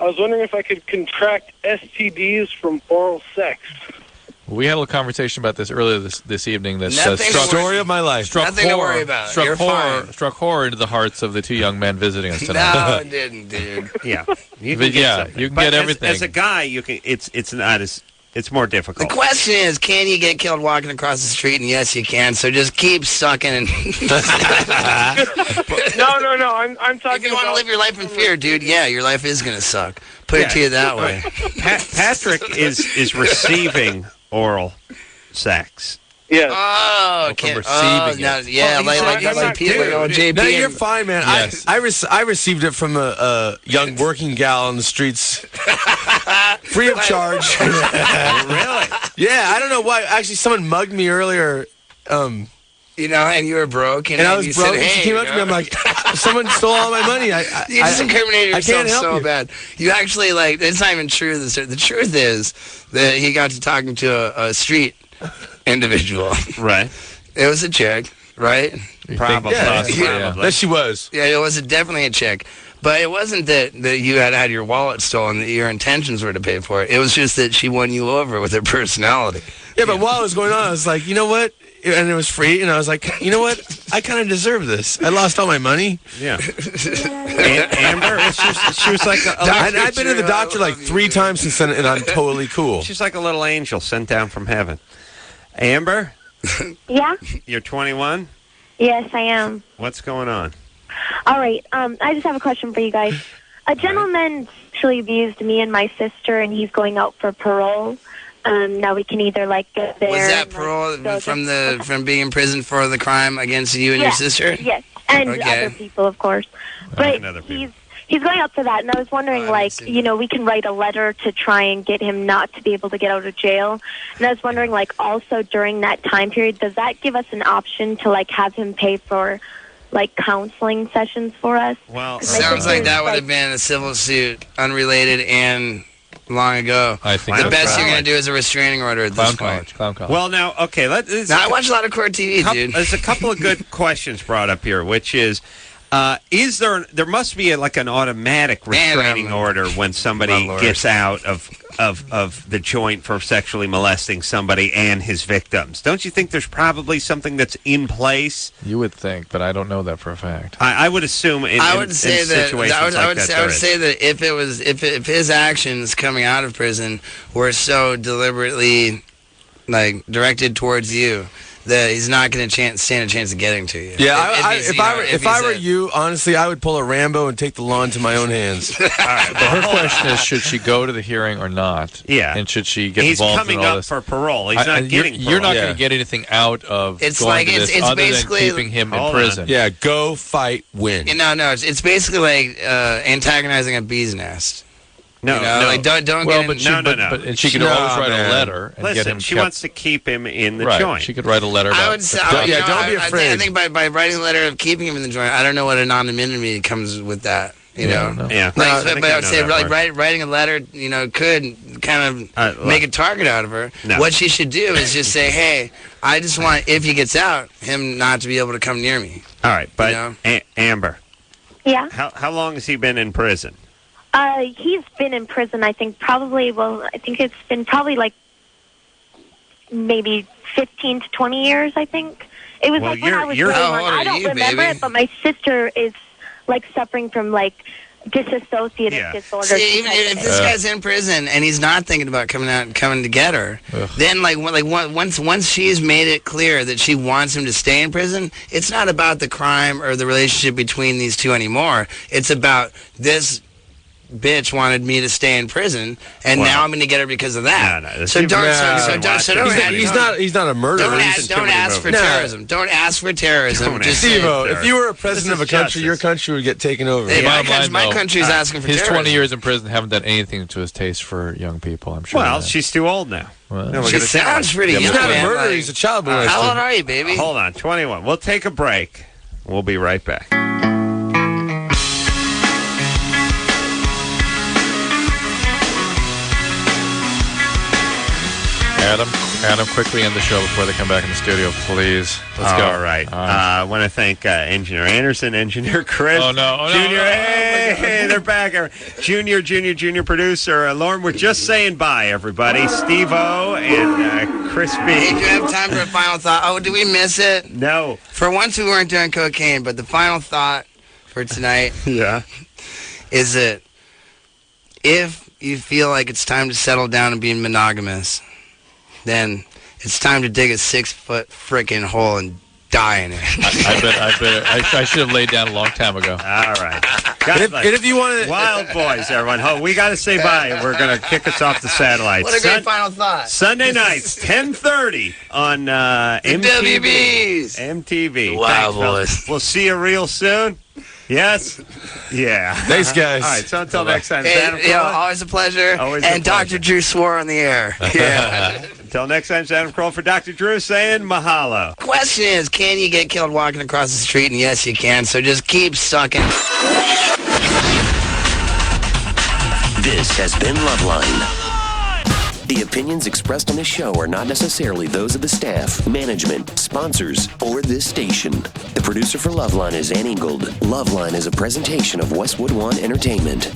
Speaker 13: I was wondering if I could contract STDs from oral sex.
Speaker 5: we had a little conversation about this earlier this evening. That
Speaker 7: story of my life.
Speaker 4: Nothing to worry about.
Speaker 5: Struck horror into the hearts of the two young men visiting us tonight.
Speaker 4: No, it didn't, dude.
Speaker 3: Yeah,
Speaker 5: you can get everything.
Speaker 3: As a guy, you can. It's not as. It's more difficult.
Speaker 4: The question is, can you get killed walking across the street? And yes, you can. So just keep sucking. And
Speaker 13: No. I'm talking.
Speaker 4: If you want to live your life in fear, dude, yeah, your life is gonna suck. Put it to you that way.
Speaker 3: Patrick is receiving oral sex.
Speaker 13: Yeah.
Speaker 4: Oh,
Speaker 5: from receiving it.
Speaker 4: Yeah, like people, JP.
Speaker 7: No, you're fine, man.
Speaker 5: Yes.
Speaker 7: I received it from a young working gal on the streets, free of charge.
Speaker 3: Really?
Speaker 7: Yeah, I don't know why. Actually, someone mugged me earlier.
Speaker 4: You know, and you were broke,
Speaker 7: and I was broke.
Speaker 4: Said,
Speaker 7: and she came up to me. I'm like, someone stole all my money.
Speaker 4: You just incriminated yourself
Speaker 7: can't help
Speaker 4: so
Speaker 7: you.
Speaker 4: bad. You actually it's not even true. The truth is that he got to talking to a street individual.
Speaker 3: Right.
Speaker 4: It was a chick, right?
Speaker 3: Probably.
Speaker 7: That she was.
Speaker 4: Yeah, it was definitely a chick. But it wasn't that you had your wallet stolen, that your intentions were to pay for it. It was just that she won you over with her personality.
Speaker 7: Yeah, but while it was going on, I was like, you know what? And it was free, and I was like, you know what? I kind of deserve this. I lost all my money.
Speaker 3: Yeah. Amber, she was like
Speaker 7: I've been to the doctor like 3 times since then, and I'm totally cool.
Speaker 3: She's like a little angel sent down from heaven. Amber?
Speaker 8: Yeah?
Speaker 3: You're 21?
Speaker 8: Yes, I am.
Speaker 3: What's going on?
Speaker 8: All right. I just have a question for you guys. A gentleman sexually abused me and my sister, and he's going out for parole. Now we can either go there.
Speaker 4: Was that parole from being in prison for the crime against you and your sister?
Speaker 8: Yes, and other people, of course. But he's going out for that, and I was wondering, we can write a letter to try and get him not to be able to get out of jail. And I was wondering, also during that time period, does that give us an option to have him pay for counseling sessions for us?
Speaker 3: Well,
Speaker 4: sounds like that would have been a civil suit, unrelated and long ago.
Speaker 5: I think
Speaker 4: the best you're going to do is a restraining order at this point.
Speaker 5: Clown college.
Speaker 3: Well, now, okay.
Speaker 4: Now, I watch a lot of court TV, dude.
Speaker 3: There's a couple of good questions brought up here, which is there must be like an automatic restraining order when somebody gets out of the joint for sexually molesting somebody and his victims. Don't you think there's probably something that's in place?
Speaker 5: You would think, but I don't know that for a fact.
Speaker 3: I would assume in situations like that.
Speaker 4: I would say that if his actions coming out of prison were so deliberately directed towards you, that he's not going to stand a chance of getting to you.
Speaker 7: Yeah, if I were you, honestly, I would pull a Rambo and take the law into my own hands.
Speaker 5: All right, but her question is, should she go to the hearing or not?
Speaker 3: Yeah.
Speaker 5: And should she get
Speaker 3: He's
Speaker 5: involved in all
Speaker 3: coming
Speaker 5: this?
Speaker 3: up for parole. He's not getting parole.
Speaker 5: You're not going to get anything out of going to this other than keeping him in prison.
Speaker 7: Yeah, go, fight, win.
Speaker 4: No, it's basically like antagonizing a bee's nest.
Speaker 3: No,
Speaker 4: don't
Speaker 5: well,
Speaker 4: get
Speaker 5: but and she could always write a letter and get him.
Speaker 3: She wants to keep him in the
Speaker 5: right.
Speaker 3: joint.
Speaker 5: She could write a letter.
Speaker 4: I would say,
Speaker 7: don't be afraid.
Speaker 4: I think by writing a letter of keeping him in the joint, I don't know what anonymity comes with that. You know,
Speaker 3: yeah.
Speaker 4: But I would say, writing a letter, could kind of make a target out of her.
Speaker 3: No.
Speaker 4: What she should do is just say, "Hey, I just want, if he gets out, him not to be able to come near me."
Speaker 3: All right, but Amber.
Speaker 8: Yeah.
Speaker 3: How long has he been in prison?
Speaker 8: He's been in prison, I think it's been probably like maybe 15 to 20 years, I think. It was when I was really young. I don't remember it, but my sister is suffering from dissociative disorder.
Speaker 4: See, even if this guy's in prison and he's not thinking about coming to get her, then once she's made it clear that she wants him to stay in prison, it's not about the crime or the relationship between these two anymore. It's about this bitch wanted me to stay in prison, and now I'm going to get her because of that.
Speaker 7: He's not a murderer.
Speaker 4: Don't ask for terrorism. Don't ask for terrorism.
Speaker 7: Steve-O, if you were a president of a country, your country would get taken over.
Speaker 4: Hey, my country's asking for terrorism.
Speaker 5: His 20 years in prison haven't done anything to his taste for young people, I'm sure.
Speaker 3: Well, she's too old now.
Speaker 4: She sounds pretty young.
Speaker 7: He's not a murderer. He's a child molester.
Speaker 4: How old are you, baby?
Speaker 3: Hold on, 21. We'll take a break. We'll be right back.
Speaker 5: Adam, quickly end the show before they come back in the studio, please. Let's go.
Speaker 3: All right. I want to thank Engineer Anderson, Engineer Chris. Junior, hey, they're back. Junior producer. Lauren, we're just saying bye, everybody. Steve-O and Chris B.
Speaker 4: Hey, do you have time for a final thought? Oh, did we miss it?
Speaker 3: No.
Speaker 4: For once, we weren't doing cocaine, but the final thought for tonight is that if you feel like it's time to settle down and be monogamous, then it's time to dig a 6-foot freaking hole and die in it.
Speaker 5: I should have laid down a long time ago.
Speaker 3: All right.
Speaker 7: And if you want to...
Speaker 3: Wildboys, everyone. Oh, we got to say bye. We're going to kick us off the satellites.
Speaker 4: What a great final thought.
Speaker 3: Sunday nights, 10:30 on MTV. MTV.
Speaker 4: Wildboys.
Speaker 3: We'll see you real soon. Yes? Yeah.
Speaker 7: Thanks, guys.
Speaker 3: All right, so until next time.
Speaker 4: Always a pleasure. And Dr. Drew swore on the air. Yeah.
Speaker 3: Until next time, Adam Kroll for Dr. Drew saying mahalo.
Speaker 4: Question is, can you get killed walking across the street? And yes, you can. So just keep sucking.
Speaker 1: This has been LoveLine. The opinions expressed on this show are not necessarily those of the staff, management, sponsors, or this station. The producer for LoveLine is Ann Ingold. LoveLine is a presentation of Westwood One Entertainment.